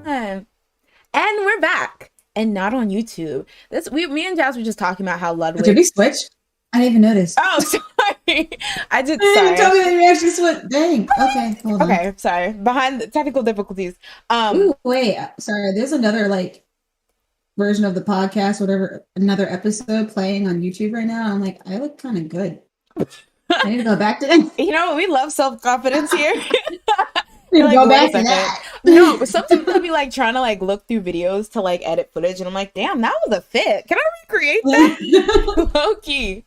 And we're back. And not on YouTube. Me and Jazz were just talking about how Did we Ludwig. switch? I didn't even notice. Oh, sorry. I did. You didn't Sorry. tell me that you actually switched. Dang. Okay, hold on. Okay, sorry. Behind the technical difficulties. Ooh, wait. Sorry. There's another like version of the podcast, whatever, another episode playing on YouTube right now. I'm like, I look kind of good. I need to go back to it. You know, we love self-confidence here. Need to Like, go wait a back to second. that. No, but sometimes I'll be like trying to like look through videos to like edit footage, and I'm like, damn, that was a fit. Can I recreate that? Low key.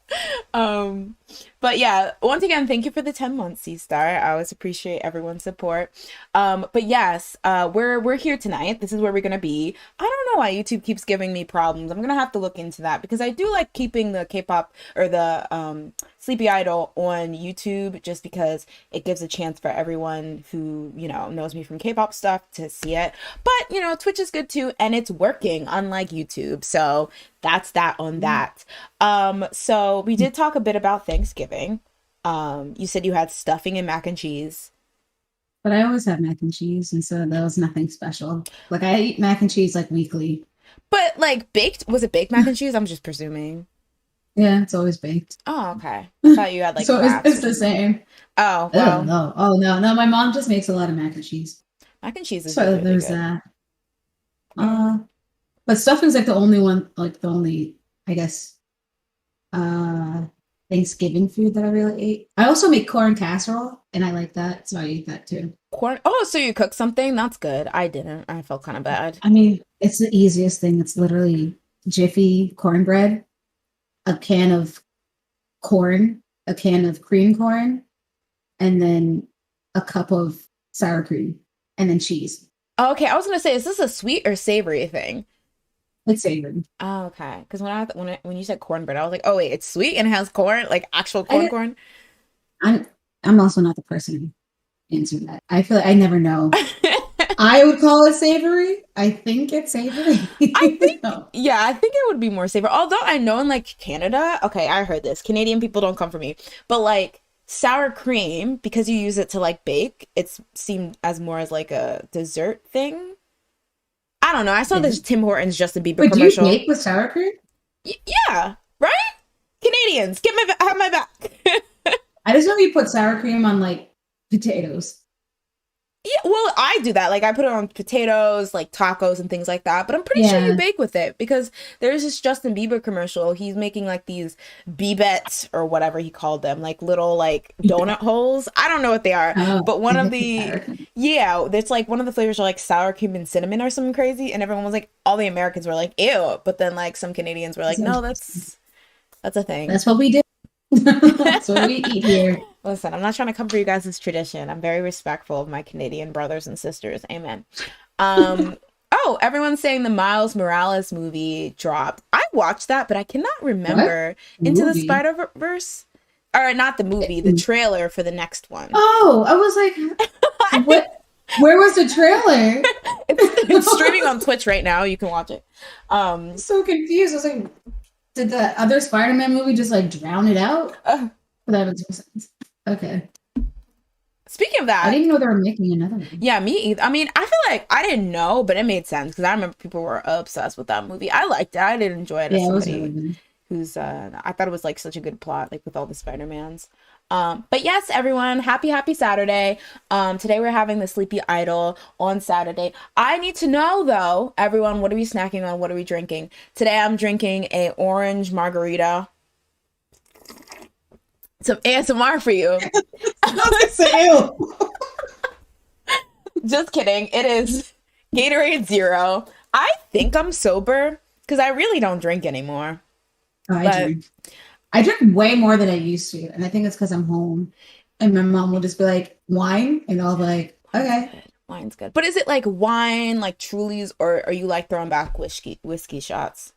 But yeah, once again, thank you for the 10 months, C-Star. I always appreciate everyone's support. But yes, we're here tonight. This is where we're gonna be. I don't know why YouTube keeps giving me problems. I'm gonna have to look into that because I do like keeping the K-pop or the Sleepy Idol on YouTube just because it gives a chance for everyone who, you know, knows me from K-pop stuff to see it. But, you know, Twitch is good too, and it's working unlike YouTube. So that's that on that. So we did talk a bit about Thanksgiving. You said you had stuffing and mac and cheese. But I always have mac and cheese, and so that was nothing special. Like I eat mac and cheese like weekly. But like baked, was it baked mac and cheese? I'm just presuming. Yeah, it's always baked. Oh, okay. I thought you had like so wraps it's or the something. same. Oh, Oh well, no. Oh no. My mom just makes a lot of mac and cheese. mac and cheese is So really there's good. that. Mm. But stuffing's like the only one, like the only, I guess, uh Thanksgiving food that I really ate. I also make corn casserole, and I like that, so I eat that too. Corn. Oh, so you cooked something? That's good. I didn't. I felt kind of bad. I mean, it's the easiest thing. It's literally Jiffy cornbread, a can of corn, a can of cream corn, and then a cup of sour cream, and then cheese. Oh, okay, I was gonna say, is this a sweet or savory thing? It's savory. Oh, okay. Because when you said cornbread, I was like, oh wait, it's sweet and it has corn, like actual I corn. I'm I'm also not the person who answered that. I feel like I never know. I would call it savory. I think it's savory. I think, No. yeah, I think it would be more savory. Although I know in like Canada, okay, I heard this. Canadian people don't come for me, but like sour cream, because you use it to like bake, it's seemed as more as like a dessert thing. I don't know. I saw this Tim Hortons Justin Bieber Would you commercial. bake with sour cream? Yeah, right? Canadians, have my back. I just know you put sour cream on like potatoes. Yeah, well, I do that. Like I put it on potatoes, like tacos and things like that. But I'm pretty sure you Yeah. bake with it because there's this Justin Bieber commercial. He's making like these Bibettes or whatever he called them, like little like donut holes. I don't know what they are, Oh, but one I of think it's the sour cream. yeah, it's like one of the flavors are like sour cream and cinnamon or something crazy, and everyone was like, all the Americans were like, ew, but then like some Canadians were like, no, that's a thing. That's what we do. That's what we eat here. Listen, I'm not trying to cover you guys' tradition. I'm very respectful of my Canadian brothers and sisters. Amen. Oh, everyone's saying the Miles Morales movie dropped. I watched that, but I cannot What remember Into the movie? Spider-Verse. Or not the movie, the trailer for the next one. Oh, I was like, what? Where was the trailer? It's streaming on Twitch right now. You can watch it. I'm so confused. I was like, did the other Spider-Man movie just like drown it out? That makes no sense. Okay. Speaking of I that, didn't even know they were making another one. yeah, me either. I mean, I feel like I didn't know, but it made sense because I remember people were obsessed with that movie. I liked it. I did enjoy it as Yeah, it was somebody really good. who's I thought it was like such a good plot, like with all the Spider-Mans. But yes, everyone, happy Saturday. Today we're having the Sleepy Idol on Saturday. I need to know though, everyone, what are we snacking on? What are we drinking? Today I'm drinking a orange margarita. Some ASMR for you. Just kidding. It is Gatorade Zero. I think I'm sober because I really don't drink anymore. Oh, But I drink way more than I used to, and I think it's because I'm home, and my mom will just be like, "Wine," and I'll be like, "Okay." wine's good. But is it like wine, like Truly's, or are you like throwing back whiskey shots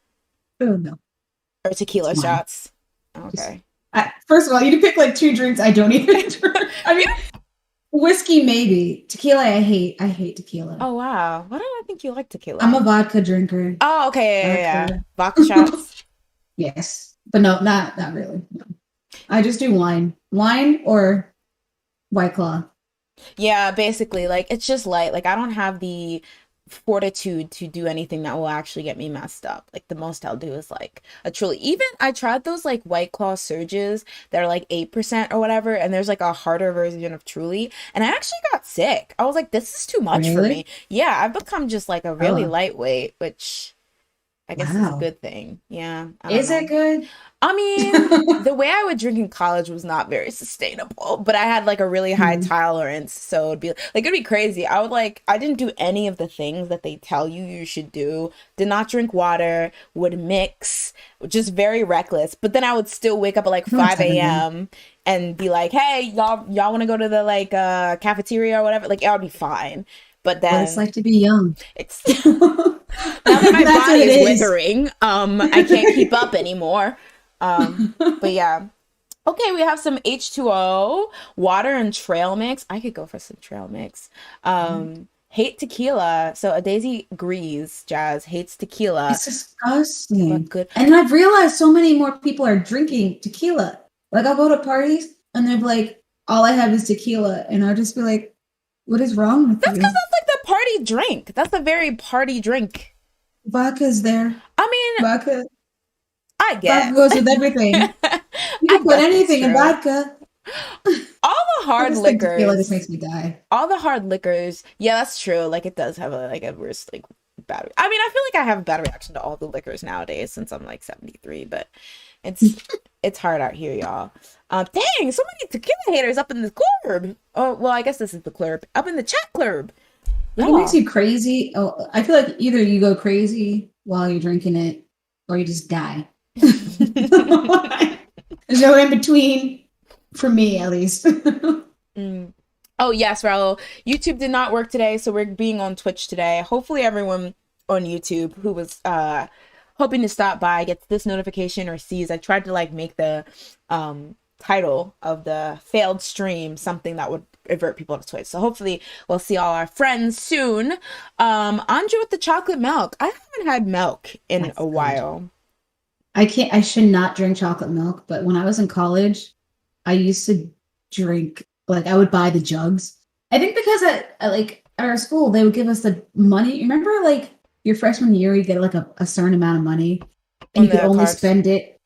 Oh no. or tequila It's wine. shots? Okay. First of all, you need to pick like 2 drinks I don't even drink. I mean, whiskey maybe. Tequila, I hate. I hate tequila. Oh wow. Why don't I think you like tequila? I'm a vodka drinker. Oh, okay, yeah. Vodka. Vodka shots. Yes, but no, not really. No. I just do wine or White Claw. Yeah, basically, like it's just light. Like I don't have the fortitude to do anything that will actually get me messed up. Like the most I'll do is like a truly. Even I tried those like White Claw surges that are like 8% or whatever, and there's like a harder version of Truly, and I actually got sick. I was like, this is too much for Really? me. Yeah, I've become just like a really Oh, lightweight, which I guess is a wow. good thing. Yeah, I don't Is it know. good? I mean, the way I would drink in college was not very sustainable, but I had like a really high Hmm. tolerance, so it'd be like it'd be crazy. I would like I didn't do any of the things that they tell you should do. Did not drink water, would mix, just very reckless. But then I would still wake up at like I know what's 5 happening. a.m. and be like, "Hey, y'all want to go to the like cafeteria or whatever?" Like it would be fine. But What it's then like to be young. it's That's now that my what body it is is. withering, I can't keep up anymore. But yeah. Okay, we have some H2O, water and trail mix. I could go for some trail mix. Hate tequila. So a Daisy agrees, Jazz hates tequila, It's but disgusting. good. And I've realized so many more people are drinking tequila. Like I'll go to parties and they're like, all I have is tequila. And I'll just be like, what is wrong with That's because you? that's like the party drink. That's a very party drink. Vodka's there. I mean, Vodka. I Vodka guess. goes with everything. You I can put guess it's anything in true. vodka. All the I hard just think tequila just liquors makes me die. all the hard liquors, yeah, that's true. Like it does have a like a worse like bad. I mean, I feel like I have a bad reaction to all the liquors nowadays since I'm like 73, but it's it's hard out here, y'all. Dang, so many tequila haters up in the club. Oh, well, I guess this is the club. Up in the chat club. Like it makes Y'all. you crazy. Oh, I feel like either you go crazy while you're drinking it or you just die. There's no in between for me, at least. Mm. Oh yes, Raul. YouTube did not work today, so we're being on Twitch today. Hopefully everyone on YouTube who was hoping to stop by gets this notification or sees. I tried to like make the title of the failed stream something that would avert people to Twitch. So hopefully we'll see all our friends soon. Andre with the chocolate milk. I haven't had milk in That's a good. while. I should not drink chocolate milk, but when I was in college, I used to drink, like, I would buy the jugs. I think because at like at our school, they would give us the money. Remember, like, your freshman year, you get like a certain amount of money and On you could the only cards. spend it.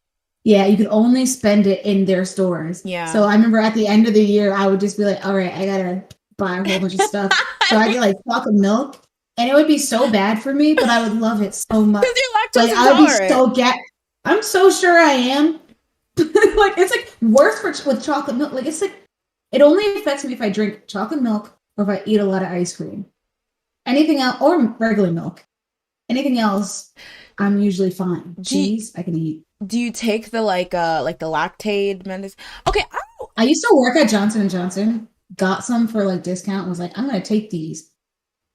Yeah, you could only spend it in their stores. Yeah. So I remember at the end of the year, I would just be like, all right, I gotta buy a whole bunch of stuff. So I get like chocolate milk, and it would be so bad for me, but I would love it so much. Because you're Like lactose I would be intolerant. so I'm so sure I am. Like it's like worse with chocolate milk. Like it's like it only affects me if I drink chocolate milk or if I eat a lot of ice cream. Anything else or regular milk. Anything else, I'm usually fine. Do you, Cheese, I can eat. do you take the like the lactate medicine? Okay, I don't. I used to work at Johnson and Johnson. Got some for like discount. Was like, I'm gonna take these.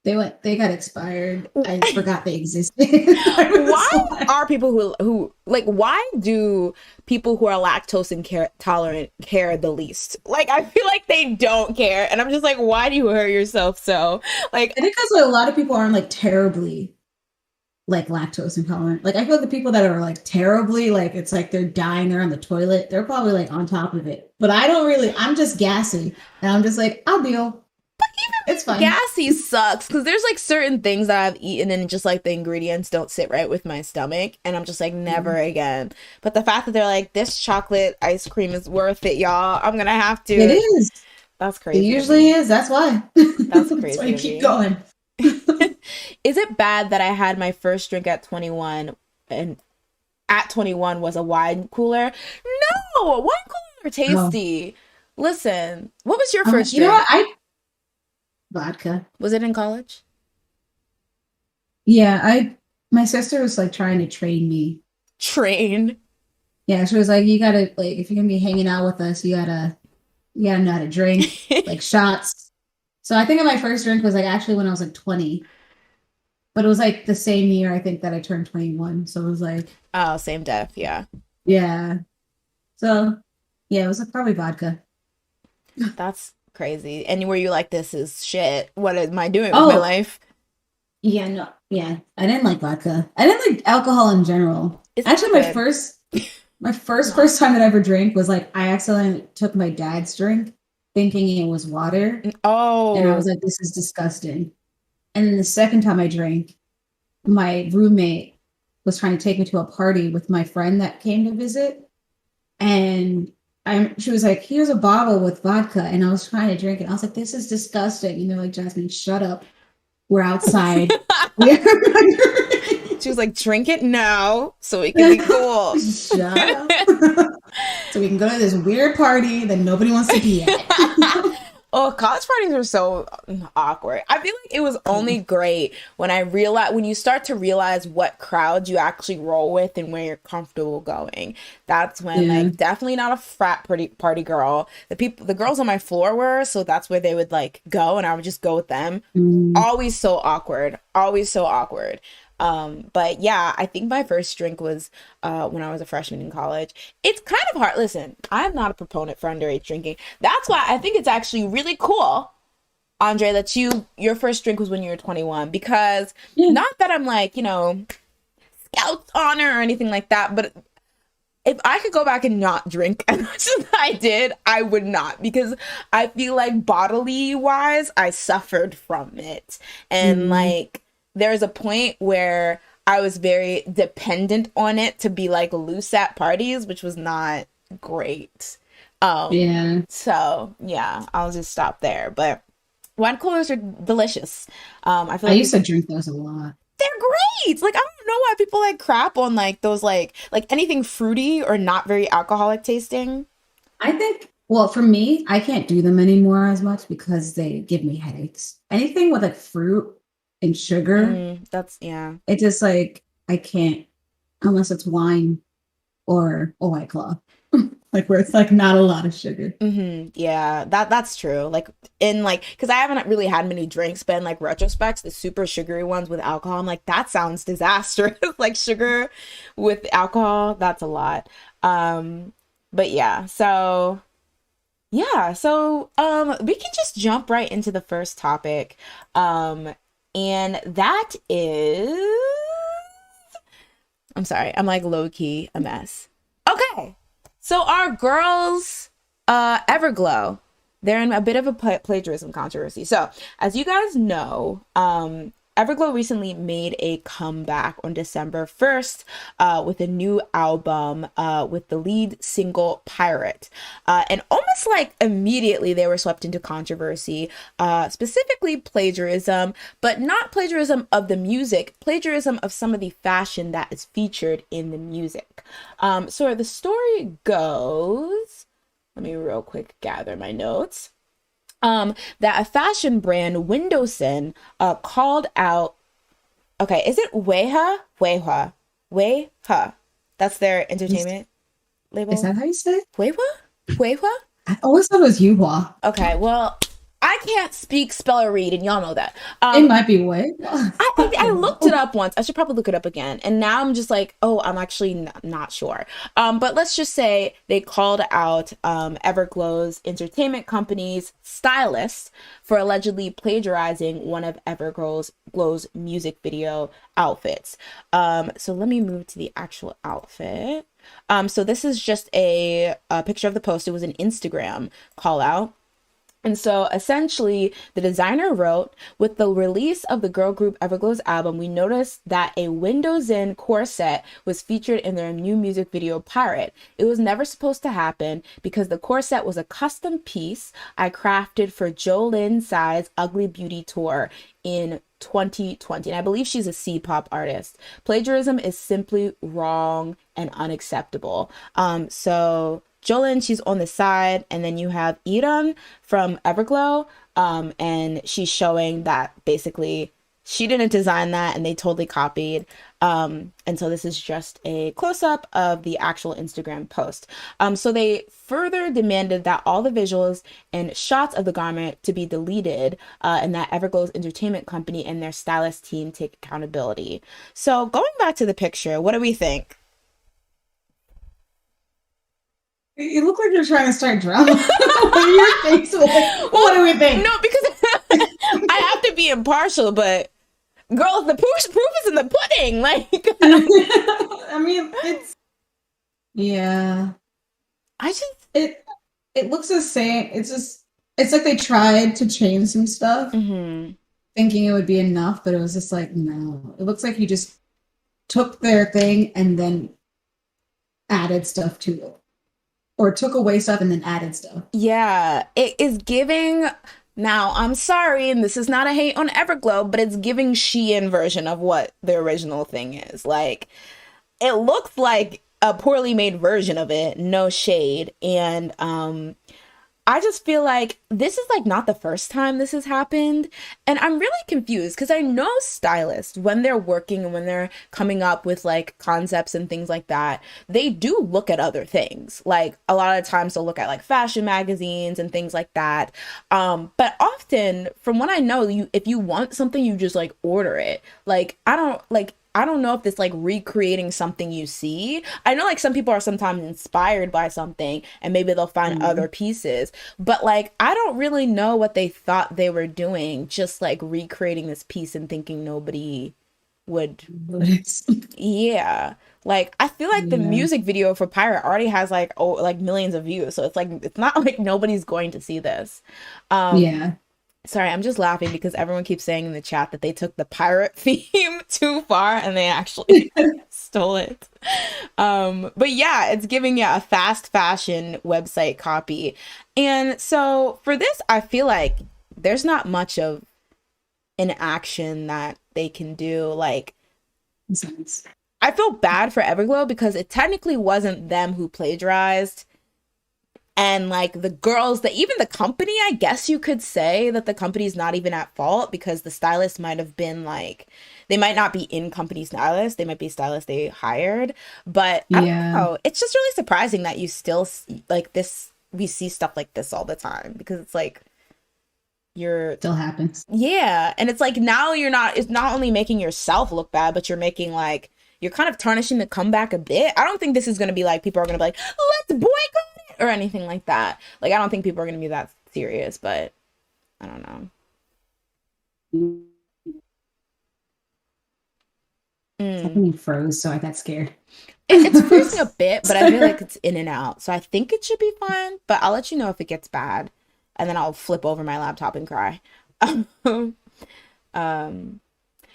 They got expired. I forgot they existed. I was Why like, are people who like why do people who are lactose intolerant care the least? Like I feel like they don't care, and I'm just like, why do you hurt yourself so? Like I think because like, a lot of people aren't like terribly like lactose intolerant. Like I feel like the people that are like terribly like it's like they're dying, they're on the toilet, they're probably like on top of it. But I don't really. I'm just gassy, and I'm just like I'll deal. It's fine. gassy sucks because there's like certain things that I've eaten and just like the ingredients don't sit right with my stomach, and I'm just like never again. But the fact that they're like this chocolate ice cream is worth it, y'all. I'm gonna have It to. is. That's It crazy to usually me. is. That's why. That's That's why crazy you to keep me. going. Is it bad that I had my first drink at 21 and at 21 was a wine cooler? No, wine coolers are Oh, tasty. Listen, what was your first you know what? drink? I vodka. Was it in college? Yeah, I my sister was like trying to train me. Train. Yeah, she was like, you gotta like if you're gonna be hanging out with us, you gotta know how to drink, like shots. So I think my first drink was like actually when I was like 20, but it was like the same year I think that I turned 21. So it was like, Oh, same death. Yeah. yeah. So yeah, it was like probably vodka. That's crazy. And were you like, this is shit? What am I doing with my Oh, life? yeah, no, yeah. I didn't like vodka. I didn't like alcohol in general. It's not Actually, good. my first time that I ever drank was like I accidentally took my dad's drink thinking it was water. And I was Oh, like, this is disgusting. And then the second time I drank, my roommate was trying to take me to a party with my friend that came to visit. And she was like, here's a bottle with vodka. And I was trying to drink it. I was like, this is disgusting. And they're like, Jasmine, shut up. We're outside. She was like, drink it now so we can be cool. Shut up. So we can go to this weird party that nobody wants to be at. Oh, college parties are so awkward. I feel like it was only great when when you start to realize what crowd you actually roll with and where you're comfortable going. That's when, like, definitely not a frat party girl. The girls on my floor were, so that's where they would like go, and I would just go with them. Always so awkward. Always so awkward. But yeah, I think my first drink was when I was a freshman in college. It's kind of hard. Listen, I'm not a proponent for underage drinking. That's why I think it's actually really cool, Andre, that your first drink was when you were 21, because not that I'm like, Scout's honor or anything like that, but if I could go back and not drink as much as I did, I would not, because I feel like bodily wise, I suffered from it. And like, there's a point where I was very dependent on it to be like loose at parties, which was not great. So yeah, I'll just stop there. But wine coolers are delicious. I feel like I used to drink those a lot. They're great. Like, I don't know why people like crap on like those like anything fruity or not very alcoholic tasting. I think, well, for me, I can't do them anymore as much because they give me headaches. Anything with like fruit and sugar, it just like, I can't, unless it's wine or a White Claw. Like, where it's like not a lot of sugar. Yeah, that's true. Like, because I haven't really had many drinks, but in like retrospects, the super sugary ones with alcohol, I'm like, that sounds disastrous. Like, sugar with alcohol, that's a lot. But yeah, so we can just jump right into the first topic. And that is, I'm sorry, I'm like low key a mess. Okay. So our girls, EVERGLOW, they're in a bit of a plagiarism controversy. So as you guys know, EVERGLOW recently made a comeback on December 1st with a new album with the lead single Pirate. And almost like immediately they were swept into controversy, specifically plagiarism, but not plagiarism of the music, plagiarism of some of the fashion that is featured in the music. So the story goes, let me real quick gather my notes. That a fashion brand, Windowson, called out, okay, is it Weihua? That's their entertainment label? Is that how you say it? Weihua? I always thought it was Yuhua. Okay, well, I can't speak, spell, or read, and y'all know that. It might be way. I looked it up once. I should probably look it up again. And now I'm just like, oh, I'm actually not sure. But let's just say they called out EVERGLOW's entertainment company's stylist for allegedly plagiarizing one of EVERGLOW's music video outfits. So let me move to the actual outfit. So this is just a picture of the post. It was an Instagram call out. And so essentially the designer wrote, with the release of the girl group EVERGLOW's album, we noticed that a Windowson corset was featured in their new music video Pirate. It was never supposed to happen because the corset was a custom piece I crafted for Jolin Tsai's Ugly Beauty tour in 2020. And I believe she's a C-pop artist. Plagiarism is simply wrong and unacceptable. So Jolin, she's on the side, and then you have Iran from EVERGLOW, and she's showing that basically she didn't design that and they totally copied. And so this is just a close-up of the actual Instagram post. So they further demanded that all the visuals and shots of the garment to be deleted, and that EVERGLOW's entertainment company and their stylist team take accountability. So going back to the picture, what do we think? You look like you're trying to start drama. Your face was like, what do we think? No, because I have to be impartial, but girls, the proof is in the pudding. Like, I mean, it looks the same. It's like they tried to change some stuff. thinking it would be enough, but it was just like, no. It looks like you just took their thing and then added stuff to it. Or took away stuff and then added stuff. Yeah, it is giving. Now, I'm sorry, and this is not a hate on Everglow, but it's giving Shein version of what the original thing is. Like, it looks like a poorly made version of it, no shade. And I just feel like this is like not the first time this has happened. And I'm really confused because I know stylists, when they're working and when they're coming up with like concepts and things like that, they do look at other things. Like a lot of times they'll look at like fashion magazines and things like that. But often, from what I know, you if you want something, you just like order it. I don't know if it's like recreating something you see. I know like some people are sometimes inspired by something and maybe they'll find other pieces, but like I don't really know what they thought they were doing, just like recreating this piece and thinking nobody would. Yeah. Like I feel like the Yeah. music video for Pirate already has like like millions of views, so it's like it's not like nobody's going to see this. Um Yeah. Sorry, I'm just laughing because everyone keeps saying in the chat that they took the pirate theme too far and they actually stole it. But yeah, it's giving you a fast fashion website copy. And so for this, I feel like there's not much of an action that they can do. Like, Sense. I feel bad for Everglow because it technically wasn't them who plagiarized, and like the girls, that even the company, I guess you could say that the company's not even at fault because the stylist might have been like, they might not be in company stylists, they might be stylists they hired, but I don't Yeah. know, it's just really surprising that you still like this, we see stuff like this all the time because it's like you're, Still happens. yeah, and it's like now you're not, it's not only making yourself look bad, but you're making like, you're kind of tarnishing the comeback a bit. I don't think this is going to be like, people are going to be like, let's boycott it or anything like that. Like, I don't think people are going to be that serious, but I don't know. Mm. Something froze, so I got scared. It's freezing a bit, but I feel like it's in and out. So I think it should be fine, but I'll let you know if it gets bad. And then I'll flip over my laptop and cry. um,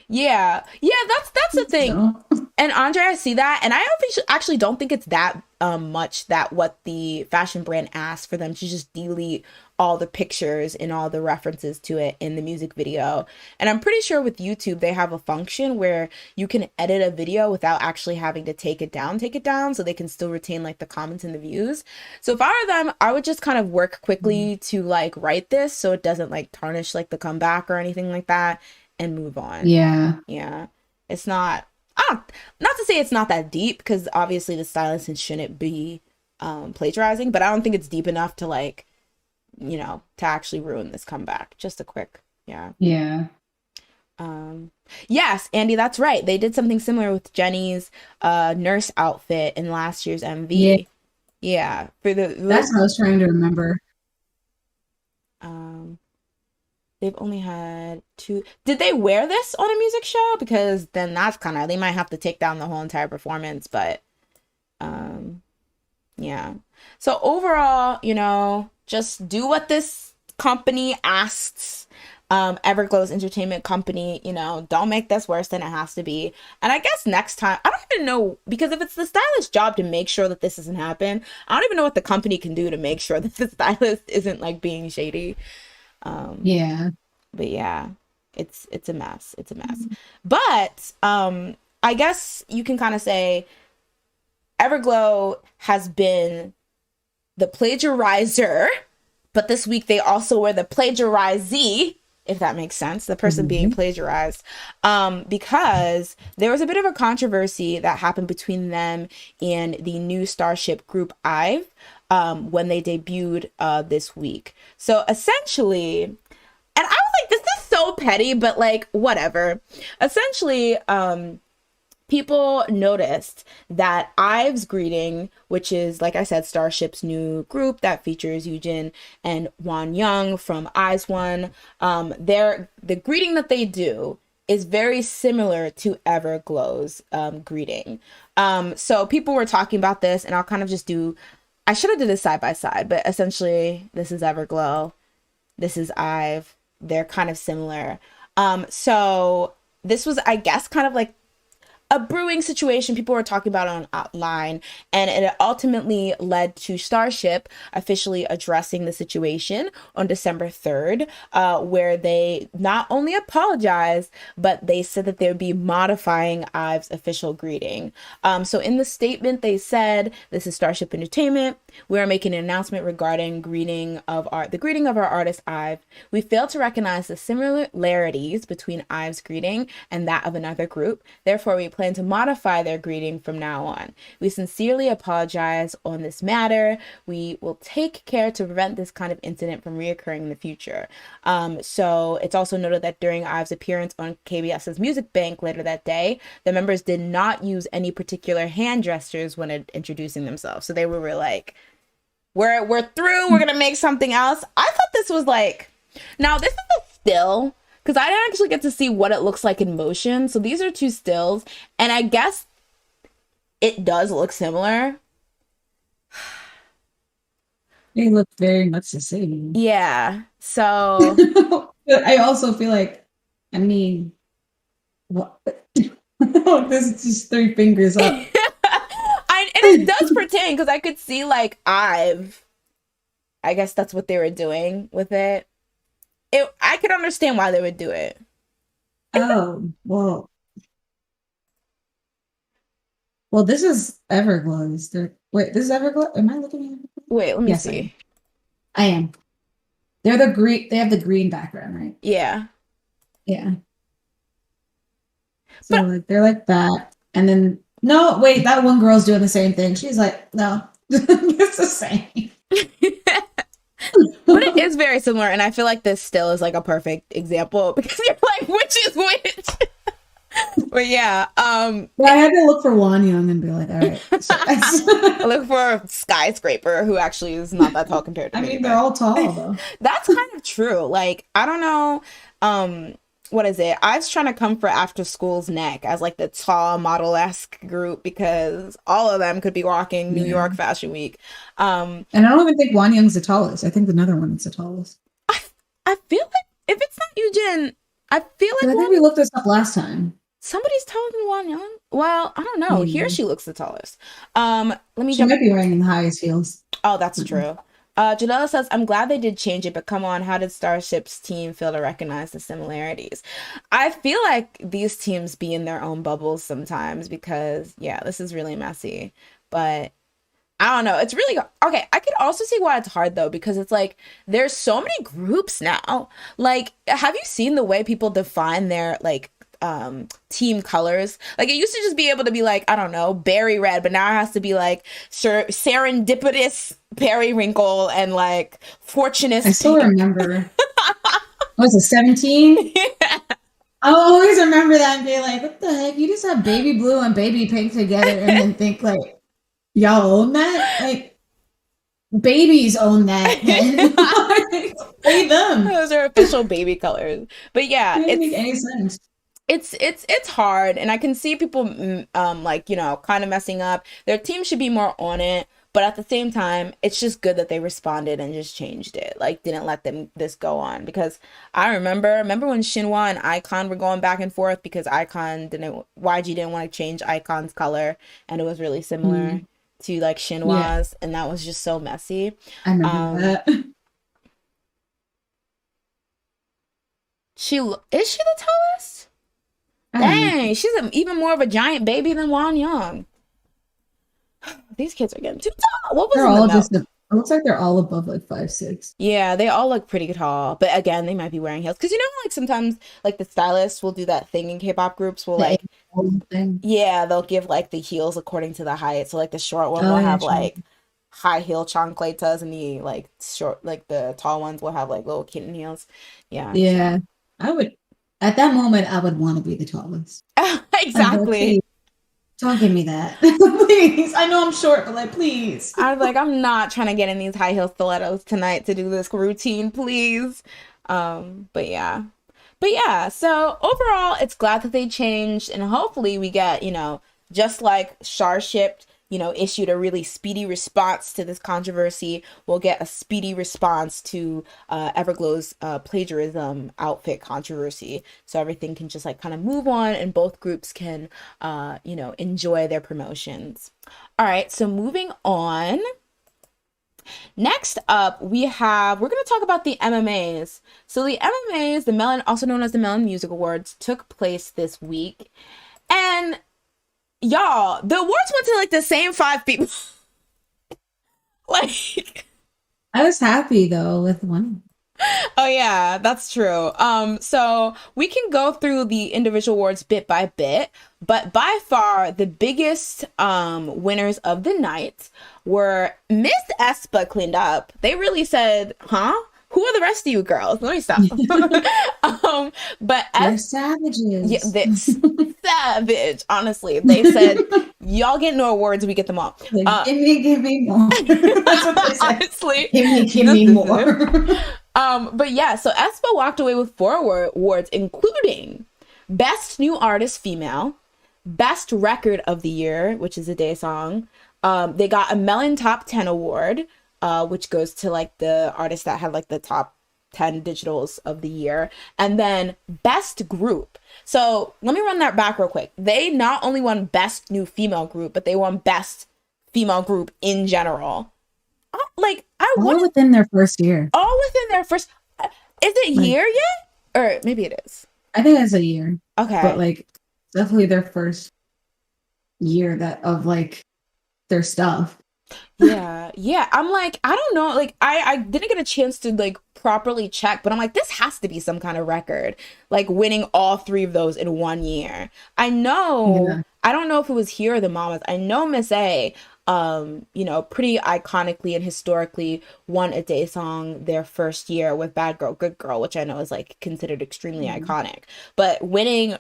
yeah, yeah, that's the thing. So, And Andre, I see that, and I don't think actually don't think it's that much that what the fashion brand asked for them to just delete all the pictures and all the references to it in the music video. And I'm pretty sure with YouTube they have a function where you can edit a video without actually having to take it down, so they can still retain like the comments and the views. So if I were them, I would just kind of work quickly to like write this so it doesn't like tarnish like the comeback or anything like that, and move on. yeah. Yeah, it's not. Not to say it's not that deep, because obviously the stylist shouldn't be plagiarizing, but I don't think it's deep enough to like, to actually ruin this comeback. Just a quick, yeah. Yeah. Yes, Andy, that's right. They did something similar with Jenny's nurse outfit in last year's Yeah. MV. Yeah, for That's what I was trying to remember. um they've only had two. Did they wear this on a music show? Because then that's kind of, they might have to take down the whole entire performance, but um yeah. So overall, just do what this company asks. Everglow's entertainment company, don't make this worse than it has to be. And I guess next time, I don't even know, because if it's the stylist's job to make sure that this doesn't happen, I don't even know what the company can do to make sure that the stylist isn't like being shady. Yeah. But yeah, it's a mess. It's a mess. But I guess you can kind of say Everglow has been the plagiarizer, but this week they also were the plagiarizee, if that makes sense, the person being plagiarized, because there was a bit of a controversy that happened between them and the new Starship group IVE when they debuted this week. So essentially, and I was like, this is so petty, but like, whatever. Essentially, people noticed that IVE's greeting, which is, like I said, Starship's new group that features Yujin and Wan Young from ITZY, the greeting that they do is very similar to Everglow's greeting. So people were talking about this, and I'll kind of just I should have did this side by side, but essentially this is Everglow, this is IVE. They're kind of similar. So this was, I guess, kind of like a brewing situation people were talking about online, and it ultimately led to Starship officially addressing the situation on December 3rd, where they not only apologized, but they said that they would be modifying IVE's official greeting. So in the statement, they said, "This is Starship Entertainment. We are making an announcement regarding the greeting of our artist IVE. We fail to recognize the similarities between IVE's greeting and that of another group. Therefore, we plan to modify their greeting from now on. We sincerely apologize on this matter. We will take care to prevent this kind of incident from reoccurring in the future." So it's also noted that during IVE's appearance on KBS's Music Bank later that day, the members did not use any particular hand gestures when introducing themselves. So they were like, we're through, we're gonna make something else. I thought this was like, now this is a still, because I didn't actually get to see what it looks like in motion. So these are two stills, and I guess it does look similar. They look very much the same. Yeah. So but I also feel like, I mean, what? This is just 3 fingers up. and it does pertain, because I could see like IVE. I guess that's what they were doing with it. I could understand why they would do it. Oh, well. Well, this is Everglow. Wait, this is Everglow? Am I looking at Everglow? Wait, let me Yes, see. I am. They're the green. They have the green background, right? Yeah. Yeah. So like they're like that, and then no, wait, that one girl's doing the same thing. She's like, no, it's the same. But it is very similar, and I feel like this still is like a perfect example, because you're like, which is which? But yeah, I had to look for Wonyoung and be like, all right. look for a skyscraper who actually is not that tall compared to me. I mean, they're all tall though. That's kind of true. Like, I don't know, what is it? I was trying to come for After School's Neck as like the tall model-esque group, because all of them could be walking New York Fashion Week. And I don't even think Wonyoung's the tallest. I think another one is the tallest. I feel like if it's not Yujin, I feel like I think we looked this up last time. somebody's taller than Wonyoung. Well, I don't know. Here she looks the tallest. Let me She might be wearing the highest heels. Oh, that's true. Janella says, "I'm glad they did change it, but come on, how did Starship's team fail to recognize the similarities?" I feel like these teams be in their own bubbles sometimes, because, yeah, this is really messy. But I don't know. It's really okay. I could also see why it's hard though, because it's like there's so many groups now. Like, have you seen the way people define their like team colors? Like, it used to just be able to be like, I don't know, berry red, but now it has to be like serendipitous periwinkle and like fortunate. I still remember. Was it 17? Yeah. I always remember that and be like, what the heck? You just have baby blue and baby pink together and then think like, y'all own that? Like, babies own that. Pay them. Those are official baby colors. But yeah, it doesn't make any sense. It's hard, and I can see people like, you know, kind of messing up. Their team should be more on it, but at the same time, it's just good that they responded and just changed it. Like, didn't let this go on, because I remember when Shinhwa and iKON were going back and forth, because YG didn't want to change iKON's color, and it was really similar to like Shinhwa's, and that was just so messy. I remember that. Is she the tallest? Dang, she's even more of a giant baby than Wonyoung. These kids are getting too tall. What was it looks like they're all above like 5'6". Yeah, they all look pretty tall. But again, they might be wearing heels. Because, you know, like sometimes like the stylists will do that thing in K-pop groups will like, yeah, they'll give like the heels according to the height. So like the short one will have like high heel chancletas, and the like short, like the tall ones will have like little kitten heels. Yeah. Yeah. I would, at that moment, I would want to be the tallest. Exactly. Don't give me that. Please. I know I'm short, but like, please. I was like, I'm not trying to get in these high heel stilettos tonight to do this routine, please. But yeah. So overall, it's glad that they changed, and hopefully we get, you know, just like Starship issued a really speedy response to this controversy. We'll get a speedy response to Everglow's plagiarism outfit controversy. So everything can just like kind of move on and both groups can, enjoy their promotions. All right, so moving on. Next up, we're going to talk about the MMAs. So the MMAs, the Melon, also known as the Melon Music Awards, took place this week. And y'all, the awards went to like the same 5 people. Like, I was happy though with one. oh yeah, that's true. So we can go through the individual awards bit by bit, but by far the biggest winners of the night were Miss Aespa cleaned up. They really said, huh? Who are the rest of you girls? Let me stop. But They're savages. Yeah, this savage. Honestly, they said, "Y'all get no awards, we get them all." Like, give me more. That's what they said. Honestly, give me more. But yeah, so Aespa walked away with 4 awards, including Best New Artist Female, Best Record of the Year, which is a day song. They got a Melon Top 10 award, which goes to like the artists that had like the top 10 digitals of the year, and then Best Group. So let me run that back real quick. They not only won Best New Female Group, but they won Best Female Group in general. All within their first year. All within their first. Is it year yet? Or maybe it is. I think it's a year. Okay. But like definitely their first year of like their stuff. Yeah. I'm like, I don't know. Like, I didn't get a chance to like properly check, but I'm like, this has to be some kind of record. Like winning all 3 of those in 1 year. I know. Yeah. I don't know if it was here or the Mamas. I know Miss A, pretty iconically and historically won a day song their first year with Bad Girl, Good Girl, which I know is like considered extremely iconic. But winning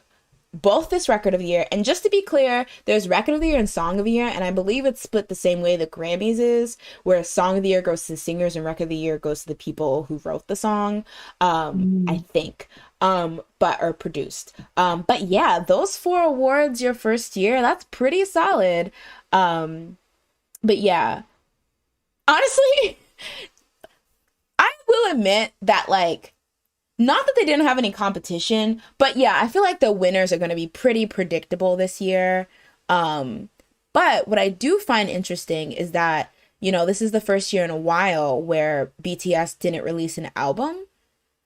both this record of the year, and just to be clear, there's record of the year and song of the year, and I believe it's split the same way the Grammys is, where song of the year goes to the singers and record of the year goes to the people who wrote the song, I think, or produced. But yeah, those 4 awards your first year, that's pretty solid. But yeah, honestly, I will admit that like, not that they didn't have any competition, but yeah, I feel like the winners are going to be pretty predictable this year. But what I do find interesting is that, this is the first year in a while where BTS didn't release an album.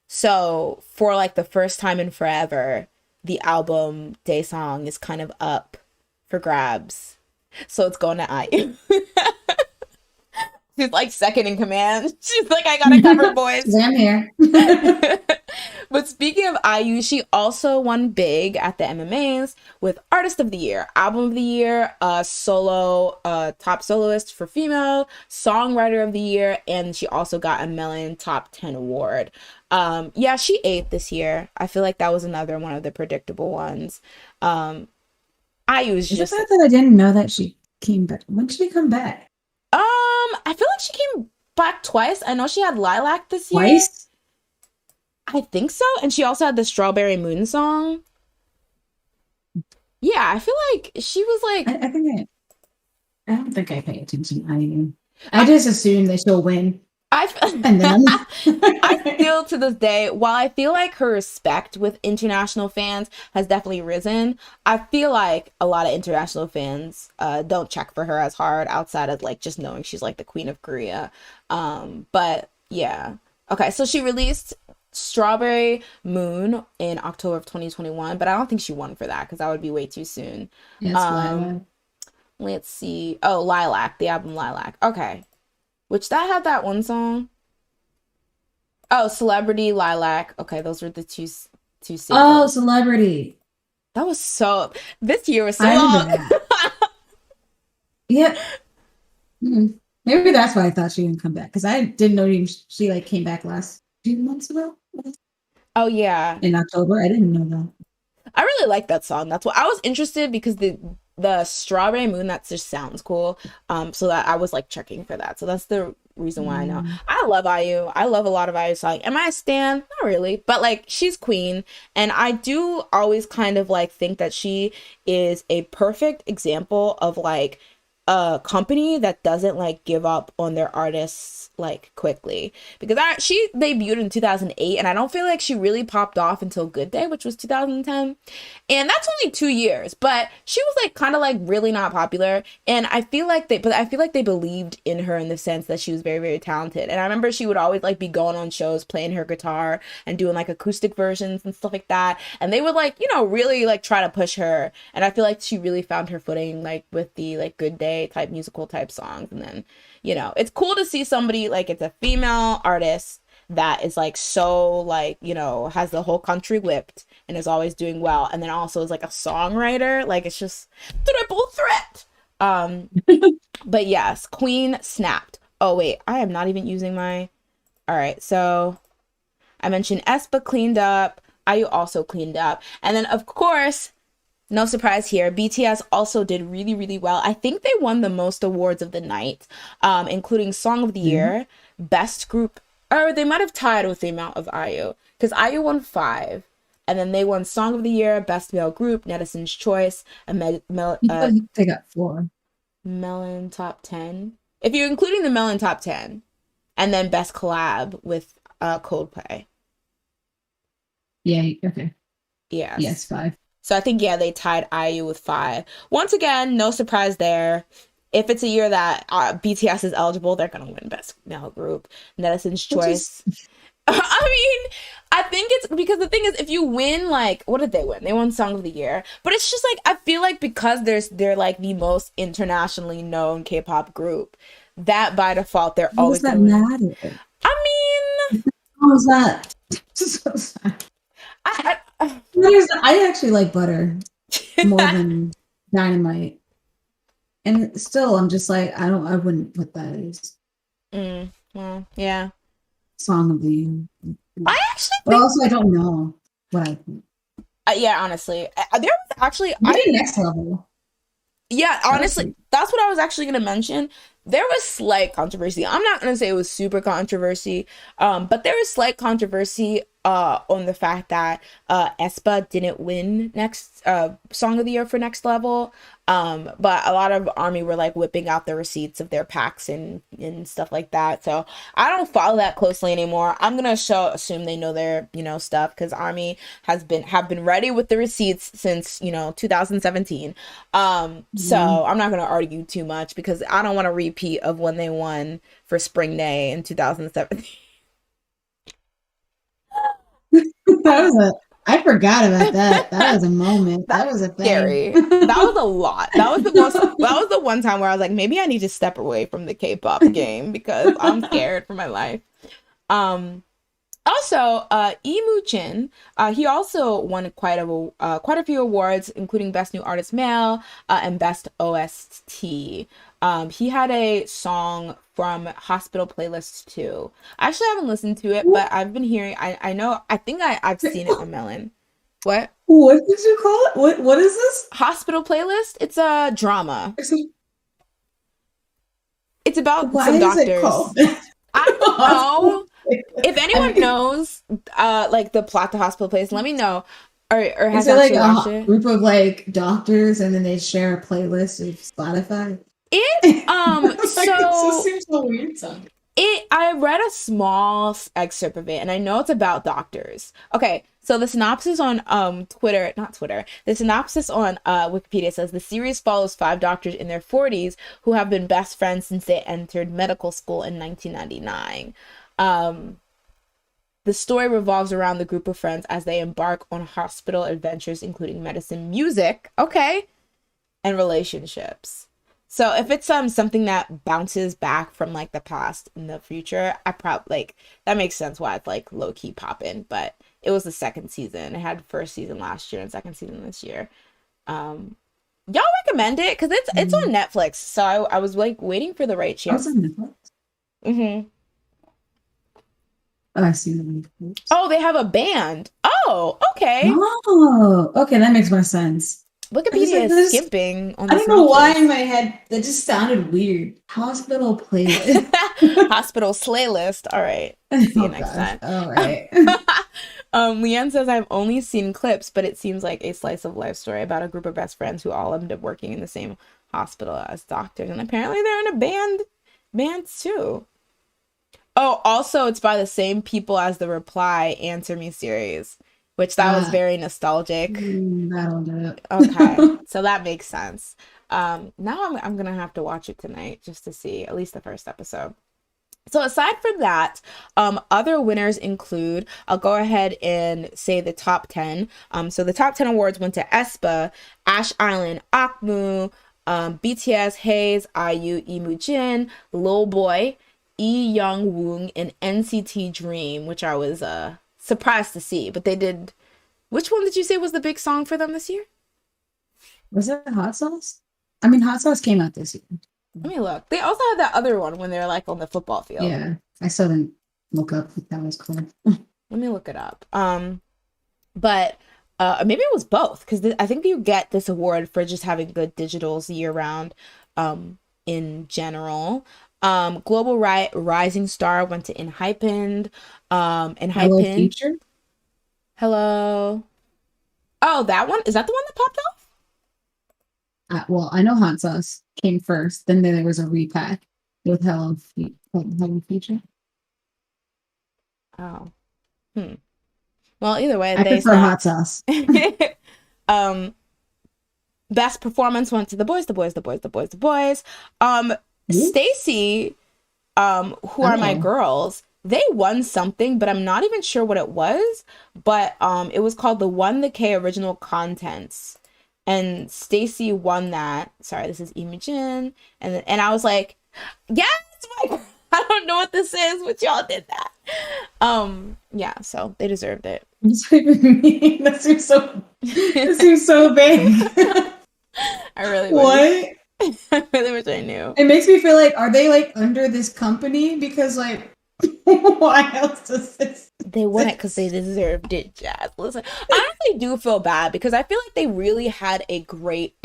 So for like the first time in forever, the album day song is kind of up for grabs. So it's going to IU. She's like second in command. She's like, I gotta cover, boys. I'm here. But speaking of IU, she also won big at the MMAs with Artist of the Year, Album of the Year, solo, top soloist for female, Songwriter of the Year, and she also got a Melon Top 10 award. Yeah, she ate this year. I feel like that was another one of the predictable ones. IU is just... the fact that I didn't know that she came back. When did she come back? I feel like she came back twice. I know she had Lilac this year. Twice? I think so. And she also had the Strawberry Moon song. Yeah, I feel like she was like... I don't think I pay attention to IU. I just assume that she'll win. And then I still to this day, while I feel like her respect with international fans has definitely risen, I feel like a lot of international fans don't check for her as hard outside of like just knowing she's like the Queen of Korea. But yeah. Okay, so she released Strawberry Moon in October of 2021, but I don't think she won for that because that would be way too soon. Yes, let's see. Oh, Lilac, the album Lilac. Okay. Which that had that one song. Oh, Celebrity, Lilac. Okay, those were the two singles. Oh, Celebrity. That was so... This year was so long. That. Yeah. Maybe that's why I thought she didn't come back. Because I didn't know she like came back last 2 months ago. Oh, yeah. In October. I didn't know that. I really like that song. That's why I was interested because the Strawberry Moon, that just sounds cool. So that I was like checking for that. So that's the reason why I know. I love IU. I love a lot of IU songs. Am I a stan? Not really. But like she's queen. And I do always kind of like think that she is a perfect example of like a company that doesn't like give up on their artists like quickly, because she debuted in 2008 and I don't feel like she really popped off until Good Day, which was 2010, and that's only 2 years, but she was like kind of like really not popular, and I feel like they believed in her in the sense that she was very, very talented. And I remember she would always like be going on shows playing her guitar and doing like acoustic versions and stuff like that, and they would like, you know, really like try to push her, and I feel like she really found her footing like with the like Good Day type musical type songs. And then, you know, it's cool to see somebody like, it's a female artist that is like so like, you know, has the whole country whipped and is always doing well, and then also is like a songwriter. Like, it's just triple threat. But yes, Queen snapped. Oh wait, I am not even using my, all right, so I mentioned Aespa cleaned up, IU also cleaned up, and then of course, no surprise here, BTS also did really, really well. I think they won the most awards of the night, including Song of the Year, Best Group, or they might have tied with the amount of IU, because IU won 5, and then they won Song of the Year, Best Male Group, Netizen's Choice, and they got 4. Melon Top 10. If you're including the Melon Top 10, and then Best Collab with Coldplay. Yeah, okay. Yes, 5. So I think, yeah, they tied IU with 5. Once again, no surprise there. If it's a year that BTS is eligible, they're going to win Best Male Group. Netizen's Choice. I mean, I think it's because the thing is, if you win, like, what did they win? They won Song of the Year. But it's just like, I feel like because they're like the most internationally known K-pop group, that by default, they're How always does that matter? I mean, how was that? So sad. I actually like Butter more than Dynamite, and still I'm just like, I wouldn't put that as well, yeah, Song of the Year. I actually but also I don't know what I think. Yeah, honestly, there was actually maybe Next Level. Yeah, honestly, that's what I was actually going to mention. There was slight controversy. I'm not going to say it was super controversy, but there was slight controversy on the fact that Aespa didn't win next Song of the Year for Next Level. But a lot of ARMY were like whipping out the receipts of their packs and stuff like that. So I don't follow that closely anymore. I'm gonna assume they know their, you know, stuff, because ARMY have been ready with the receipts since, you know, 2017. So I'm not gonna argue too much, because I don't want a repeat of when they won for Spring Day in 2017. I forgot about that. That was a moment. That was a thing. Scary. That was a lot. That was the one time where I was like, maybe I need to step away from the K-pop game, because I'm scared for my life. Also, Imu-chin, he also won quite a few awards, including Best New Artist Male and Best OST. He had a song from Hospital Playlist 2. I actually haven't listened to it, but I've been hearing, I think I've seen it on Melon. What did you call it? What is this? Hospital Playlist? It's a drama. It's about Why some is doctors. It called? I don't know. If anyone knows like the plot to Hospital Playlist, let me know. Or has it like watched a it. Group of like doctors, and then they share a playlist of Spotify? So seems so weird. I read a small excerpt of it, and I know it's about doctors. Okay, so the synopsis on the synopsis on Wikipedia says the series follows 5 doctors in their 40s who have been best friends since they entered medical school in 1999. The story revolves around the group of friends as they embark on hospital adventures, including medicine, music, and relationships. So if it's something that bounces back from like the past in the future, I probably like, that makes sense why it's like low key popping. But it was the second season. It had first season last year and second season this year. Y'all recommend it, because it's on Netflix. So I was like waiting for the right chance. On Netflix? Mm-hmm. Oh, I see them. Oh, they have a band. Oh, okay. Oh, okay, that makes more sense. Wikipedia is skipping on I don't know why in my head that just sounded weird. Hospital Playlist. Hospital Slay List. All right. See you next time. All right. Leanne says, I've only seen clips, but it seems like a slice of life story about a group of best friends who all end up working in the same hospital as doctors. And apparently they're in a band too. Oh, also it's by the same people as the Reply Answer Me series, which that was very nostalgic. That'll do it. Okay, so that makes sense. Now I'm gonna have to watch it tonight just to see at least the first episode. So aside from that, other winners include, I'll go ahead and say the top 10. So the top 10 awards went to Aespa, Ash Island, Akmu, BTS, Haze, IU, EVERGLOW, Lil Boy, Young Woong, and NCT Dream, which I was surprised to see. But they did. Which one did you say was the big song for them this year? Was it Hot Sauce? I mean, Hot Sauce came out this year. Let me look. They also had that other one when they're like on the football field. Yeah, I still didn't look up if that was cool. Let me look it up. But maybe it was both, because I think you get this award for just having good digitals year round. In general, Global Rising Star went to ENHYPEN. Hello Future. Hello. Oh, that one, is that the one that popped off? Well, I know Hot Sauce came first. Then there was a repack with Hello Future. Oh. Well, either way, I prefer Hot Sauce. Best performance went to the boys. Stacy, who are my girls, they won something, but I'm not even sure what it was. But it was called the 1the K Original Contents. And Stacy won that. Sorry, this is Imogen. And I was like, yes, I don't know what this is, but y'all did that. Yeah, so they deserved it. That seems so big. I really wish. I really wish I knew. It makes me feel like, are they like under this company? Because like, why else does this? They won it because they deserved it, Jazz. Listen, I honestly do feel bad because I feel like they really had a great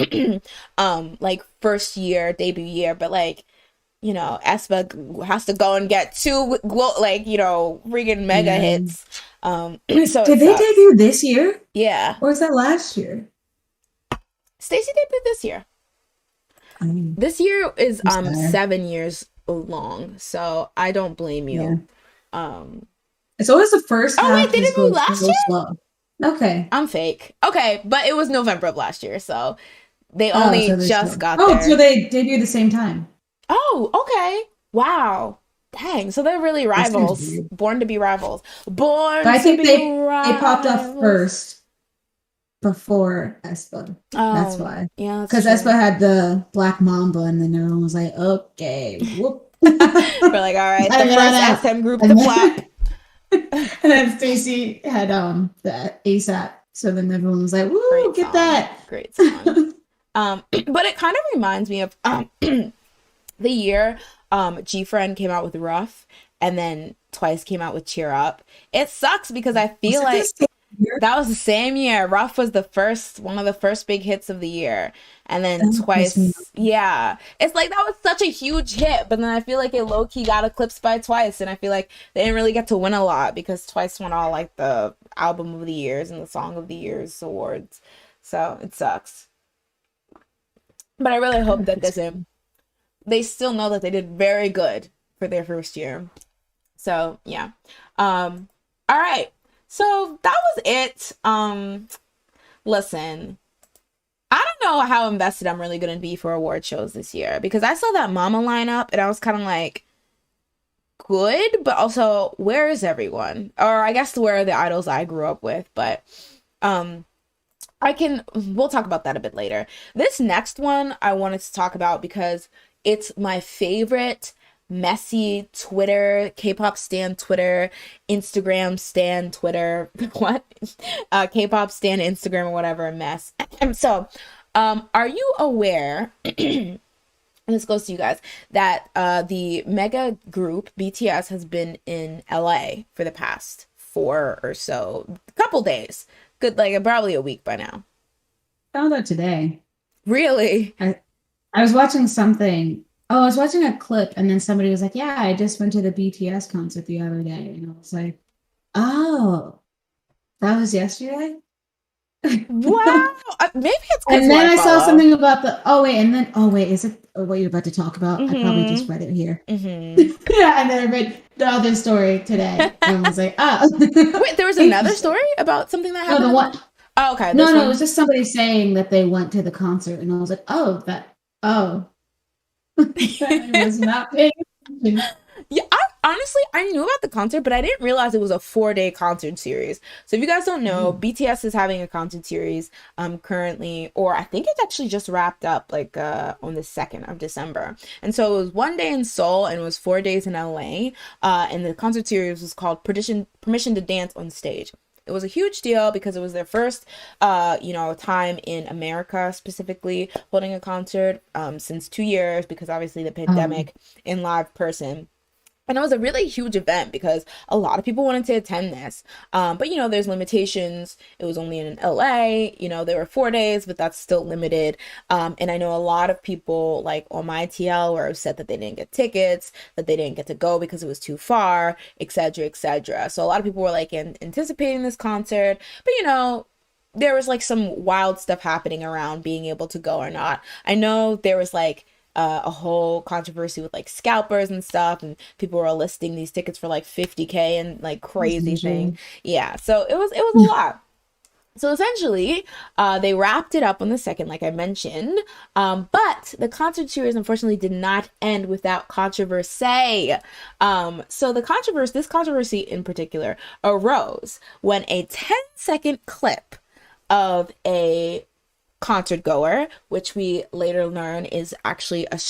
like first year, debut year, but like, you know, Aespa has to go and get 2 like, you know, friggin' mega hits. So did they debut this year? Yeah. Or was that last year? Stacy debuted this year. This year is 7 years long, so I don't blame you. Yeah. It's always the first. Oh wait, they debuted last year. Slow. Okay, I'm fake. Okay, but it was November of last year, so they only just got there. Oh, so they debuted the same time. Oh, okay. Wow. Dang. So they're really rivals. Born to be rivals. I think they popped up first before Aespa. Oh, that's why. Yeah. Because Aespa had the Black Mamba, and then everyone was like, okay, whoop. We're like, all right, the first SM group to flop. And then Stacy had the ASAP. So then everyone was like, woo, get that. Great song. But it kind of reminds me of the year G-Friend came out with Rough, and then Twice came out with Cheer Up. It sucks because I feel like that was the same year. Rough was one of the first big hits of the year. And then Twice, yeah. It's like that was such a huge hit, but then I feel like it low-key got eclipsed by Twice, and I feel like they didn't really get to win a lot because Twice won all like the Album of the Years and the Song of the Years awards. So it sucks. But I really hope that they still know that they did very good for their first year. So yeah. All right. So that was it. Listen, I don't know how invested I'm really gonna be for award shows this year, because I saw that Mama lineup and I was kind of like, good, but also where is everyone? Or I guess where are the idols I grew up with? But we'll talk about that a bit later. This next one I wanted to talk about because it's my favorite messy Twitter, K-pop stan Twitter, Instagram stan Twitter, what? K-pop stan Instagram or whatever mess. So, are you aware, and this goes to you guys, that the mega group BTS has been in LA for the past 4 or so, couple days. Good, like probably a week by now. Found out today. Really? I was watching something. Oh, I was watching a clip, and then somebody was like, yeah, I just went to the BTS concert the other day. And I was like, oh, That was yesterday. Wow. Maybe it's because And who then I I saw follow. something about the. Oh wait, is it what you're about to talk about? I probably just Mm-hmm. read it here. Mm-hmm. Yeah, and then I read the other story today, and was like, oh, Wait, there was another interesting. story about something that No, happened the in the. one. Oh, okay, No, this no, it was one. just somebody saying that they went to the concert, and I was like, oh, that. Oh, I was not paying attention. Yeah, I knew about the concert, but I didn't realize it was a 4-day concert series. So if you guys don't know, Mm. BTS is having a concert series currently, or I think it's actually just wrapped up like on the 2nd of December. And so it was 1 day in Seoul and it was 4 days in LA. And the concert series was called Permission to Dance on Stage. It was a huge deal because it was their first, time in America specifically holding a concert since 2 years because obviously the Um, pandemic in live person. And it was a really huge event because a lot of people wanted to attend this. But, there's limitations. It was only in LA, there were 4 days, but that's still limited. And I know a lot of people like on my TL were upset that they didn't get tickets, that they didn't get to go because it was too far, etc., etc. So a lot of people were like anticipating this concert, but there was like some wild stuff happening around being able to go or not. I know there was like a whole controversy with like scalpers and stuff, and people were listing these tickets for like 50K and like as crazy thing. usual. Yeah, so it was a lot. So essentially, they wrapped it up on the 2nd, like I mentioned. But the concert series unfortunately did not end without controversy. So this controversy in particular arose when a 10-second clip of a concert goer, which we later learn is actually a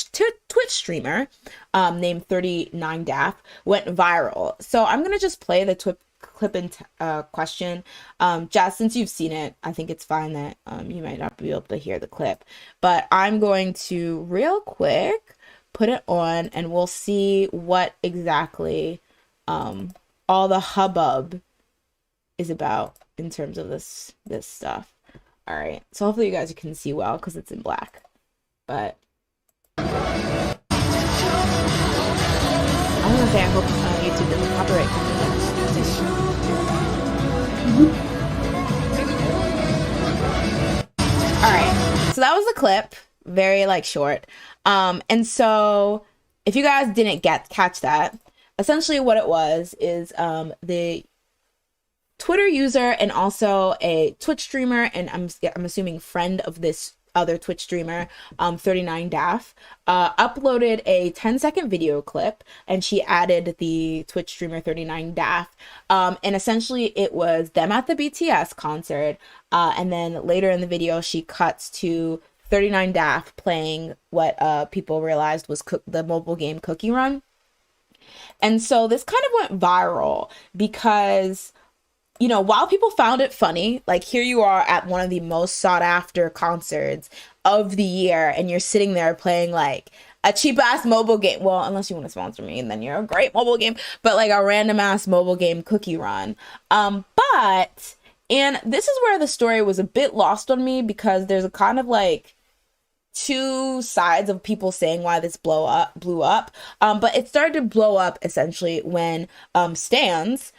Twitch streamer named 39 Daff, went viral. So I'm going to just play the clip in question. Jazz, since you've seen it, I think it's fine that you might not be able to hear the clip. But I'm going to real quick put it on and we'll see what exactly all the hubbub is about in terms of this stuff. All right, so hopefully you guys can see well because it's in black. But I was gonna say I hope YouTube doesn't copyright All right, so that was the clip, very like short. And so if you guys didn't catch that, essentially what it was is the Twitter user and also a Twitch streamer, and I'm assuming friend of this other Twitch streamer, 39 Daff, uploaded a 10-second video clip, and she added the Twitch streamer 39 Daff, and essentially it was them at the BTS concert, and then later in the video she cuts to 39 Daff playing what people realized was the mobile game Cookie Run. And so this kind of went viral because while people found it funny, like here you are at one of the most sought after concerts of the year, and you're sitting there playing like a cheap ass mobile game. Well, unless you want to sponsor me, and then you're a great mobile game, but like a random ass mobile game Cookie Run. And this is where the story was a bit lost on me because there's a kind of like two sides of people saying why this blew up. But it started to blow up essentially when stans,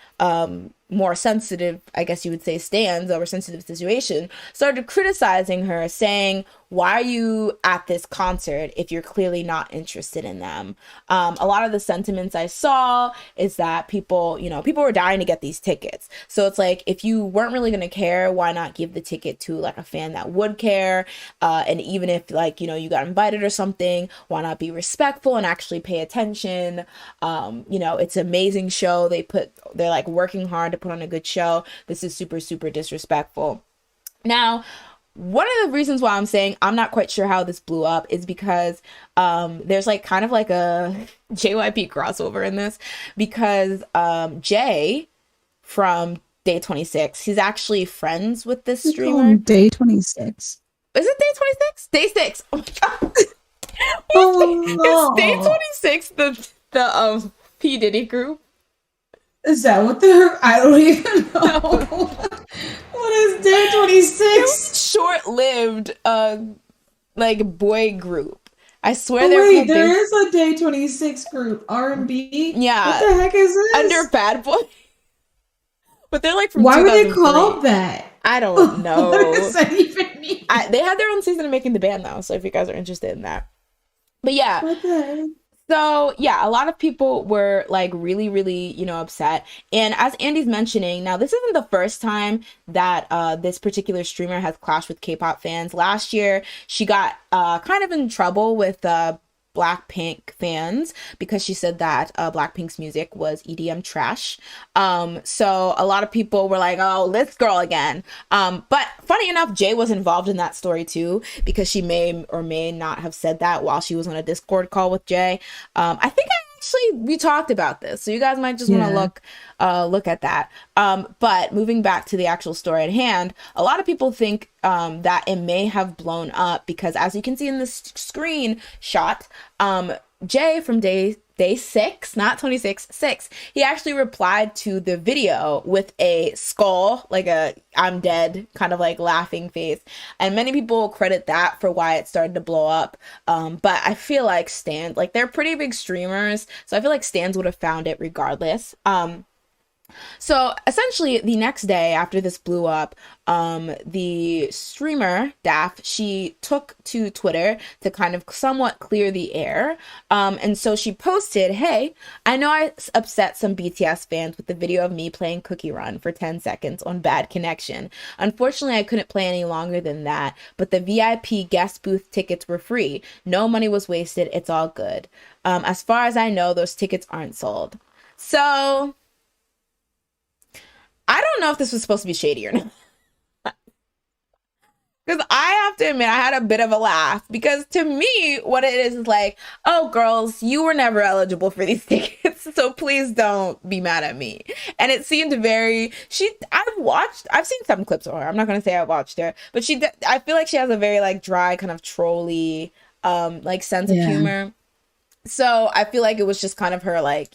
more sensitive, I guess you would say stans over sensitive situation, started criticizing her, saying, why are you at this concert if you're clearly not interested in them? A lot of the sentiments I saw is that people were dying to get these tickets. So it's like, if you weren't really going to care, why not give the ticket to like a fan that would care? And even if like, you got invited or something, why not be respectful and actually pay attention? It's an amazing show. They're like working hard to put on a good show. This is super, super disrespectful. Now, one of the reasons why I'm saying I'm not quite sure how this blew up is because there's like kind of like a JYP crossover in this because Jay from Day 26, he's actually friends with this You call streamer. him Day 26. Is it Day 26? Day 6. Oh my god. Oh, Is Day 26 the P. Diddy group? is that what they're? I don't even know. No. What is Day 26? Short-lived like boy group. I swear Oh, they're wait, called there is a Day 26 group. R&B? Yeah. What the heck is this? Under Bad Boy. But they're like from Why were they 2003. called that? I don't What know. does that even mean? They had their own season of Making the Band though, so if you guys are interested in that. But yeah, What the heck? so yeah, a lot of people were like really, really, upset. And as Andy's mentioning, now this isn't the first time that this particular streamer has clashed with K-pop fans. Last year, she got kind of in trouble with Blackpink fans because she said that Blackpink's music was EDM trash. So a lot of people were like, "Oh, this girl again." But funny enough, Jay was involved in that story too because she may or may not have said that while she was on a Discord call with Jay. I think we talked about this, so you guys might just want to look at that. But moving back to the actual story at hand, a lot of people think that it may have blown up because, as you can see in this screenshot, Jay from day 6, not 26, 6, he actually replied to the video with a skull, like a "I'm dead" kind of like laughing face, and many people credit that for why it started to blow up. But I feel like stans, like, they're pretty big streamers, so I feel like stans would have found it regardless. So essentially, the next day after this blew up, the streamer Daph, she took to Twitter to kind of somewhat clear the air, and so she posted, "Hey, I know I upset some BTS fans with the video of me playing Cookie Run for 10 seconds on bad connection. Unfortunately, I couldn't play any longer than that, but the VIP guest booth tickets were free. No money was wasted. It's all good. As far as I know, those tickets aren't sold." So I don't know if this was supposed to be shady or not. Because I have to admit, I had a bit of a laugh. Because to me, what it is like, "Oh, girls, you were never eligible for these tickets, so please don't be mad at me." And it seemed very, I've seen some clips of her. I'm not going to say I watched her. But I feel like she has a very like dry, kind of trolly, like sense of humor. So I feel like it was just kind of her like,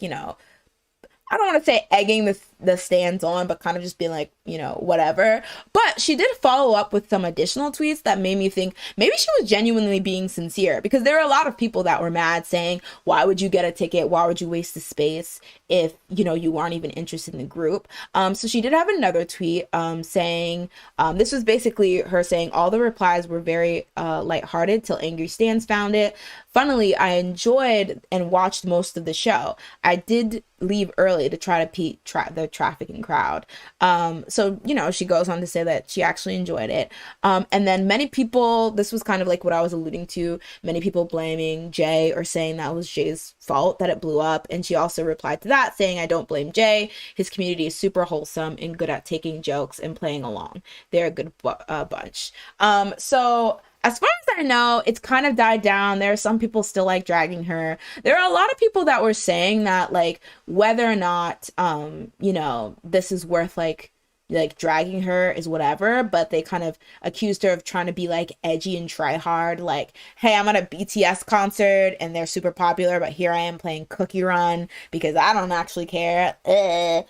I don't want to say egging the stands on, but kind of just being like, whatever. But she did follow up with some additional tweets that made me think maybe she was genuinely being sincere, because there are a lot of people that were mad saying, "Why would you get a ticket? Why would you waste the space if, you aren't even interested in the group?" So she did have another tweet saying, this was basically her saying, "All the replies were very lighthearted till angry stans found it. Funnily, I enjoyed and watched most of the show. I did leave early to try to beat the trafficking crowd." So, she goes on to say that she actually enjoyed it. And then many people, this was kind of like what I was alluding to, many people blaming Jay or saying that was Jay's fault that it blew up. And she also replied to that saying, "I don't blame Jay. His community is super wholesome and good at taking jokes and playing along. They're a good bunch." So as far as I know, it's kind of died down. There are some people still like dragging her. There are a lot of people that were saying that, like, whether or not, this is worth like dragging her is whatever, but they kind of accused her of trying to be like edgy and try hard, like, "Hey, I'm at a BTS concert and they're super popular, but here I am playing Cookie Run because I don't actually care." But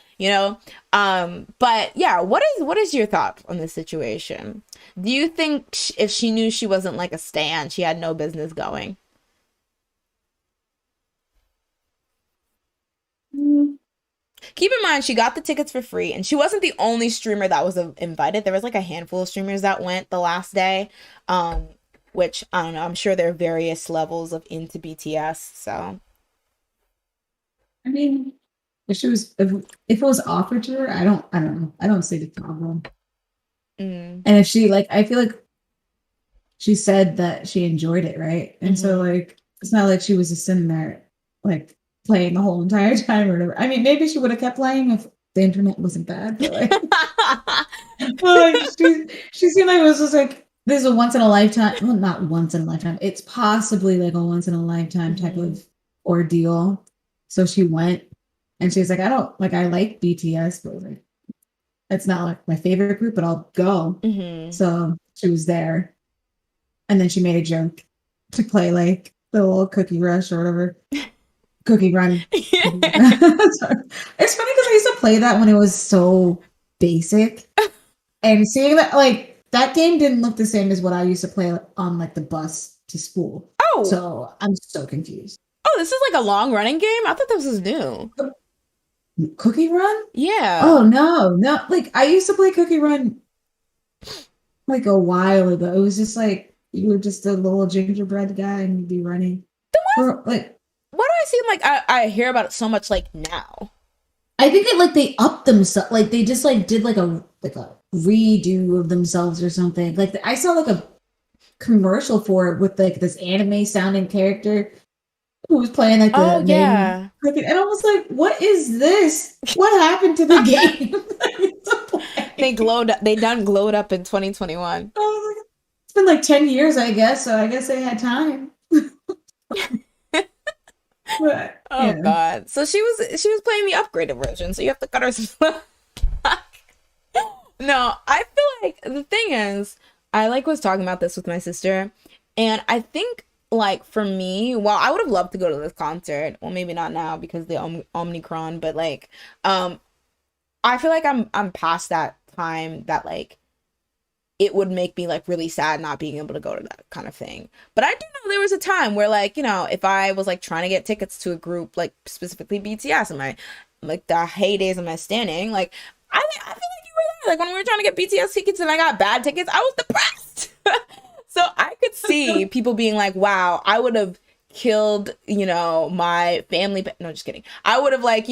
yeah, what is your thought on this situation? Do you think if she knew she wasn't like a stan, she had no business going? Mm, Keep in mind, she got the tickets for free, and she wasn't the only streamer that was invited. There was like a handful of streamers that went the last day, which I don't know. I'm sure there are various levels of into BTS. So I mean, if it was offered to her, I don't know. I don't see the problem. And if she I feel like she said that she enjoyed it, right? And so like it's not like she was just sitting there like playing the whole entire time or whatever. I mean, maybe she would have kept playing if the internet wasn't bad, but she seemed like it was just like this is a once in a lifetime. Well, not once in a lifetime. It's possibly like a once in a lifetime type of ordeal. So she went and she's like, I like BTS, but like it's not like my favorite group, but I'll go. So she was there. And then she made a joke to play like the little Cookie Rush or whatever. Cookie Run. It's funny because I used to play that when it was so basic. And seeing that, like, that game didn't look the same as what I used to play on like the bus to school. Oh. So I'm so confused. Oh, this is like a long running game? I thought this was new. Cookie Run? Yeah. Oh no. Like I used to play Cookie Run like a while ago. It was just like you were just a little gingerbread guy and you'd be running. Or like Why do I seem like I hear about it so much like now? I think it like they upped themselves, like they just like did like a redo of themselves or something. Like I saw like a commercial for it with like this anime sounding character who was playing like Oh the main yeah. cricket, and I was like, "What is this? What happened to the game?" They done glowed up in 2021. I was like, it's been like 10 years, I guess. So I guess they had time. But Oh yeah, god. So she was playing the upgraded version, so you have to cut her some slack. No, I feel like the thing is, I like was talking about this with my sister, and I think like for me, well, I would have loved to go to this concert. Well, maybe not now because the Omicron, but like, I feel like I'm past that time that like it would make me like really sad not being able to go to that kind of thing. But I do know there was a time where like, if I was like trying to get tickets to a group, like specifically BTS in my like the heydays of my standing, like I feel like you were there. Like when we were trying to get BTS tickets and I got bad tickets, I was depressed. So I could see people being like, wow, I would have killed, my family. No, just kidding. I would have like,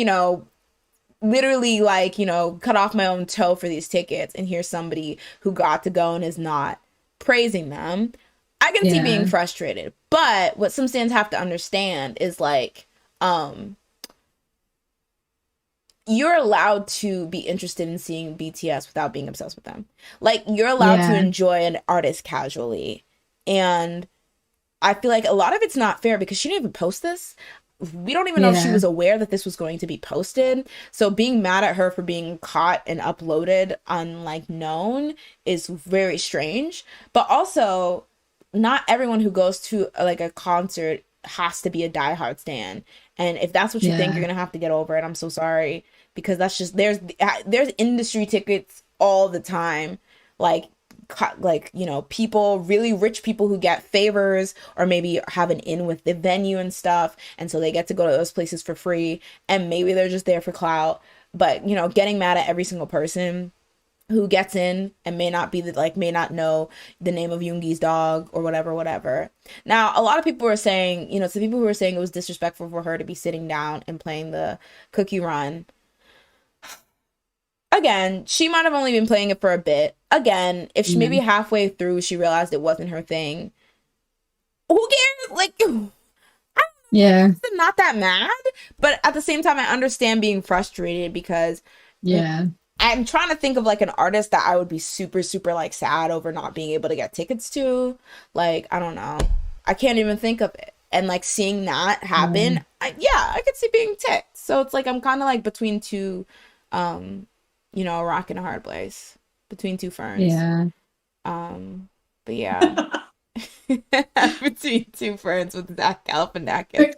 literally like cut off my own toe for these tickets, and here's somebody who got to go and is not praising them. I can see being yeah, frustrated, but what some stands have to understand is like you're allowed to be interested in seeing BTS without being obsessed with them. Like you're allowed to yeah, enjoy an artist casually, and I feel like a lot of it's not fair because she didn't even post this. We don't even know if she yeah, was aware that this was going to be posted. So being mad at her for being caught and uploaded on like known is very strange. But also, not everyone who goes to like a concert has to be a diehard stan. And if that's what you think, you're yeah, gonna have to get over it. I'm so sorry because that's just there's industry tickets all the time, like people, really rich people who get favors or maybe have an in with the venue and stuff, and so they get to go to those places for free, and maybe they're just there for clout. But getting mad at every single person who gets in and may not know the name of Yoongi's dog or whatever. Now, a lot of people were saying, to people who were saying it was disrespectful for her to be sitting down and playing the Cookie Run. Again, she might have only been playing it for a bit. Again, if she maybe yeah, halfway through she realized it wasn't her thing, who cares? Like, I'm yeah, not that mad, but at the same time, I understand being frustrated because yeah. I'm trying to think of like an artist that I would be super, super like sad over not being able to get tickets to. Like, I don't know. I can't even think of it. And like seeing that happen, I could see being ticked. So it's like I'm kind of like between two, a rock and a hard place, between two ferns. Yeah. But yeah, between two ferns with Zach Galifianakis.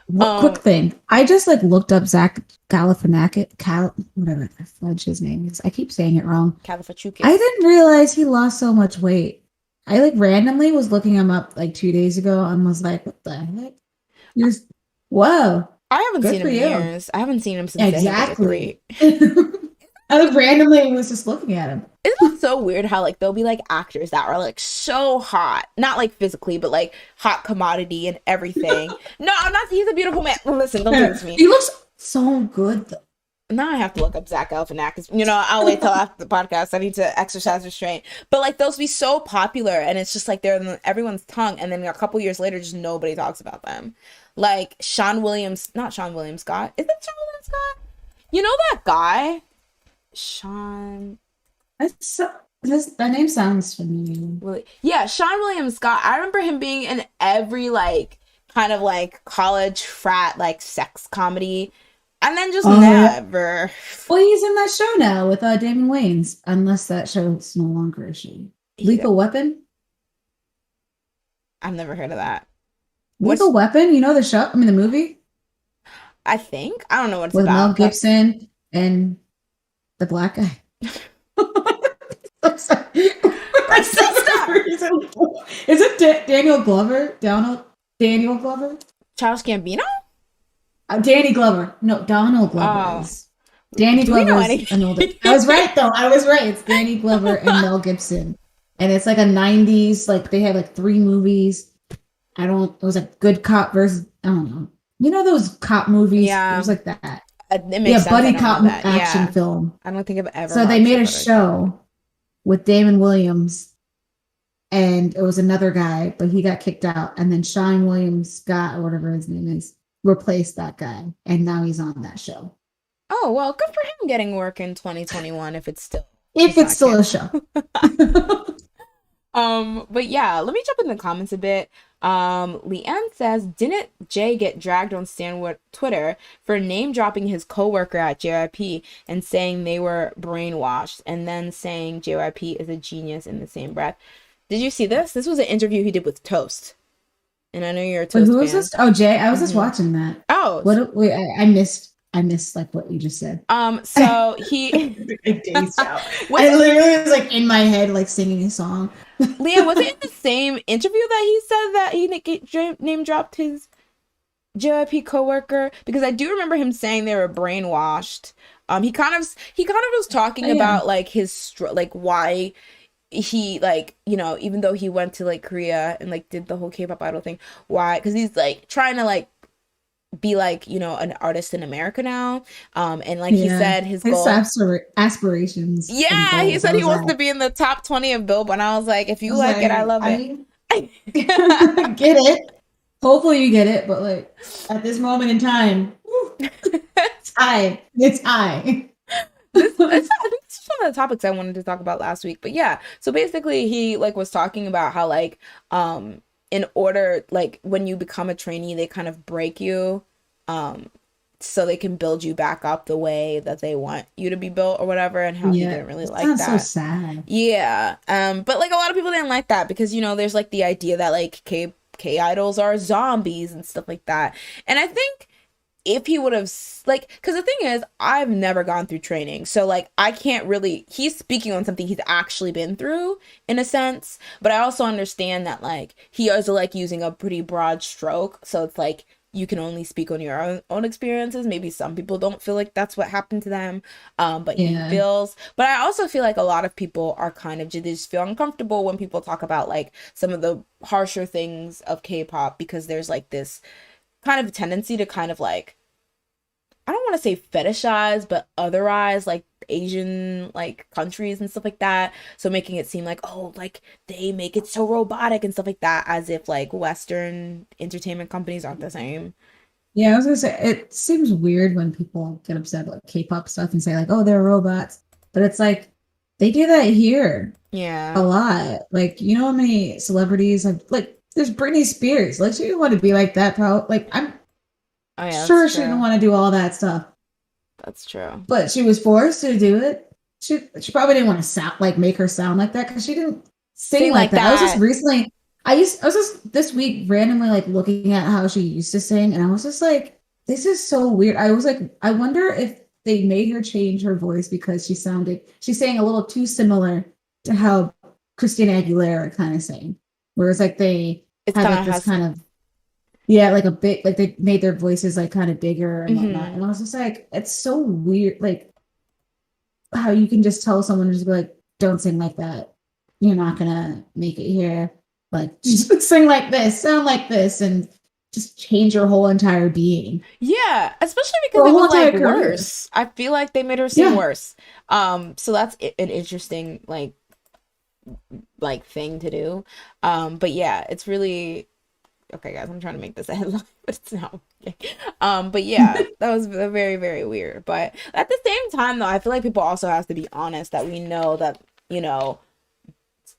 What quick Um, thing? I just like looked up Zach Galifianakis, whatever the fudge his name is. I keep saying it wrong. I Califuchukis. didn't realize he lost so much weight. I like randomly was looking him up like 2 days ago and was like, what the heck? You're, whoa, I haven't good seen for him in you. years. I haven't seen him since the Hangover Exactly. 3. I like randomly was just looking at him. Isn't it so weird how like there'll be like actors that are like so hot, not like physically, but like hot commodity and everything. No, I'm not. He's a beautiful man. Listen, don't do this to me. He looks so good though. Now I have to look up Zach Galifianakis. I'll wait till after the podcast. I need to exercise restraint. But like those be so popular, and it's just like they're on everyone's tongue, and then a couple years later, just nobody talks about them. Like not Sean William Scott. Is it Sean William Scott? You know that guy, Sean. That name sounds familiar. Yeah, Sean William Scott. I remember him being in every like kind of like college frat like sex comedy, and then just Oh yeah. never. Well, he's in that show now with Damon Wayans, unless that show is no longer a show. Lethal Weapon? I've never heard of that. Lethal What's Weapon, you know the show? I mean the movie? I think I don't know what it's With Mel about, but Gibson and the black guy. I'm sorry. my sister. Is it Daniel Glover? Daniel Glover? Charles Gambino. Danny Glover. No, Donald Glover Oh, is. Danny do we know Glover's anything? an older. I was right though. I was right. It's Danny Glover and Mel Gibson, and it's like a '90s. Like they had like three movies. I don't. It was like Good Cop versus. I don't know. You know those cop movies? It was Yeah, like that. it makes Yeah, sense. I buddy don't know cop that. action Yeah, film. I don't think I've ever So they watched made a a Butter Cup. show with Damon Williams, and it was another guy, but he got kicked out, and then Sean Williams Scott or whatever his name is replaced that guy, and now he's on that show. Oh, well, good for him getting work in 2021 if If it's it's not still a canceled. show. But yeah, let me jump in the comments a bit. Leanne says, didn't Jay get dragged on Stanwood Twitter for name dropping his coworker at JYP and saying they were brainwashed, and then saying JYP is a genius in the same breath? Did you see this? This was an interview he did with Toast, and I know you're a Wait, Toast who is fan. this? Oh, Jay. I was just Hmm. watching that. Oh, What? Wait, I missed. I missed like what you just said. so he I dazed out. was I it literally was like in my head, like singing a song. Leanne, was it in the same interview that he said that name dropped his JYP coworker? Because I do remember him saying they were brainwashed. He kind of was talking Oh, yeah. about like like why he, like, even though he went to like Korea and like did the whole K-pop idol thing, why? Because he's like trying to like be like, an artist in America now. And like he Yeah. said his His goal. aspirations and Yeah, he goals. I said he was wants like, to be in the top 20 of Billboard. And I was like, if I you was like it, I like, love I it. mean, get it. Hopefully you get it, but like at this moment in time, it's I. It's I. I think this is one of the topics I wanted to talk about last week. But yeah, so basically he like was talking about how like in order, like when you become a trainee, they kind of break you um so they can build you back up the way that they want you to be built or whatever, and how he Yeah, didn't really it like sounds so that. sad. Yeah. But like a lot of people didn't like that because there's like the idea that like K idols are zombies and stuff like that. And I think if he would have like, because the thing is, I've never gone through training, so like I can't really, he's speaking on something he's actually been through in a sense, but I also understand that like he is like using a pretty broad stroke, so it's like you can only speak on your own experiences. Maybe some people don't feel like that's what happened to them, but he Yeah. feels. But I also feel like a lot of people are kind of, they just feel uncomfortable when people talk about like some of the harsher things of K-pop, because there's like this kind of tendency to kind of like, I don't want to say fetishize, but otherize like Asian like countries and stuff like that. So making it seem like, oh, like they make it so robotic and stuff like that, as if like Western entertainment companies aren't the same. Yeah, I was gonna say it seems weird when people get upset about K-pop stuff and say like, "Oh, they're robots," but it's like they do that here a Yeah. lot. Like, you know how many celebrities have like? There's Britney Spears. Like, she didn't want to be like that. Probably. Like, I'm Oh yeah, that's sure she didn't true. want to do all that stuff, That's true. but she was forced to do it. She probably didn't want to sound like make her sound like that because she didn't sing Sing like like that. I was just that. recently. I was just this week randomly like looking at how she used to sing, and I was just like, this is so weird. I was like, I wonder if they made her change her voice because she sang a little too similar to how Christina Aguilera kind of sang. Whereas like they It's had kind like of this has. kind of, yeah, like a bit, like they made their voices like kind of bigger and whatnot. Hmm. And I was just like, it's so weird, like how you can just tell someone, just be like, don't sing like that. You're not gonna make it here. Like, just sing like this, sound like this, and just change your whole entire being. Yeah, especially because Your it whole was like entire career. worse. I feel like they made her sing Yeah. worse. So that's an interesting like thing to do. But yeah, it's really okay, guys. I'm trying to make this a headline, but it's not. Okay. But yeah, that was very, very weird. But at the same time, though, I feel like people also have to be honest that we know that you know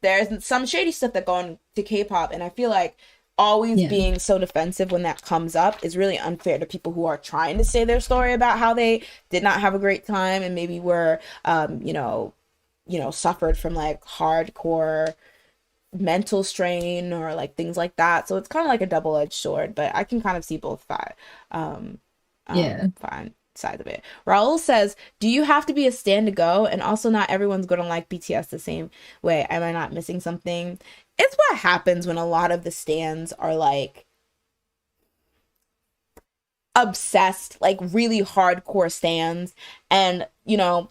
there's some shady stuff that go into K-pop, and I feel like always Yeah. being so defensive when that comes up is really unfair to people who are trying to say their story about how they did not have a great time and maybe were suffered from like hardcore mental strain or like things like that. So it's kind of like a double-edged sword, but I can kind of see both um Yeah. fine sides of it. Raul says, do you have to be a stand to go? And also not everyone's gonna like BTS the same way. Am I not missing something? It's what happens when a lot of the stands are like obsessed, like really hardcore stans. And, you know,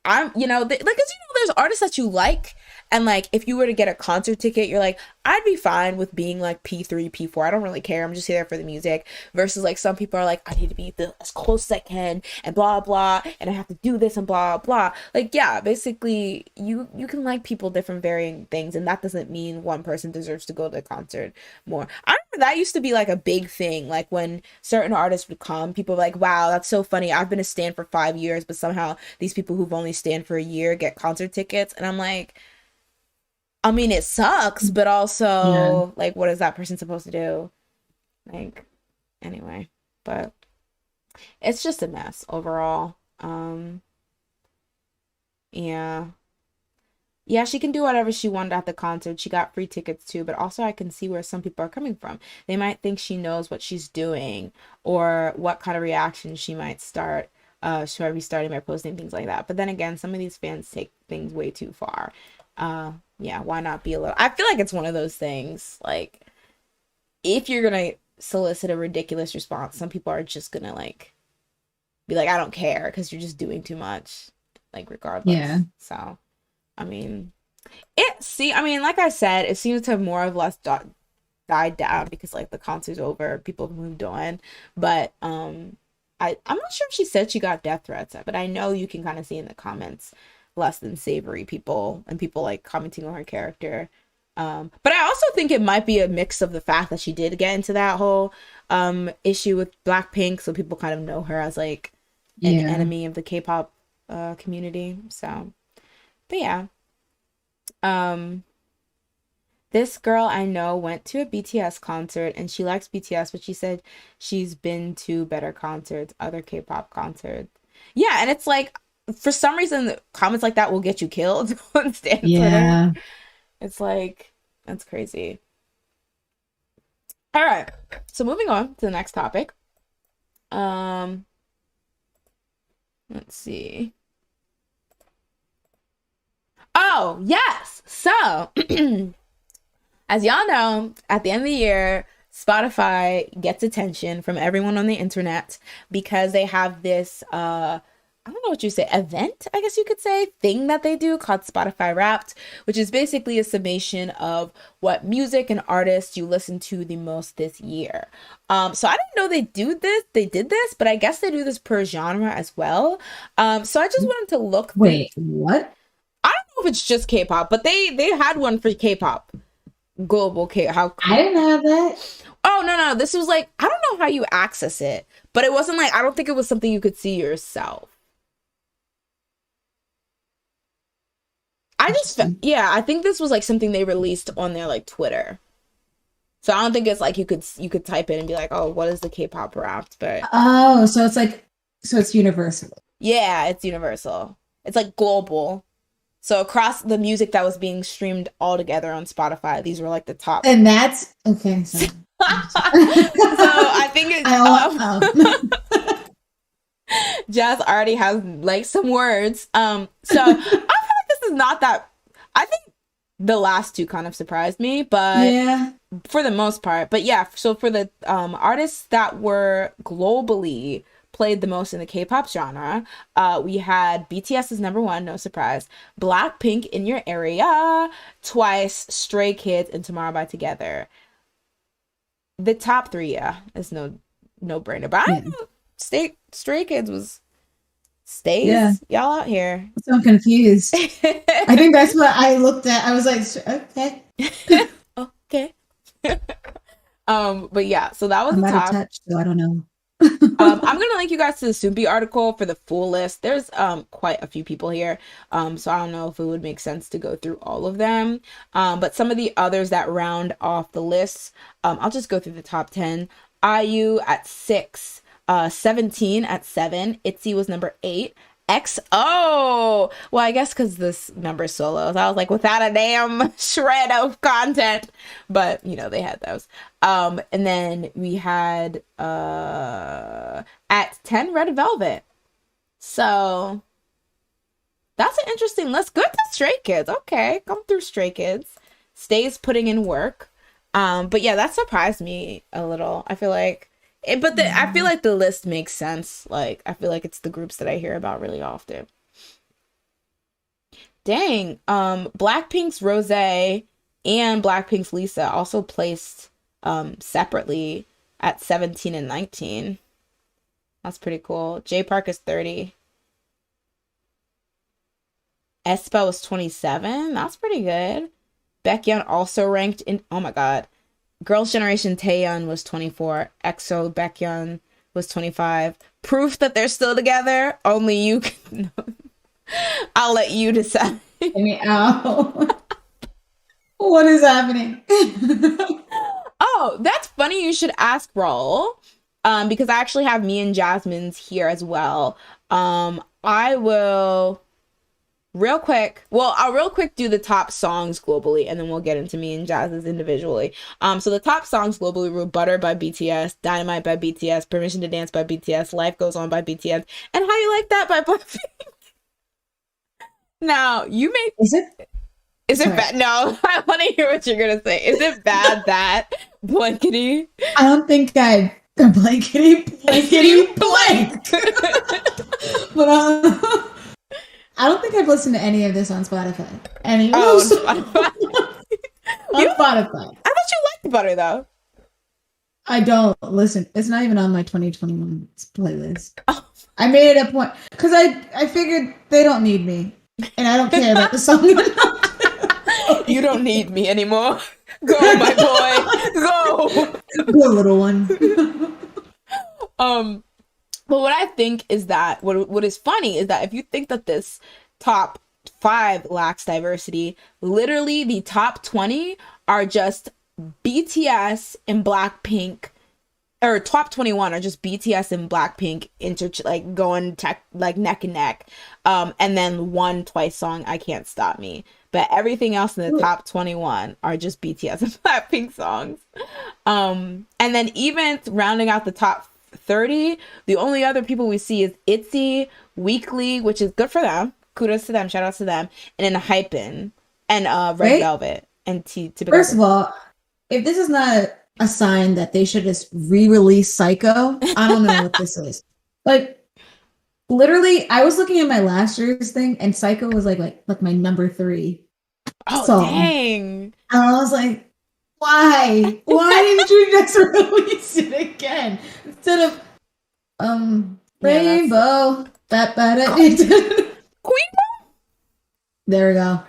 I'm, you know, like, 'cause, you know, there's artists that you like, and like, if you were to get a concert ticket, you're like, I'd be fine with being like P3, P4. I don't really care. I'm just here for the music. Versus like, some people are like, I need to be as close as I can, and blah, blah, and I have to do this and blah, blah. Like, yeah, basically, you can like people different varying things, and that doesn't mean one person deserves to go to the concert more. I remember that used to be like a big thing. Like, when certain artists would come, people were like, wow, that's so funny. I've been a stan for 5 years, but somehow these people who've only stan for a year get concert tickets. And I'm like, I mean, it sucks, but also, like, what is that person supposed to do? Like, anyway, but it's just a mess overall. Yeah. Yeah, she can do whatever she wanted at the concert. She got free tickets too, but also I can see where some people are coming from. They might think she knows what she's doing, or what kind of reaction she might start. She might be starting by posting things like that. But then again, some of these fans take things way too far. Yeah, why not be a little... I feel like it's one of those things, like, if you're gonna solicit a ridiculous response, some people are just gonna, like, be like, I don't care, because you're just doing too much, like, regardless. Yeah. So, I mean, like I said, it seems to have more or less died down, because, like, the concert's over, people have moved on, but, I'm not sure if she said she got death threats, but I know you can kind of see in the comments less than savory people, and people like commenting on her character. But I also think it might be a mix of the fact that she did get into that whole issue with Blackpink, so people kind of know her as like an enemy of the K-pop community. So, but yeah. This girl I know went to a BTS concert, and she likes BTS, but she said she's been to better concerts, other K-pop concerts. Yeah, and it's like, for some reason, comments like that will get you killed on Twitter. It's like, that's crazy. All right, so moving on to the next topic. Let's see. Oh, yes. So, as y'all know, at the end of the year, Spotify gets attention from everyone on the internet because they have this, I don't know what you say, event, I guess you could say, thing that they do called Spotify Wrapped, which is basically a summation of what music and artists you listen to the most this year. So I didn't know they did this, but I guess they do this per genre as well. So I just wanted to look. Wait, what? I don't know if it's just K-pop, but they had one for K-pop. Global K. How I didn't have that. Oh, no. This was like, I don't know how you access it, but it wasn't like, I don't think it was something you could see yourself. I think this was like something they released on their like Twitter. So I don't think it's like you could type in and be like, oh, what is the K-pop Wrapped? But so it's universal. Yeah, it's universal. It's like global. So across the music that was being streamed all together on Spotify, these were like the top. And that's okay. So I think it's Jazz already has like some words. So I feel like this is not that. I think the last two kind of surprised me, but yeah, for the most part. But yeah, so for the artists that were globally played the most in the K-pop genre, we had BTS is number one, no surprise. Blackpink, In Your Area, Twice, Stray Kids, and Tomorrow by Together. The top three, is no brainer. But I know Stray Kids was stays. Y'all out here. So I'm confused. I think that's what I looked at. I was like, okay. Okay. But yeah, so that was I'm the out top. of touch, so I don't know. I'm gonna link you guys to the Soompi article for the full list. There's quite a few people here, so I don't know if it would make sense to go through all of them, but some of the others that round off the list, I'll just go through the top 10. IU at 6, 17 at 7, ITZY was number 8, XO, well, I guess because this number is solos, I was like, without a damn shred of content, but you know, they had those. And then we had at 10 Red Velvet. So that's an interesting list. Good to Stray Kids. Okay, come through, Stray Kids. Stays putting in work. But yeah, that surprised me a little. I feel like But I feel like the list makes sense. Like, I feel like it's the groups that I hear about really often. Dang. Blackpink's Rose and Blackpink's Lisa also placed separately at 17 and 19. That's pretty cool. J Park is 30. Aespa was 27. That's pretty good. Baekhyun also ranked in. Oh my god. Girls' Generation Taeyeon was 24. EXO Baekhyun was 25. Proof that they're still together. Only you can. I'll let you decide. Get me out. What is happening? Oh, that's funny. You should ask Raul. Because I actually have me and Jasmine's here as well. I will I'll real quick do the top songs globally, and then we'll get into me and Jazz's individually. So the top songs globally were Butter by BTS, Dynamite by BTS, Permission to Dance by BTS, Life Goes On by BTS, and How You Like That by Blackpink. Now, Is it bad? No, I want to hear what you're going to say. Is it bad that blankety? I don't think blankety blank. But I don't think I've listened to any of this on Spotify. On Spotify. On Spotify. I thought you liked Butter, though. I don't listen. It's not even on my 2021 playlist. Oh. I made it a point because I figured they don't need me, and I don't care about the song. You don't need me anymore. Go, my boy. Go. Go, little one. But what I think is that what is funny is that if you think that this top 5 lacks diversity, literally the top 20 are just BTS and Blackpink, or top 21 are just BTS and Blackpink going neck and neck. And then one Twice song, I Can't Stop Me. But everything else in the top 21 are just BTS and Blackpink songs. And then even rounding out the top 30, the only other people we see is ITZY, Weekly, which is good for them. Kudos to them, shout out to them. And then Hypen and Red Velvet and First of all, if this is not a sign that they should just re-release Psycho, I don't know what this is. Like, literally, I was looking at my last year's thing, and Psycho was like my number 3 song. Dang. And I was like, why? Why didn't you just release it again instead of Rainbow? Queen. There we go.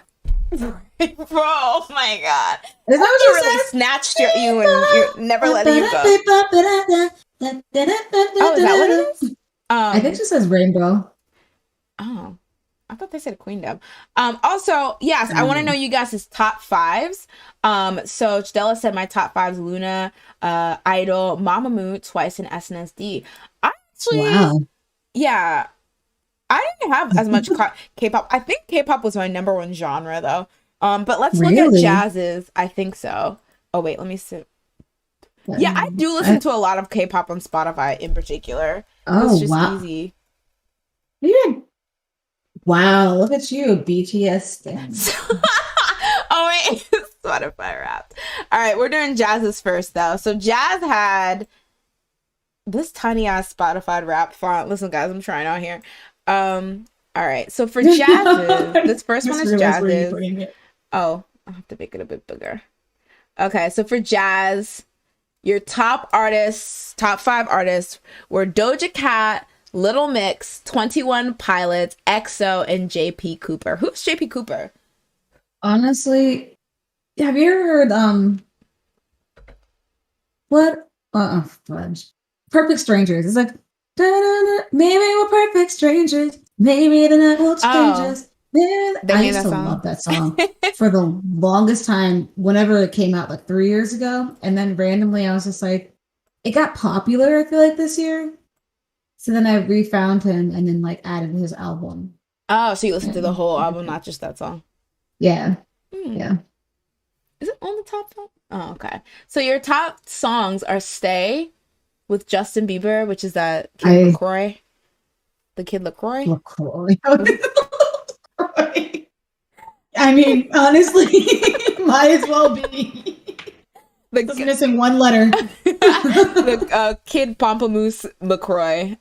Bro, oh my god! Is that what you really snatched you and you're never letting you go? Oh, is that what it is? I think she says Rainbow. Oh, I thought they said Queendom. Also, yes, I want to know you guys' top 5s. So Stella said my top 5s: Luna, Idol, Mamamoo, Twice, and SNSD. Yeah, I didn't have as much K-pop. I think K-pop was my number 1 genre though. But let's look at Jazz's. I think so. Oh wait, let me see. Yeah, I do listen to a lot of K-pop on Spotify in particular. It's just easy. Yeah. Wow, look at you, BTS fans. Oh wait, Spotify Wrapped. All right, we're doing Jazz's first though. So Jazz had this tiny ass Spotify Wrapped font. Listen, guys, I'm trying out here. All right, so for Jazz's, this first one is Jazz's. Oh, I'll have to make it a bit bigger. Okay, so for Jazz, your top 5 artists were Doja Cat, Little Mix, 21 Pilots, EXO, and JP Cooper. Who's JP Cooper? Honestly, have you ever heard what? Fudge. Perfect Strangers. It's like maybe we're perfect strangers. Maybe the night will change us. I used to love that song for the longest time. Whenever it came out, like 3 years ago, and then randomly, I was just like, it got popular. I feel like this year. So then I refound him and then like added his album. Oh, so you listened to the whole album, not just that song? Yeah. Yeah. Is it on the top song? Oh, okay. So your top songs are Stay with Justin Bieber, which is that Kid LaCroix. The Kid LaCroix? LaCroix. I mean, honestly, might as well be. Just missing one letter. The Kid Pamplemousse LaCroix.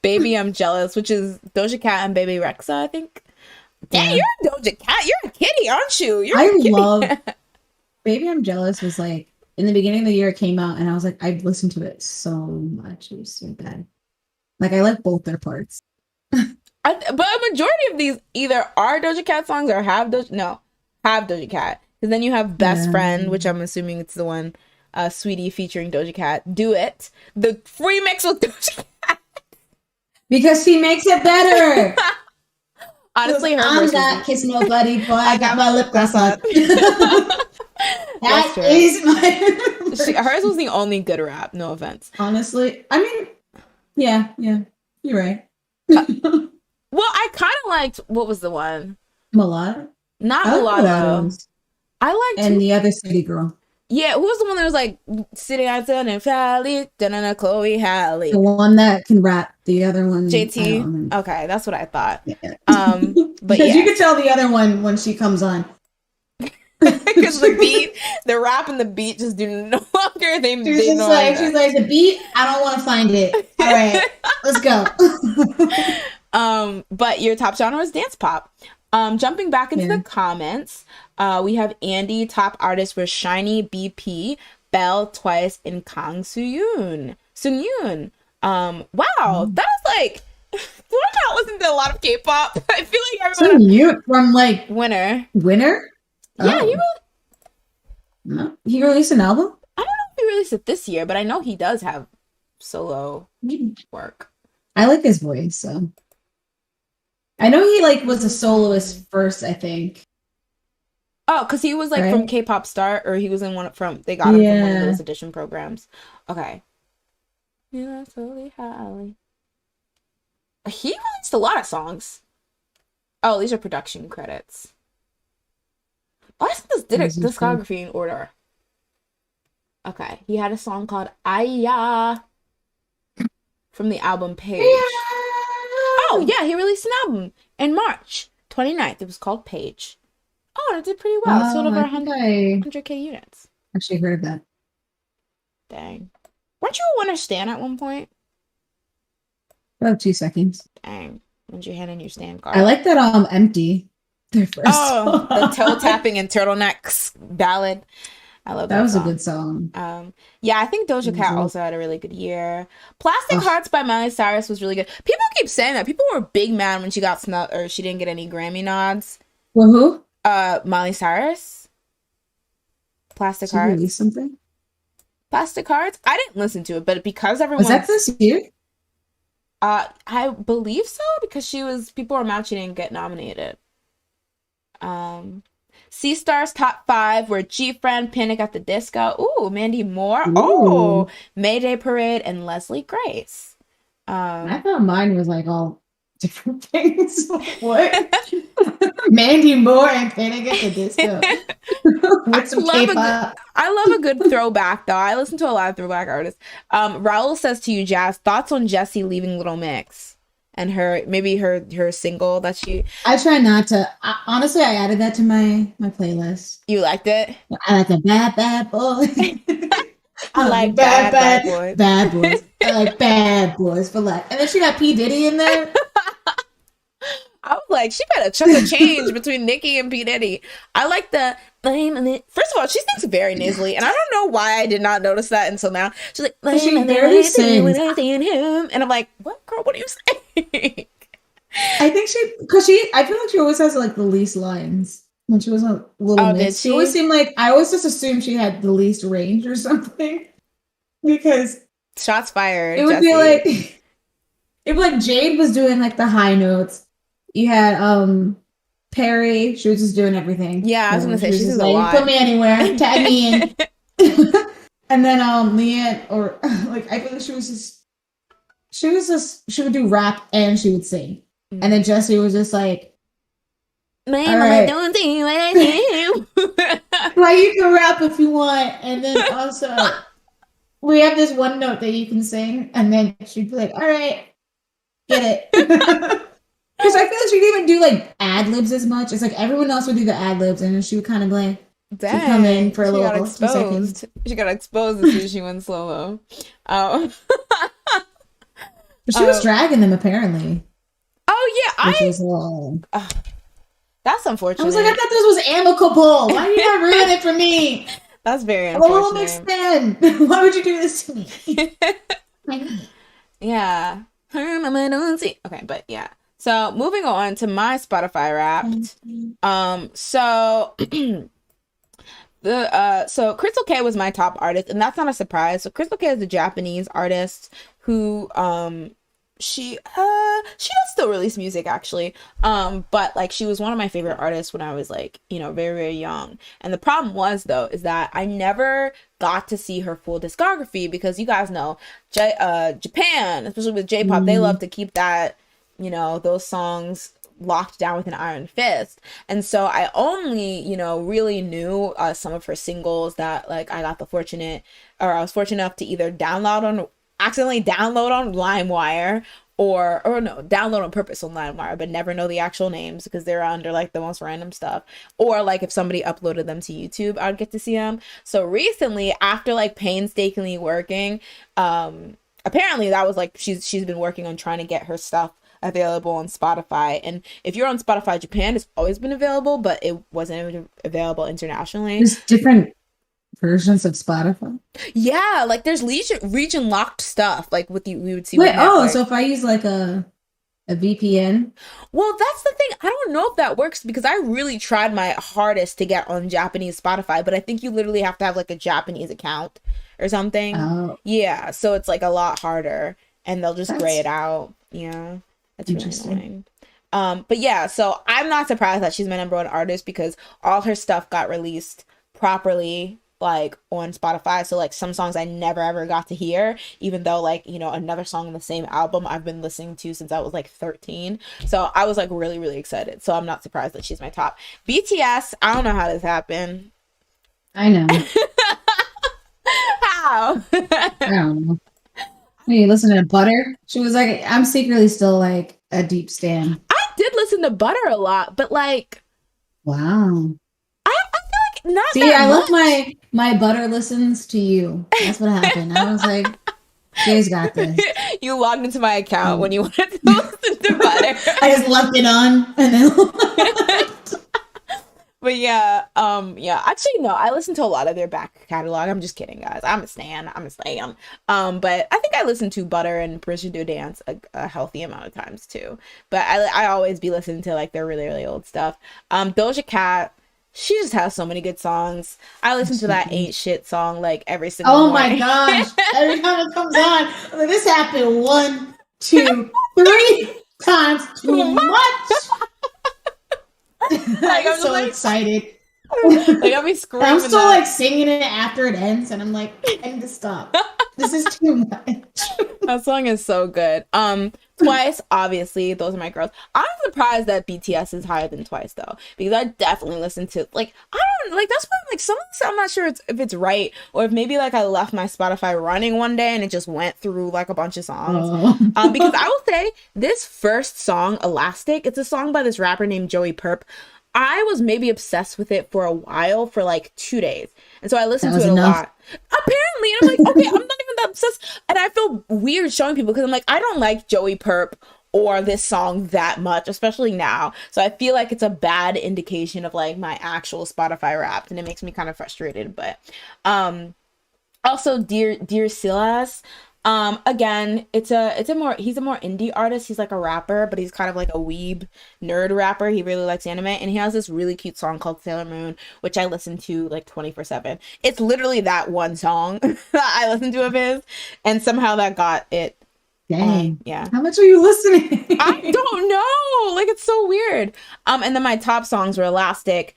Baby I'm Jealous, which is Doja Cat and Baby Rexa, I think. Dang, Yeah. you're a Doja Cat. You're a kitty, aren't you? I love Baby I'm Jealous was like in the beginning of the year it came out and I was like, I've listened to it so much. It was so bad. Like I like both their parts. But a majority of these either are Doja Cat songs or have Doja Cat. Because then you have Best Friend, which I'm assuming it's the one Sweetie featuring Doja Cat. Do It. The remix with Doja Cat. Because she makes it better. Honestly, her I'm not kiss nobody, boy. I got my lip gloss on. That is my. Hers was the only good rap. No offense. Honestly, I mean, yeah, you're right. Well, I kind of liked what was the one? Mulatto. Not Mulatto. I liked and the other City Girl. Yeah, who was the one that was like sitting outside and Fally, Chloe Halle? The one that can rap. The other one, JT. Okay, that's what I thought. Yeah. But because you could tell the other one when she comes on. Because the beat, the rap and the beat just do no longer. She's like the beat. I don't want to find it. All right, let's go. But your top genre is dance pop. Jumping back into the comments, we have Andy. Top artists were Shiny, BP, Belle, Twice, and Kang Soo-yoon. Wow, that is like. Do I not listen to a lot of K-pop? I feel like everyone. Soo-yoon from like Winner. Yeah, he released an album. I don't know if he released it this year, but I know he does have solo work. I like his voice, so I know he like was a soloist first. I think. Oh, because he was like from K-pop Star, or he was in one from. They got him from one of those audition programs. Okay. Yeah, totally Holly. He released a lot of songs. Oh, these are production credits. Oh, I think this discography in order. Okay, he had a song called Aya from the album Page. Oh, yeah, he released an album in March 29th. It was called Page. Oh, and it did pretty well. It sold over 100K units. Actually heard of that. Dang. Weren't you a Winner Stan at one point? About 2 seconds. Dang. When'd you hand in your Stan card? I like that Empty. Their first song. The toe tapping and turtlenecks ballad. I love that. That was a good song. Yeah, I think Doja Cat also had a really good year. Plastic Hearts by Miley Cyrus was really good. People keep saying that. People were big mad when she got snubbed or she didn't get any Grammy nods. Well, who? Miley Cyrus. Plastic Hearts. Released something? Plastic Hearts? I didn't listen to it, but because everyone was that this year? I believe so, because people were mad she didn't get nominated. C-Star's top 5 were G-Friend, Panic at the Disco, Mandy Moore, Mayday Parade, and Leslie Grace. I thought mine was like all different things. What? Mandy Moore and Panic at the Disco. With some K-pop. I love a good throwback, though. I listen to a lot of throwback artists. Raul says to you, Jazz, thoughts on Jessie leaving Little Mix? And her single that she... I try not to. Honestly, I added that to my playlist. You liked it? I like the bad boy. I like bad boys. Bad boys. I like bad boys for life. And then she got P. Diddy in there. I was like, she got a chunk of change between Nicki and P. Diddy. I like the... First of all, she sings very nasally, and I don't know why I did not notice that until now. She's like, she barely sings. And I'm like, what, girl? What are you saying? I think I feel like she always has like the least lines when she was a Little Mix. She always seemed like, I always just assumed she had the least range or something. Because shots fired. It would be like Jade was doing like the high notes. You had Perry, she was just doing everything. Yeah, I was gonna say she's a lot. Put me anywhere, tag me in. And then Leanne, or like I feel like she would do rap and she would sing. Mm-hmm. And then Jessie was just like, man, right. Don't think what I do. Well, you can rap if you want, and then also we have this one note that you can sing, and then she'd be like, all right, get it. Because I feel like she didn't even do like ad libs as much. It's like everyone else would do the ad libs, and then she would kind of like, to come in Dang, for a she got little 2 seconds. exposed. She got exposed as soon as she went solo. Um, But she was uh, dragging them apparently, oh yeah, which I. was That's I was like, I unfortunate. thought this was amicable. Why are you not ruining it for me? That's very I'm a little big unfortunate. fan. Why would you do this to me? Yeah. Okay, but yeah. So moving on to my Spotify Wrapped. So so Crystal K was my top artist, and that's not a surprise. So Crystal K is a Japanese artist who she does still release music actually, but like she was one of my favorite artists when I was like, you know, very very young. And the problem was though is that I never got to see her full discography because you guys know Japan, especially with J-pop, they love to keep that, you know, those songs locked down with an iron fist. And so I only, you know, really knew some of her singles that like I was fortunate enough to either accidentally download on LimeWire or no, download on purpose on LimeWire, but never know the actual names because they're under like the most random stuff. Or like if somebody uploaded them to YouTube, I'd get to see them. So recently, after like painstakingly working, apparently that was like she's been working on trying to get her stuff available on Spotify. And if you're on Spotify Japan, it's always been available, but it wasn't available internationally. There's different versions of Spotify. Yeah, like there's region locked stuff like we would see. Wait, so if I use like a VPN? Well, that's the thing. I don't know if that works because I really tried my hardest to get on Japanese Spotify, but I think you literally have to have like a Japanese account or something. Oh. Yeah, so it's like a lot harder and they'll just gray it out. Yeah. That's really annoying. But yeah, so I'm not surprised that she's my number one artist because all her stuff got released properly like on Spotify. So like some songs I never ever got to hear, even though like, you know, another song in the same album I've been listening to since I was like 13. So I was like really, really excited. So I'm not surprised that she's my top. BTS, I don't know how this happened. I know. How? I don't know. You listen to Butter? She was like, I'm secretly still like a deep stan. I did listen to Butter a lot, but like, wow. I feel like not See, that I much. left my Butter listens to you. That's what happened. I was like, Jay's got this. You logged into my account when you wanted to listen to Butter. I just left it on and then But yeah, actually no, I listened to a lot of their back catalog. I'm just kidding, guys. I'm a stan. But I think I listened to Butter and Permission to Dance a healthy amount of times too. But I always be listening to like their really, really old stuff. Doja Cat, she just has so many good songs. I listen to that Ain't Shit song like every single morning. my gosh. Every time it comes on, I'm like, this happened 1, 2, 3 times too much. Like, I'm so excited. Like I'll be screaming. I'm still like singing it after it ends, and I'm like, I need to stop. This is too much. That song is so good. Twice, obviously, those are my girls. I'm surprised that BTS is higher than Twice though, because I definitely listen to like I don't like that's why I'm like some of this I'm not sure if it's right or if maybe like I left my Spotify running one day and it just went through like a bunch of songs. Because I will say this first song, Elastic, it's a song by this rapper named Joey Perp. I was maybe obsessed with it for a while, for like 2 days. And so I listened to it a lot. Apparently. And I'm like, okay, I'm not even that obsessed. And I feel weird showing people because I'm like, I don't like Joey Perp or this song that much, especially now. So I feel like it's a bad indication of like my actual Spotify Wrapped. And it makes me kind of frustrated. But also Dear Silas. Again, he's a more indie artist. He's like a rapper, but he's kind of like a weeb nerd rapper. He really likes anime, and he has this really cute song called Sailor Moon, which I listen to like 24/7. It's literally that one song that I listen to of his, and somehow that got it. Dang. Yeah. How much are you listening? I don't know. Like, it's so weird. And then my top songs were Elastic,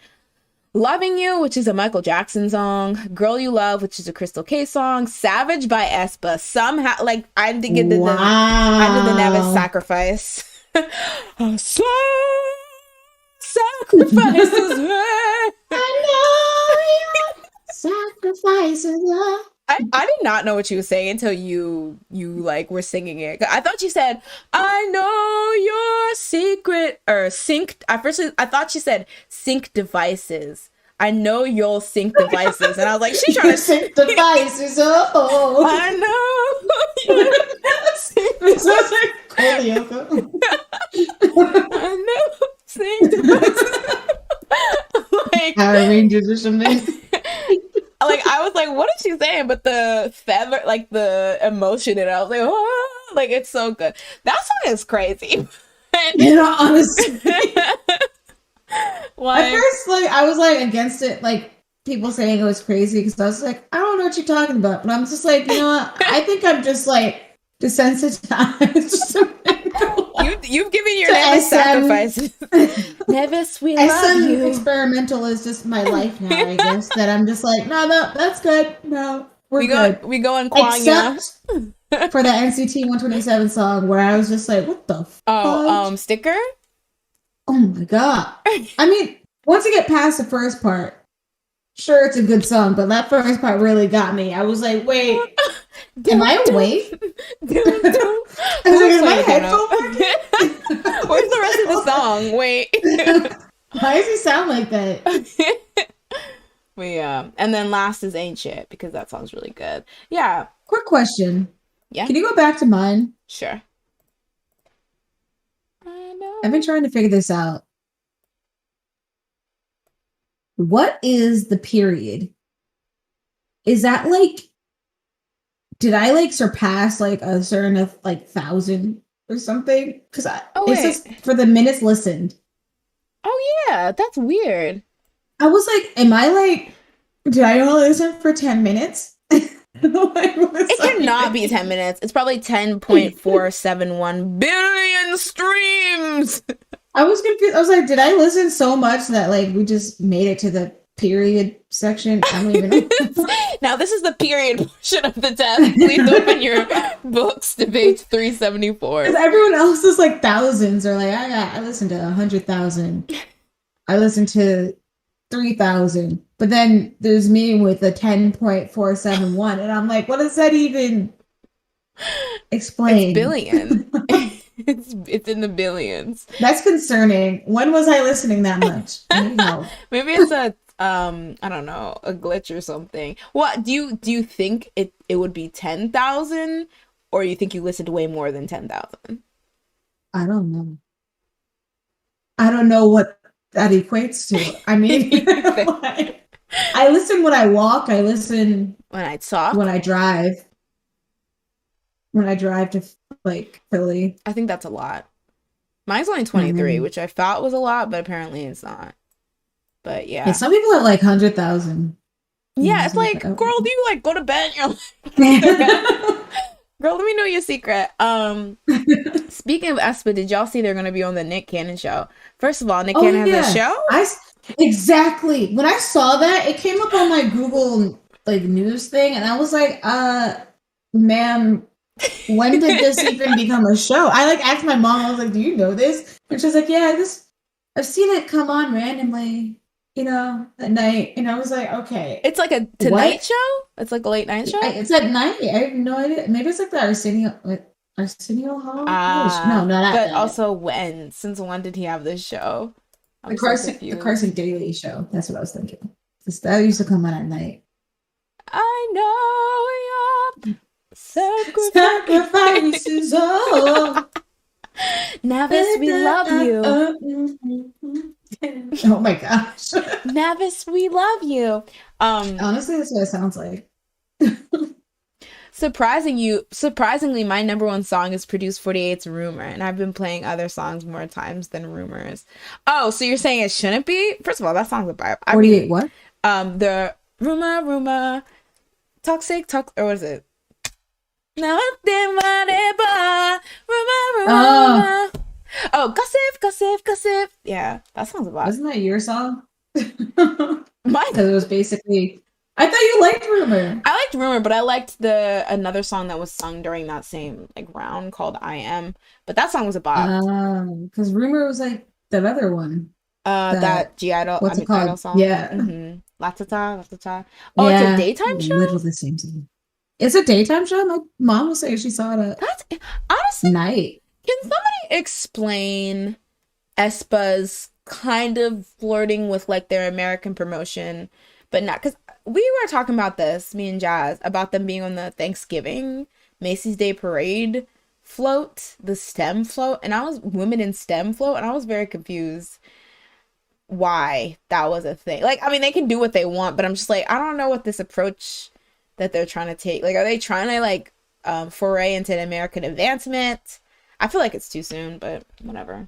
Loving You, which is a Michael Jackson song, Girl You Love, which is a Crystal K song, Savage by Aespa. Somehow, like, I think it did the Nevis Sacrifice. Sacrifices. I know sacrifices. I did not know what she was saying until you like were singing it. I thought you said, I know your secret or sync. I thought she said sync devices. I know you'll sync devices. And I was like, she's trying to sync devices. Oh, I know. It sounds like Coleoco. I know. Sync devices. Like Power Rangers or something. Like I was like, what is she saying? But the feather, like the emotion in it, I was like, oh, like it's so good. That song is crazy. You know, honestly. Like, at first, like I was like against it, like people saying it was crazy because I was like, I don't know what you're talking about, but I'm just like, you know what? I think I'm just like desensitized. You've given your name sacrifices. Never sweet love you. Experimental is just my life now, I guess. That I'm just like, no, that's good. No, we're good. We go in Kwanya. Except for the NCT 127 song where I was just like, what the fuck? Oh, Sticker? Oh my god. I mean, once you get past the first part, sure, it's a good song, but that first part really got me. I was like, wait, am I awake? I was like, is my headphone working? Where's the rest of the song? Wait. Why does he sound like that? But yeah. And then last is Ain't Shit, because that song's really good. Yeah. Quick question. Yeah. Can you go back to mine? Sure. I know. I've been trying to figure this out. What is the period? Is that like, did I like surpass like a certain of like 1,000 or something? Because it says for the minutes listened. Oh yeah, that's weird. I was like, am I like, did I only listen for 10 minutes? It cannot be 10 minutes. It's probably 10.471 billion streams. I was confused. I was like, did I listen so much that like we just made it to the period section? I don't even know. Now this is the period portion of the test. Please open your books to page 374. Because everyone else is like thousands, or like I listened to 100,000. I listened to 3,000. But then there's me with a 10.471, and I'm like, what does that even explain? It's billion. It's in the billions. That's concerning. When was I listening that much? Maybe it's a I don't know, a glitch or something. What do you think it would be 10,000, or you think you listened to way more than 10,000? I don't know. I don't know what that equates to. I mean, I listen when I walk. I listen when I talk. When I drive. When I drive to like Philly. I think that's a lot. Mine's only 23, which I thought was a lot, but apparently it's not. But yeah. Some people have like 100,000. Yeah, it's like, girl, do you like go to bed? You're like, girl, let me know your secret. Speaking of Aespa, did y'all see they're gonna be on the Nick Cannon show? First of all, Nick Cannon has a show. Exactly. When I saw that, it came up on my Google like news thing, and I was like, ma'am, when did this even become a show? I like asked my mom, I was like, do you know this? And she was like, yeah, I've seen it come on randomly, you know, at night. And I was like, okay. It's like a Tonight show? It's like a late night show? It's at night. I have no idea. Maybe it's like the Arsenio Hall? No, not that. But also since when did he have this show? The Carson Daly show. That's what I was thinking. That used to come on at night. I know your sacrifices. Oh. Navis, we love you. Oh my gosh. Navis, we love you. Honestly, that's what it sounds like. Surprisingly, my number one song is Produce 48's Rumor, and I've been playing other songs more times than Rumors. Oh, so you're saying it shouldn't be? First of all, that song's a vibe. 48 what? The Rumor, Toxic, or what is it? Nothing whatever. Rumor. Oh, Gossip. Yeah, that sounds a vibe. Wasn't that your song? Mine. Because it was basically... I thought you liked Rumor. I liked Rumor, but I liked another song that was sung during that same like round called I Am. But that song was a bop. Because Rumor was like that other one. That G-Idol. What's it called? Idol song. Yeah. Mm-hmm. La-ta-ta. Oh, yeah, it's a daytime show? Literally the same thing. It's a daytime show? My mom was saying she saw it That's honestly night. Can somebody explain Aespa's kind of flirting with like their American promotion, but not because we were talking about this, me and Jazz, about them being on the Thanksgiving Macy's Day Parade float, the STEM float, and I was women in STEM float, and I was very confused why that was a thing. Like, I mean, they can do what they want, but I'm just like, I don't know what this approach that they're trying to take. Like, are they trying to like foray into an American advancement? I feel like it's too soon, but whatever.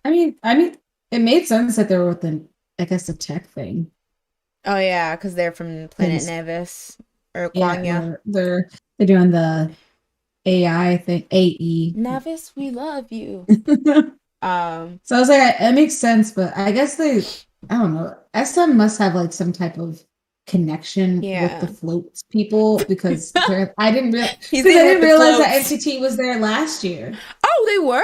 I mean, it made sense that they were within, I guess, the tech thing. Oh yeah, because they're from Planet 'Cause, Nevis or yeah, Kwanya. they're doing the AI thing, AE. Nevis, we love you. So I was like, it makes sense, but I guess I don't know. SM must have like some type of connection with the Yeah. floats people because I didn't He's because I in with didn't the realize that floats. NCT was there last year. Oh, they were?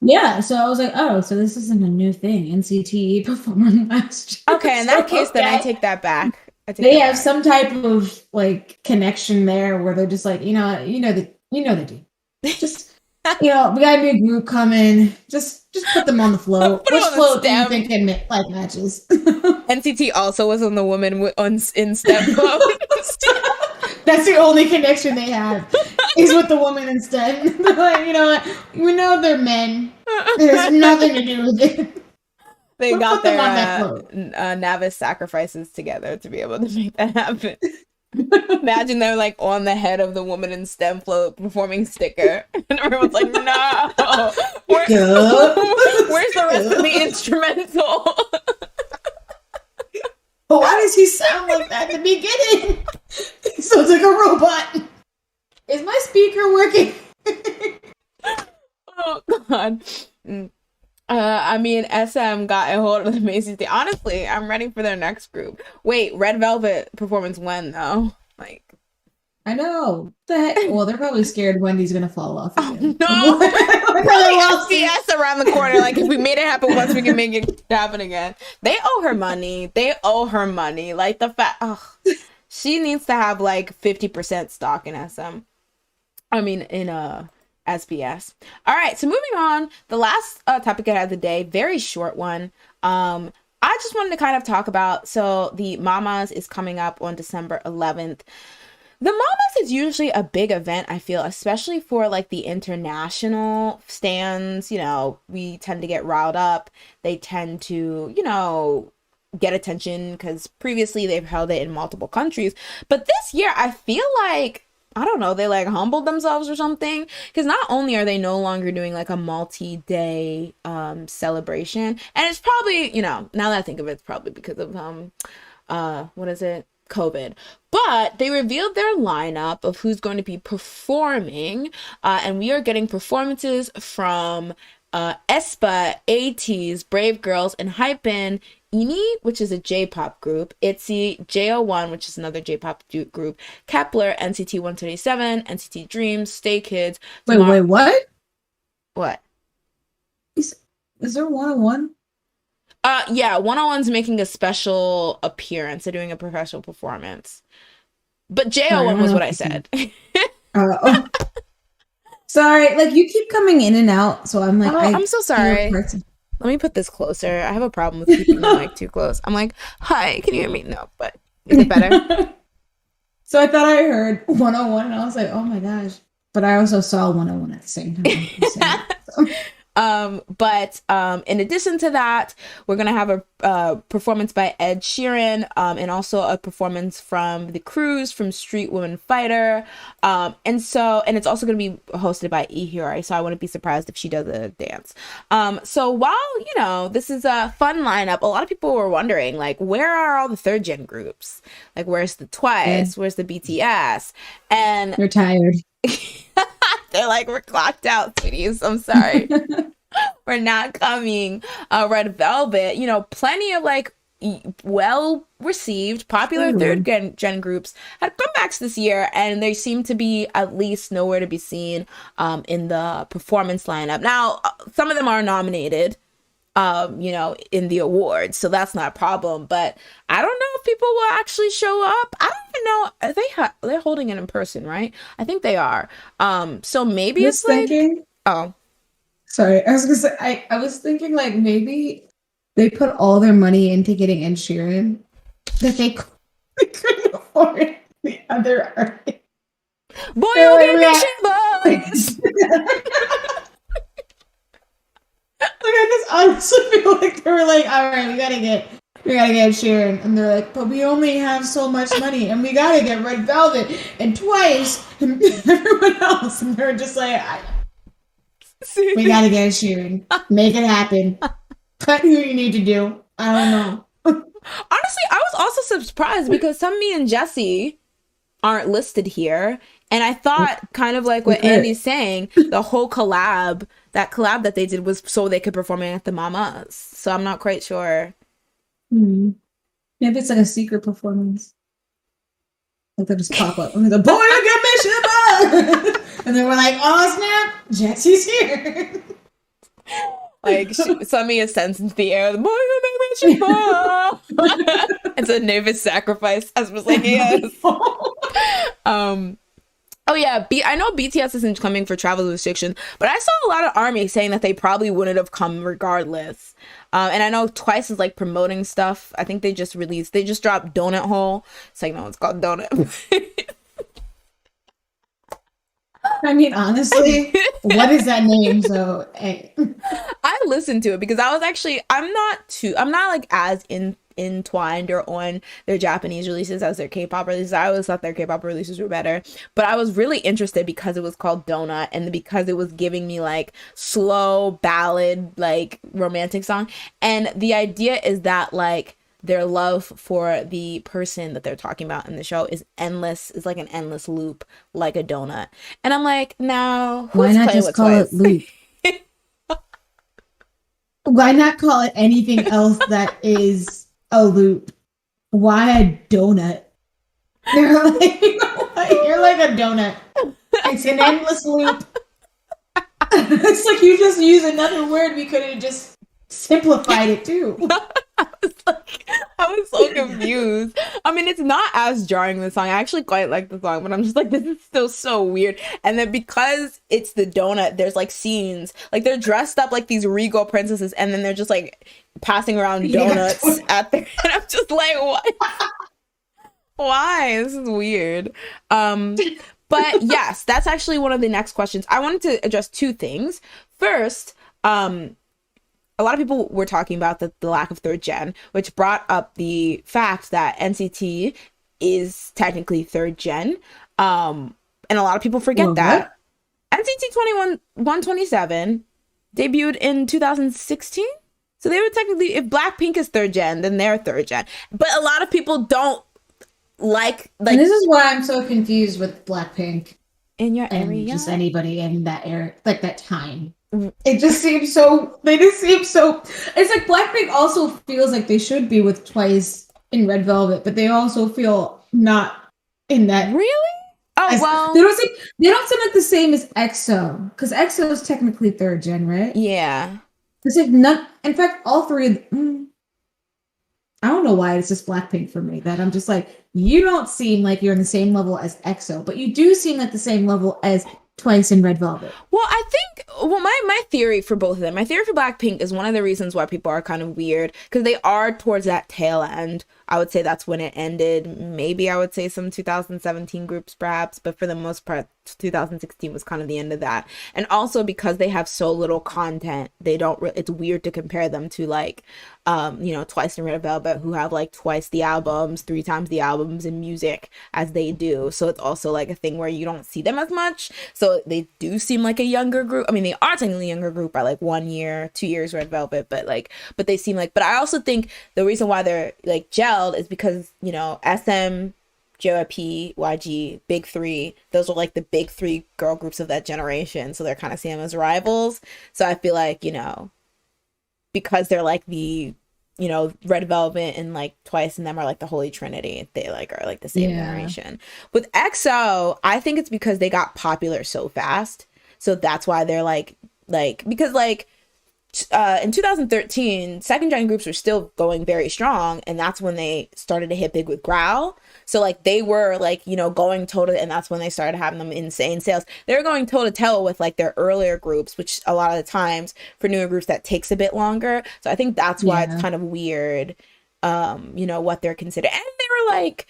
Yeah, so I was like, oh, so this isn't a new thing. NCT performed last year. Okay, in So, that case, then I okay. take that back. I take They that have back. some type of like connection there where they're just like, they do. Just we got a new group coming. Just put them on the float. Put him Which on the float do you STEM. think like matches? NCT also was on the woman in STEM float. That's the only connection they have is with the woman instead. Like, you know what? We know they're men. There's nothing to do with it. They We'll got put them on their that float. Navis sacrifices together to be able to make that happen. Imagine they're like on the head of the woman in STEM float performing sticker, and everyone's like, "No, where's the rest of the instrumental?" But why does he sound like that in the beginning? He sounds like a robot. Is my speaker working? Oh God. I mean, SM got a hold of the Macy's Day. Honestly, I'm ready for their next group. Wait, Red Velvet performance when though? Like, I know. The heck? Well, they're probably scared Wendy's gonna fall off again. no, Probably SBS around the corner. Like, if we made it happen once, we can make it happen again. They owe her money. They owe her money. Like the fact, she needs to have like 50% stock in SM. I mean, in SBS. All right, so moving on. The last topic I had today, very short one. I just wanted to kind of talk about. So the Mamas is coming up on December 11th. The Mamas is usually a big event, I feel, especially for like the international stands. You know, we tend to get riled up. They tend to, get attention because previously they've held it in multiple countries. But this year, I feel like, I don't know, they like humbled themselves or something. Because not only are they no longer doing like a multi-day celebration, and it's probably, now that I think of it, it's probably because of what is it? COVID. But they revealed their lineup of who's going to be performing, and we are getting performances from Aespa, ATEEZ, Brave Girls, and Hypen, INI, which is a J-pop group, ITZY, JO1, which is another J-pop group, Kepler, NCT 127, NCT Dreams, Stay Kids. Wait, what? What? Is there 101? Yeah, 101's making a special appearance. They're doing a professional performance. But JO1 was what I said. Sorry, like you keep coming in and out, so I'm like, I'm so sorry. Let me put this closer. I have a problem with keeping the mic too close. I'm like, hi, can you hear me? No, but is it better? So I thought I heard 101 and I was like, oh my gosh. But I also saw 101 at the same time. But in addition to that, we're gonna have a performance by Ed Sheeran, and also a performance from The Cruise, from Street Woman Fighter, and it's also gonna be hosted by Ihiro, so I wouldn't be surprised if she does a dance. So while this is a fun lineup, a lot of people were wondering, like, where are all the third gen groups? Like, where's the Twice? Where's the BTS? And they're tired. They're like, we're clocked out, sweeties. I'm sorry. We're not coming. Red Velvet, plenty of like well received, popular third gen groups had comebacks this year, and they seem to be at least nowhere to be seen in the performance lineup. Now, some of them are nominated, in the awards, so that's not a problem. But I don't know if people will actually show up. I don't even know. They're holding it in person, right? I think they are. So maybe it's like, oh, Sorry, I was gonna say I was thinking like maybe they put all their money into getting Ed Sheeran that they couldn't afford the other artist. Boy, They're you like, give we me got shivers. like I just honestly feel like they were like, all right, we gotta get Sharon, and they're like, but we only have so much money, and we gotta get Red Velvet and Twice and everyone else, and they're just like, we gotta get Sharon, make it happen, cut who you need to do. I don't know. Honestly, I was also surprised because some me and Jesse aren't listed here. And I thought, kind of like what Andy's saying, the whole collab that they did was so they could perform it at the Mamas. So I'm not quite sure. Maybe it's like a secret performance. Like they'll just pop up and the boy get me shiver, and then we're like, oh snap, Jesse's here. Like Sami ascends into the air. The boy will make me shiver. It's a nervous sacrifice, as was like, yes. Oh yeah, I know BTS isn't coming for travel restrictions, but I saw a lot of ARMY saying that they probably wouldn't have come regardless. And I know Twice is like promoting stuff. I think they just dropped Donut Hole. It's like, no, it's called Donut. I mean, honestly, what is that name? So hey. I listened to it because I'm not like as entwined or on their Japanese releases as their K-pop releases. I always thought their K-pop releases were better, but I was really interested because it was called Donut and because it was giving me like slow ballad, like romantic song. And the idea is that like their love for the person that they're talking about in the show is endless. It's like an endless loop, like a donut. And I'm like, now why not just call it loop? Why not call it anything else that is a loop? Why a donut? You're like a donut. It's an endless loop. It's like you just use another word. We could have just simplified it too. I was so confused. I mean, it's not as jarring, the song. I actually quite like the song, but I'm just like, this is still so weird. And then because it's the donut, there's like scenes, like they're dressed up like these regal princesses, and then they're just like passing around donuts at their, and I'm just like, what? Why? This is weird. But yes, that's actually one of the next questions. I wanted to address two things. First, a lot of people were talking about the lack of third gen, which brought up the fact that NCT is technically third gen. And a lot of people forget that. NCT 127 debuted in 2016. So they were technically, if Blackpink is third gen, then they're third gen. But a lot of people don't like and this is why I'm so confused with Blackpink. In your and area? Just anybody in that era, like that time. It just seems so. They just seem so. It's like Blackpink also feels like they should be with Twice in Red Velvet, but they also feel not in that. Really? Oh well. They don't seem like the same as EXO, because EXO is technically third gen, right? Yeah. It's like none. In fact, all three. I don't know why it's just Blackpink for me that I'm just like, you don't seem like you're in the same level as EXO, but you do seem like the same level as Twice in Red Velvet. Well, I think, my theory for both of them, my theory for Blackpink is one of the reasons why people are kind of weird, because they are towards that tail end. I would say that's when it ended. Maybe I would say some 2017 groups perhaps, but for the most part, 2016 was kind of the end of that. And also because they have so little content, it's weird to compare them to like, Twice and Red Velvet, who have like twice the albums, 3 times the albums in music as they do. So it's also like a thing where you don't see them as much. So they do seem like a younger group. I mean, they are technically a younger group by like 1 year, 2 years Red Velvet, but they seem like, but I also think the reason why they're like gelled is because, SM, JYP, YG, Big Three, those are like the big 3 girl groups of that generation. So they're kind of seen as rivals. So I feel like, because they're like the, Red Velvet and like Twice and them are like the Holy Trinity. They like are like the same generation. With EXO, I think it's because they got popular so fast. So that's why they're like because like in 2013, second gen groups were still going very strong, and that's when they started to hit big with Growl. So like they were like, you know, going toe to, and that's when they started having them insane sales. They were going toe to toe with like their earlier groups, which a lot of the times for newer groups that takes a bit longer. So I think that's why it's kind of weird, you know, what they're considered. And they were like,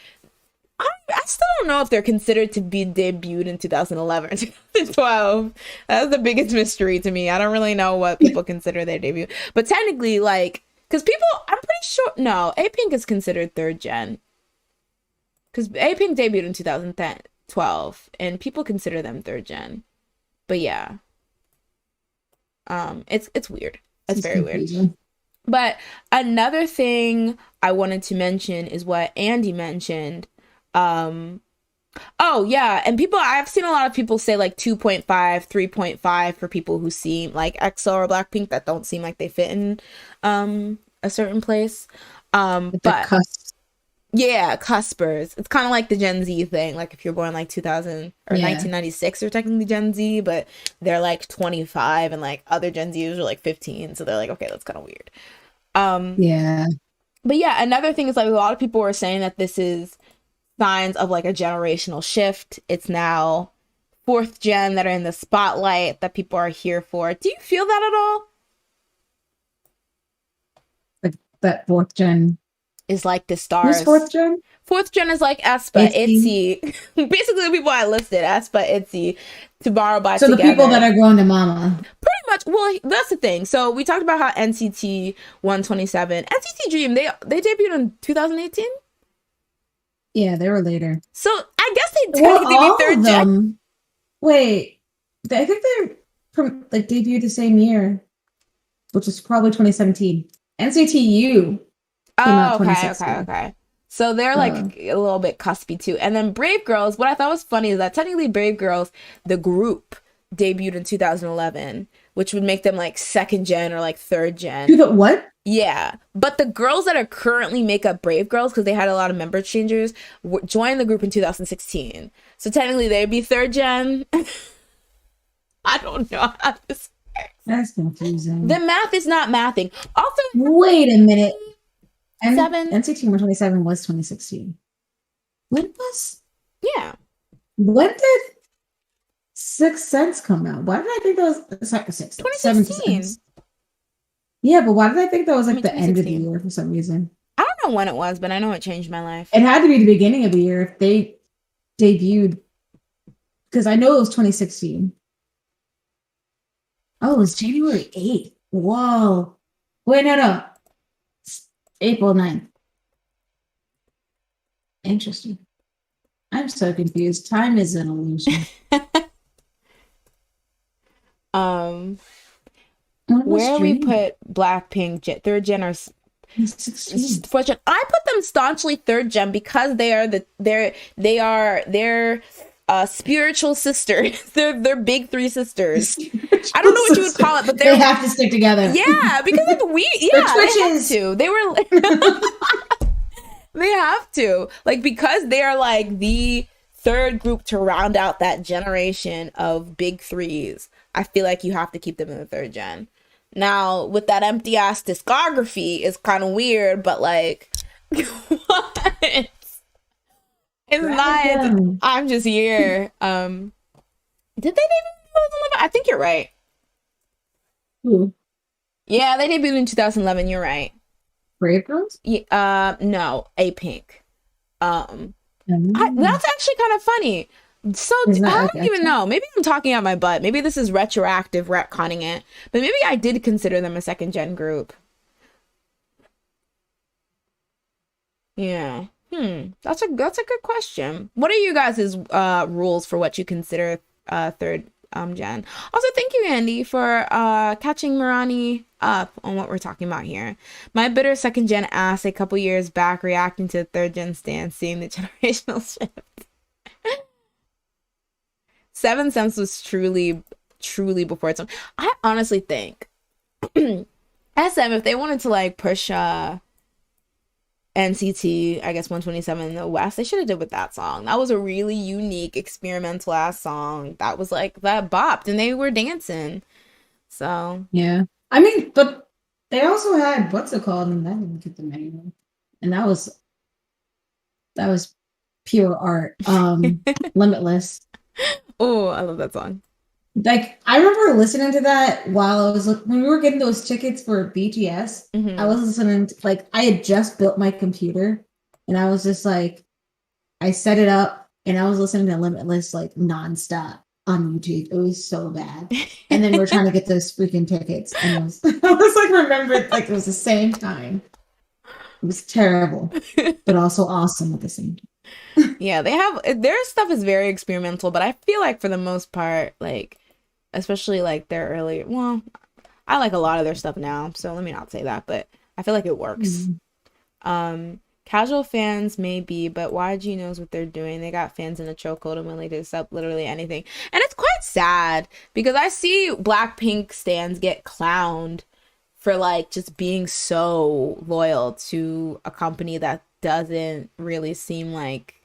I still don't know if they're considered to be debuted in 2011 or 2012. That's the biggest mystery to me. I don't really know what people consider their debut. But technically, like, because people, I'm pretty sure, no, A-Pink is considered third gen. Because A-Pink debuted in 2012, and people consider them third gen. But yeah. It's weird. It's very weird. But another thing I wanted to mention is what Andy mentioned. Oh yeah, and people, I've seen a lot of people say like 2.5, 3.5 for people who seem like EXO or Blackpink that don't seem like they fit in a certain place. But yeah, cuspers. It's kind of like the Gen Z thing. Like if you're born like 2000 or 1996, you're technically Gen Z, but they're like 25, and like other Gen Zers are like 15, so they're like, okay, that's kind of weird. Yeah. But yeah, another thing is like a lot of people were saying that this is signs of like a generational shift. It's now fourth gen that are in the spotlight that people are here for. Do you feel that at all? Like that fourth gen is like the stars. Who's fourth gen? Fourth gen is like Aespa, ITZY. Basically the people I listed, Aespa, ITZY, Tomorrow by Together. So the people that are going to Mama. Pretty much. Well, that's the thing. So we talked about how NCT 127, NCT Dream, they debuted in 2018. Yeah, they were later. So I guess they technically be third gen. Wait, I think they're like debuted the same year, which is probably 2017. NCTU. Okay. So they're like a little bit cuspy too. And then Brave Girls, what I thought was funny is that technically Brave Girls, the group, debuted in 2011, which would make them like second gen or like third gen. What? Yeah, but the girls that are currently make up Brave Girls, because they had a lot of member changes, joined the group in 2016. So technically they'd be third gen. I don't know how this works. That's confusing. The math is not mathing. Also, wait a minute. NCT 127 was 2016. When was? Yeah. When did Sixth Sense come out? Why did I think that was Sixth 2016? Yeah, but why did I think that was like the end of the year for some reason? I don't know when it was, but I know it changed my life. It had to be the beginning of the year if they debuted, because I know it was 2016. Oh, it was January 8th. Whoa. Wait, no. April 9th. Interesting. I'm so confused. Time is an illusion. Where we put Blackpink third gen or fourth gen? I put them staunchly third gen because they're spiritual sisters. They're big three sisters. I don't know what you would call it, but they have to stick together. Yeah, because like they have to. They were they have to, like, because they are like the third group to round out that generation of big threes. I feel like you have to keep them in the third gen. Now, with that empty ass discography, it's kind of weird, but like, what? It's not. I'm just here. Did they debut in 2011? I think you're right. Who? Yeah, they debuted in 2011. You're right. Brave Girls? Yeah. No, A-Pink. That's actually kind of funny. So I don't even know. Maybe I'm talking out my butt. Maybe this is retroactive retconning it. But maybe I did consider them a second gen group. Yeah. That's a good question. What are you guys' rules for what you consider third gen? Also, thank you, Andy, for catching Mirani up on what we're talking about here. My bitter second gen ass a couple years back reacting to the third gen stance, seeing the generational shift. Seven Sense was truly before its own. I honestly think SM, if they wanted to like push NCT, I guess 127 in the West, they should have did with that song. That was a really unique experimental ass song that was like that bopped and they were dancing. So yeah, I mean, but they also had what's it called, and I didn't get the name, and that was pure art. Limitless. Oh, I love that song. Like I remember listening to that while I was when we were getting those tickets for BTS. I Hmm. was listening to, like I had just built my computer, and I was just like I set it up, and I was listening to Limitless like nonstop on YouTube. It was so bad. And then we're trying to get those freaking tickets, and it was I was like remembered like it was the same time. It was terrible, but also awesome at the same time. Yeah, they have their stuff is very experimental, but I feel like for the most part, like especially like their early, well, I like a lot of their stuff now, so let me not say that, but I feel like it works. Mm. Casual fans maybe, but YG knows what they're doing. They got fans in a chokehold and willing to accept literally anything. And it's quite sad because I see Blackpink stans get clowned for like just being so loyal to a company that doesn't really seem like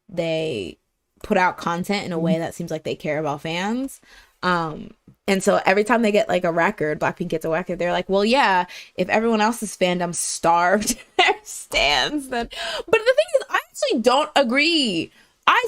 they put out content in a way that seems like they care about fans. Um, and so every time they get like a record, Blackpink gets a record, they're like, well, yeah, if everyone else's fandom starved their stands, then. But the thing is, I actually don't agree. I,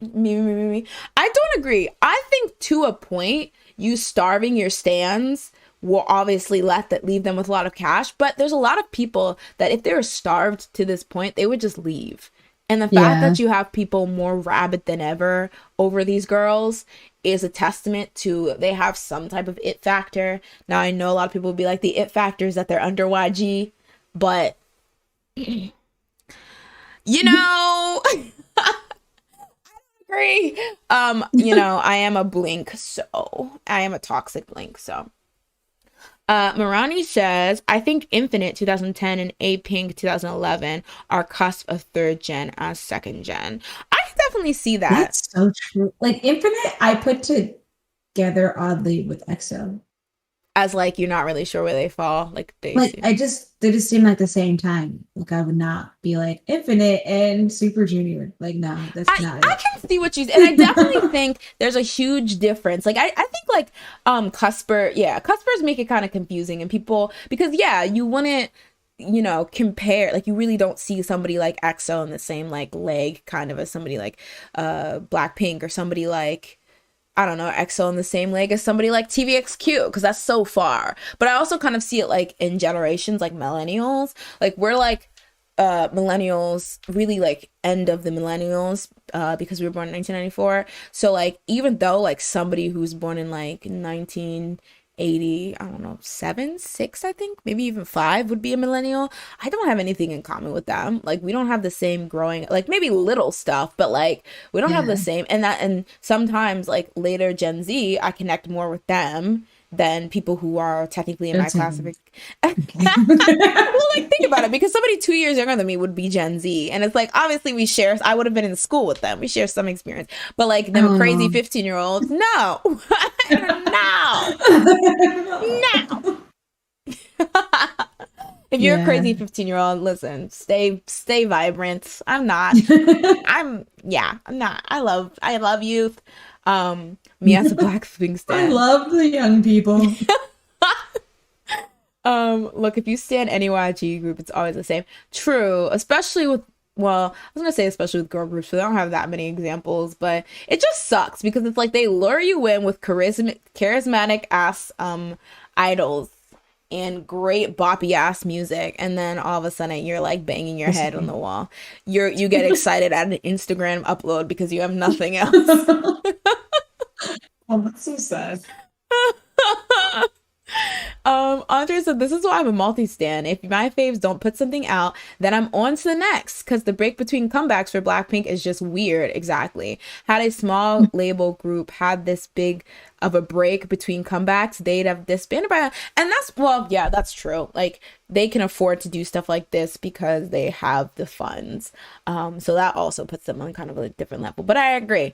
me. I don't agree. I think to a point, you starving your stands will obviously leave them with a lot of cash. But there's a lot of people that if they were starved to this point, they would just leave. And the fact Yeah, that you have people more rabid than ever over these girls is a testament to they have some type of it factor. Now I know a lot of people will be like the it factor is that they're under YG, but you know, agree. I am a blink, so I am a toxic blink, so. Marani says, I think Infinite 2010 and A Pink 2011 are cusp of third gen as second gen. I can definitely see that. that's so true. Like Infinite, I put together oddly with EXO. As like you're not really sure where they fall. Like they Like seem. they just seem like the same time. Like I would not be like Infinite and Super Junior. Like no, that's not I it. can see what you and I definitely think there's a huge difference. Like I think like Cuspers make it kind of confusing and people because yeah, you wouldn't compare like you really don't see somebody like EXO in the same like leg kind of as somebody like Blackpink or somebody like I don't know, EXO in the same leg as somebody like TVXQ because that's so far. But I also kind of see it like in generations like millennials. Like we're like millennials really like end of the millennials because we were born in 1994, so like even though like somebody who's born in like 1980, I don't know, 7 6 I think maybe even 5 would be a millennial. I don't have anything in common with them. Like we don't have the same growing like maybe little stuff, but like we don't have the Yeah. same and sometimes like later Gen Z I connect more with them than people who are technically in my That's class. okay. Well, like think about it, because somebody 2 years younger than me would be Gen Z, and it's like obviously we share. I would have been in school with them. We share some experience, but like them crazy Oh. 15-year-olds, no, no, no. If you're a Yeah. crazy 15-year-old, listen, stay vibrant. I'm not. I'm not. I love youth. Me as a Black Swing I stan. love the young people. Look, if you stand any YG group, it's always the same. True, especially with, well, I was gonna say especially with girl groups, so they don't have that many examples, but it just sucks because it's like they lure you in with charismatic ass idols and great boppy ass music, and then all of a sudden you're like banging your head on the wall. You get excited at an Instagram upload because you have nothing else. Oh, that's so sad. Andre said, this is why I'm a multi-stan. If my faves don't put something out, then I'm on to the next. Because the break between comebacks for Blackpink is just weird. Exactly. Had a small label group had this big of a break between comebacks, they'd have disbanded by now. And that's, well, yeah, that's true. Like, they can afford to do stuff like this because they have the funds. So that also puts them on kind of a different level. But I agree,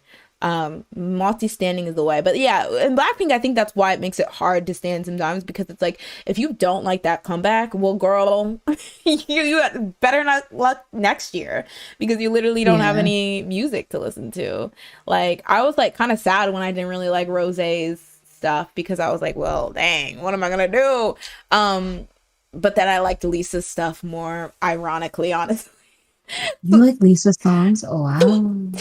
multi-standing is the way. But yeah, in Blackpink I think that's why it makes it hard to stand sometimes, because it's like if you don't like that comeback, well girl, you better not luck next year, because you literally don't have Yeah. any music to listen to. Like I was like kind of sad when I didn't really like Rosé's stuff because I was like, well, dang, what am I gonna do? But then I liked Lisa's stuff more, ironically, honestly. You like Lisa's songs? Oh wow.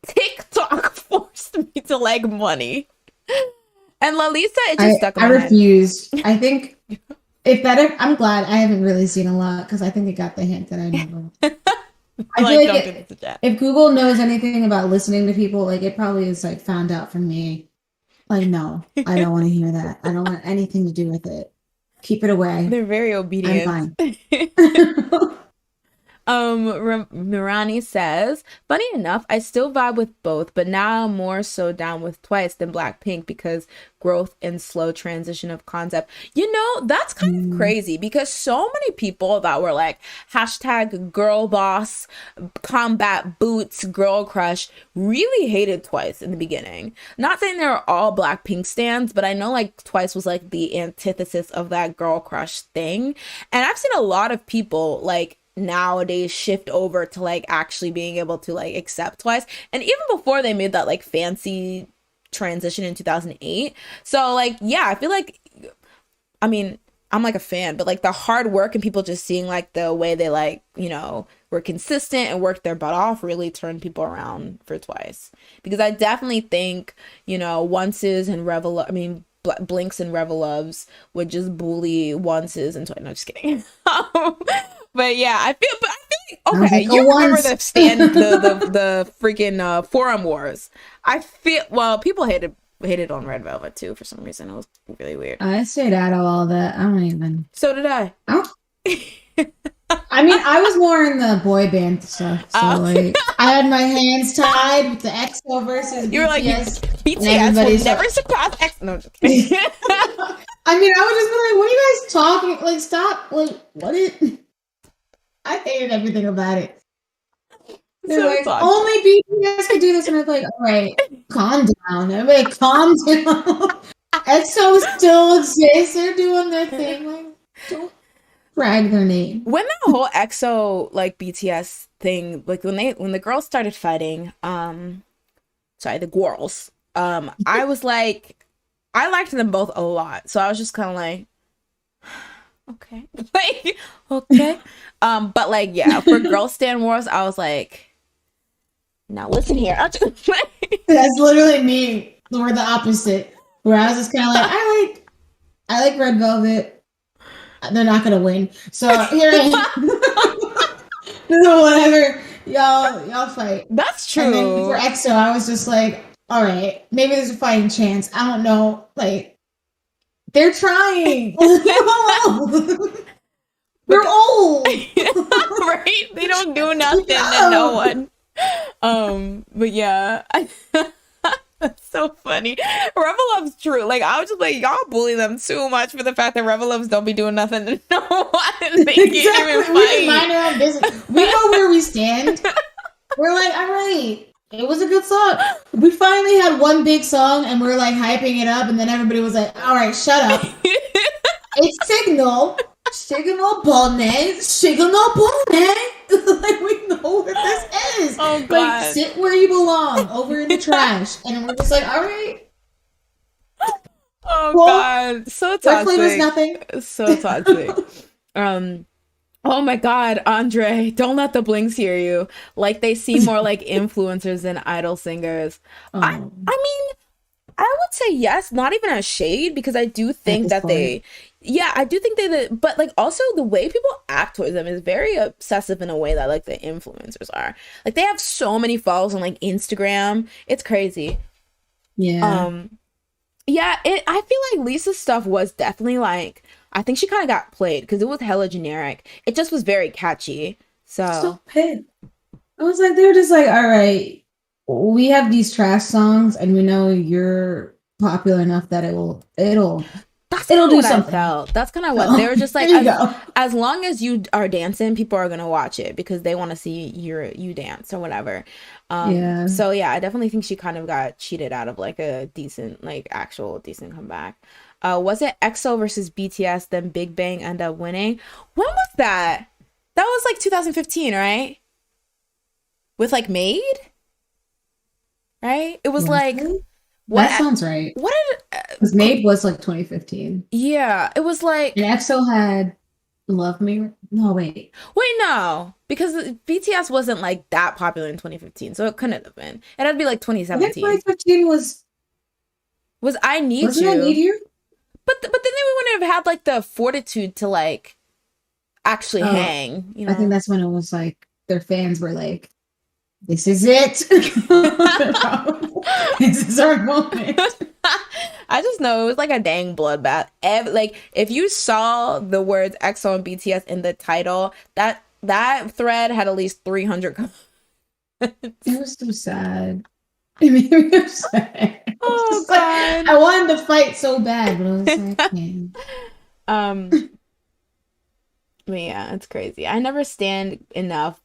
TikTok forced me to like money. And Lalisa, it just stuck in I my head. refused. I think I'm glad I haven't really seen a lot because I think it got the hint that I never. I feel like if Google knows anything about listening to people, like it probably is like found out from me. Like, no, I don't want to hear that. I don't want anything to do with it. Keep it away. They're very obedient. I'm fine. Mirani says, funny enough, I still vibe with both, but now I'm more so down with Twice than Blackpink because growth and slow transition of concept. You know, that's kind of crazy because so many people that were like hashtag girl boss, combat boots, girl crush really hated Twice in the beginning. Not saying they were all Blackpink stans, but I know like Twice was like the antithesis of that girl crush thing. And I've seen a lot of people like nowadays shift over to like actually being able to like accept Twice, and even before they made that like fancy transition in 2008. So like, yeah, I feel like, I mean, I'm like a fan, but like the hard work and people just seeing like the way they like, you know, were consistent and worked their butt off really turned people around for Twice. Because I definitely think, you know, Onces and Blinks and Reveloves would just bully Onces and Twice. No, just kidding. But yeah, I feel like, okay, you remember the freaking forum wars. I feel, well, people hated on Red Velvet too for some reason. It was really weird. I stayed out of all that. I don't even. So did I. I mean, I was more in the boy band stuff. So like, I had my hands tied with the EXO versus you were BTS. Like, BTS will never surpass EXO. No, just kidding. I mean, I would just be like, what are you guys talking? Like, stop. Like, what is... I hated everything about it. They're so like, only BTS could do this. And I was like, all right, calm down. Everybody calm down. EXO still exists. They're doing their thing. Like, don't brag their name. When that whole EXO, like, BTS thing, like, when the girls started fighting, the girls, I was like, I liked them both a lot. So I was just kind of like, okay. Like, okay. But like, yeah, for Girl Stan Wars, I was like, now listen here. That's literally me. We're the opposite. Where I was just kind of like, I like Red Velvet. They're not gonna win. So here I am. So whatever. Y'all fight. That's true. And then for EXO, I was just like, all right, maybe there's a fighting chance. I don't know. Like, they're trying. They're old. Right? They don't do nothing to no one. But yeah. That's so funny. Revelove's true. Like, I was just like, y'all bully them too much for the fact that Reveloves don't be doing nothing to no one. They can't even fight. We just mind our own business. We know where we stand. We're like, all right, it was a good song. We finally had one big song and we're like hyping it up, and then everybody was like, all right, shut up. It's Signal. Signal Bonnet. Like, we know what this is. Oh, God. Like, sit where you belong, over in the trash. And we're just like, all right. Oh, well, God. So toxic. Was nothing. So toxic. Oh my God, Andre, don't let the Blinks hear you. Like, they seem more like influencers than idol singers. Oh. I mean, I would say yes, not even a shade, because I do think that I do think but like also the way people act towards them is very obsessive in a way that like the influencers are. Like, they have so many followers on like Instagram. It's crazy. Yeah. I feel like Lisa's stuff was definitely like, I think she kind of got played because it was hella generic. It just was very catchy. So pissed. I was like, they were just like, all right, we have these trash songs and we know you're popular enough that it'll do something. That's kind of what they were just like. As long as you are dancing, people are gonna watch it because they want to see you dance or whatever. So yeah, I definitely think she kind of got cheated out of like a decent, like actual decent comeback. Was it EXO versus BTS? Then Big Bang end up winning. When was that? That was like 2015, right? With like Made, right? It was like, What That sounds right. what did Because Made was like 2015. yeah, it was And like EXO had Love Me. No, wait. wait, no, because BTS wasn't like that popular in 2015, so it couldn't have been. It had to be like I think 2017. 2015 was, Was I Need wasn't that Need You? You? But then they wouldn't have had like the fortitude to like actually Oh, hang, you I think know. that's when it was like their fans were like, this is it. This is our moment. I just know it was like a dang bloodbath. Like if you saw the words EXO and BTS in the title, that thread had at least 300 comments. It was so sad. It made me upset. Oh Like, God. I wanted to fight so bad, but I was like, man. Um, but yeah, it's crazy. I never stand enough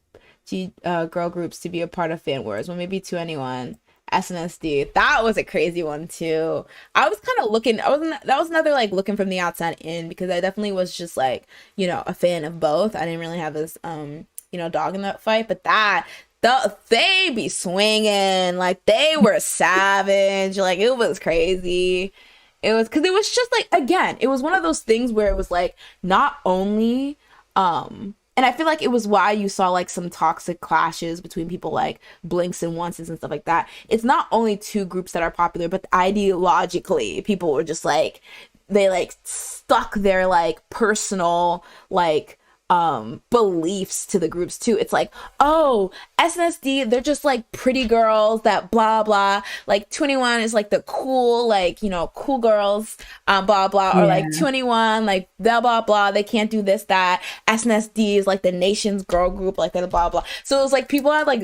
girl groups to be a part of fan wars. Well, maybe to anyone. SNSD. That was a crazy one too. I was kind of looking. I wasn't. That was another like looking from the outside in because I definitely was just like a fan of both. I didn't really have this dog in that fight, but they be swinging like they were savage. Like it was crazy. It was because it was just like again, it was one of those things where it was like not only and I feel like it was why you saw like some toxic clashes between people like Blinks and Onces and stuff like that. It's not only two groups that are popular, but ideologically, people were just like they like stuck their like personal like beliefs to the groups too. It's like, oh, SNSD, they're just like pretty girls that blah blah. Like 21 is like the cool, like, cool girls, blah blah, or like Yeah. 21, like blah blah blah, they can't do this, that. SNSD is like the nation's girl group, like that, blah blah. So it was like people had like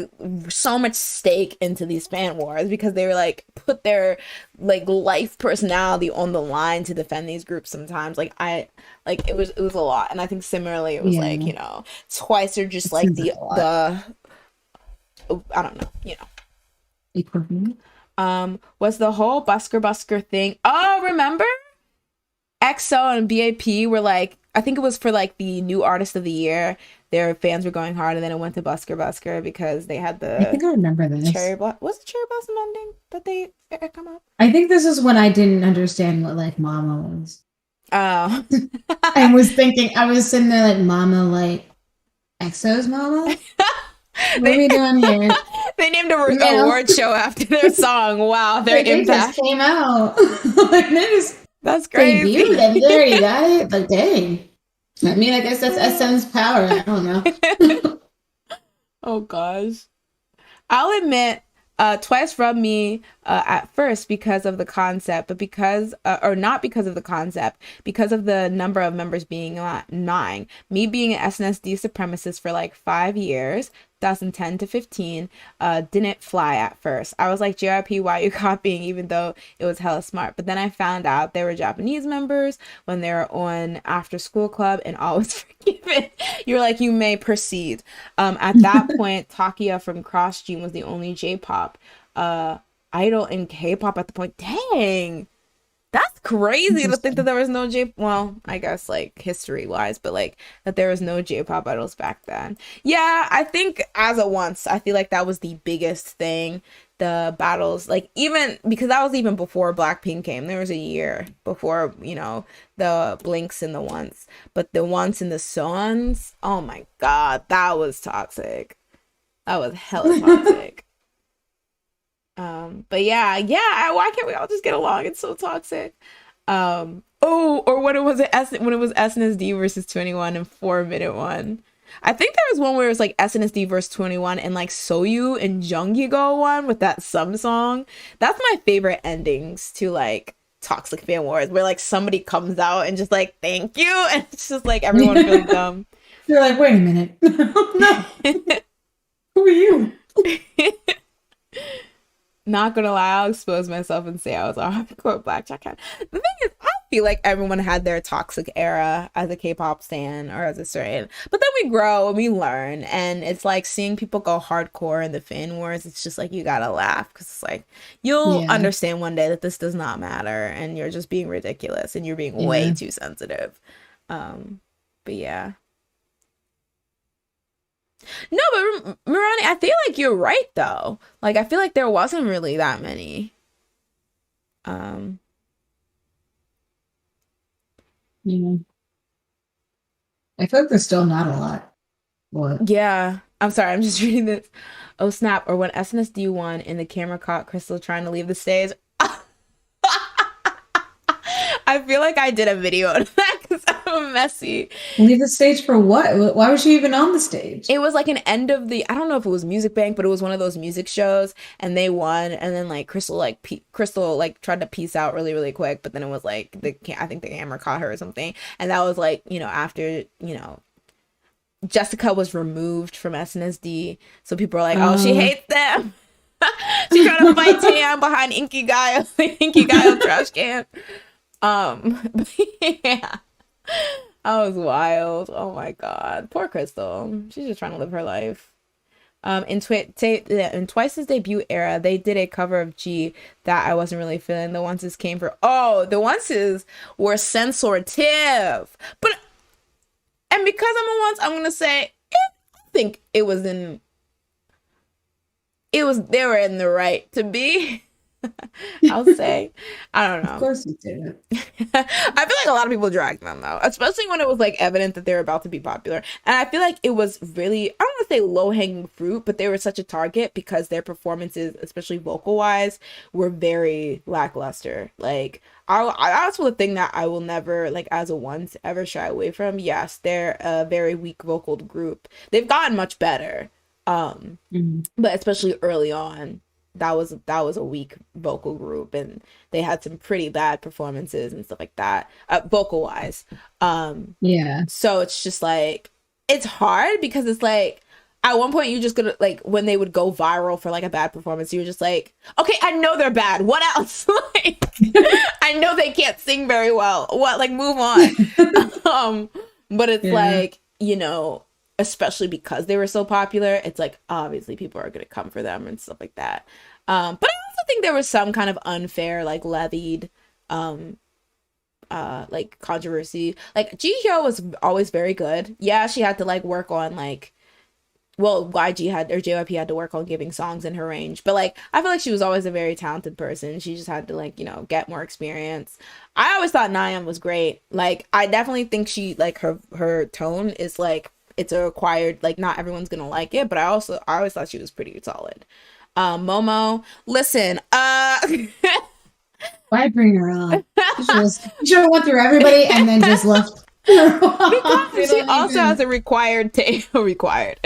so much stake into these fan wars because they were like put their like life personality on the line to defend these groups sometimes. It was a lot. And I think similarly it was like, Twice are just It like seems like a lot. I don't know, Equivalent. was the whole Busker thing. Oh, remember? EXO and BAP were like, I think it was for like the new artist of the year. Their fans were going hard, and then it went to Busker because they had I think I remember this. Was it Cherry Blossom ending that they come up? I think this is when I didn't understand what like Mama was. Oh. I was thinking, I was sitting there like, Mama, like, EXO's Mama? What are we doing here? They named a award show after their song. Wow, their They impact. just came out. Like, they just That's crazy. debuted and they already got it. Like, dang. I mean, I guess that's SM's power. I don't know. Oh gosh. I'll admit, Twice rubbed me at first because of the concept, but or not because of the concept, because of the number of members being 9. Me being an SNSD supremacist for like 5 years, 2010 to 15, didn't fly at first. I was like, JYP, why are you copying, even though it was hella smart? But then I found out they were Japanese members when they were on After School Club and always forgiven. You're like, you may proceed. At that point, Takia from Cross Gene was the only J-pop idol in K-pop at the point. Dang, that's crazy to think that there was no well, I guess like history wise, but like that there was no J-pop idols back then. Yeah, I think as a once, I feel like that was the biggest thing. The battles, like even because that was even before Blackpink came. There was a year before, the Blinks and the Once. But the Once and the Sons, oh my God, that was toxic. That was hella toxic. But yeah, why can't we all just get along? It's so toxic. Or when it was SNSD versus 21 and 4-minute one. I think there was one where it was like SNSD versus 21 and like Soyu and Junggi go one with that Sum song. That's my favorite endings to like toxic fan wars, where like somebody comes out and just like thank you, and it's just like everyone feels dumb. You're like, wait a minute. No. Who are you? Not gonna lie, I'll expose myself and say I was a hardcore blackjack fan. The thing is, I feel like everyone had their toxic era as a K-pop stan or as a certain, but then we grow and we learn, and it's like seeing people go hardcore in the fan wars. It's just like you gotta laugh because it's like you'll understand one day that this does not matter, and you're just being ridiculous and you're being way too sensitive. But yeah. No, but Mirani, I feel like you're right though. Like I feel like there wasn't really that many. Um, Yeah. I feel like there's still not a lot. What? yeah, I'm sorry, I'm just reading this. Oh snap! Or when SNSD won and the camera caught Crystal trying to leave the stage. I feel like I did a video on that because I'm messy. Leave the stage for what? Why was she even on the stage? It was like an end of the, I don't know if it was Music Bank, but it was one of those music shows, and they won. And then like Crystal like tried to peace out really really quick, but then it was like I think the camera caught her or something, and that was like, you know, after, you know, Jessica was removed from SNSD, so people are like, oh, she hates them. She trying to fight Tam behind Inky Guy, Inky Guy trash can. But yeah, that was wild. Oh my god, poor Crystal. She's just trying to live her life. In Twice's debut era, they did a cover of G that I wasn't really feeling. The Onces came for, oh, the Onces were censorative, but, and because I'm a Once, I'm gonna say I think it was they were in the right to be. I'll say. I don't know. Of course you did. I feel like a lot of people dragged them though, especially when it was like evident that they were about to be popular. And I feel like it was really, I don't want to say low-hanging fruit, but they were such a target because their performances, especially vocal-wise, were very lackluster. Like, that's the thing that I will never, like, as a Once, ever shy away from. Yes, they're a very weak vocal group. They've gotten much better, but especially early on, that was a weak vocal group, and they had some pretty bad performances and stuff like that, vocal wise. Yeah. So it's just like, it's hard because it's like at one point you just gonna, like, when they would go viral for like a bad performance, you were just like, okay, I know they're bad. What else? Like, I know they can't sing very well. What? Like, move on. But it's like, you know, especially because they were so popular, it's like obviously people are gonna come for them and stuff like that. But I also think there was some kind of unfair, like, levied like controversy. Like, Jihyo was always very good. Yeah, she had to like work on like, well, JYP had to work on giving songs in her range, but like I feel like she was always a very talented person. She just had to, like, you know, get more experience. I always thought Nayeon was great. Like, I definitely think she, like, her tone is like, it's a required, like, not everyone's gonna like it, but I always thought she was pretty solid. Momo, listen, why bring her on? You should have went through everybody and then just left. Because she also has a required taste. Required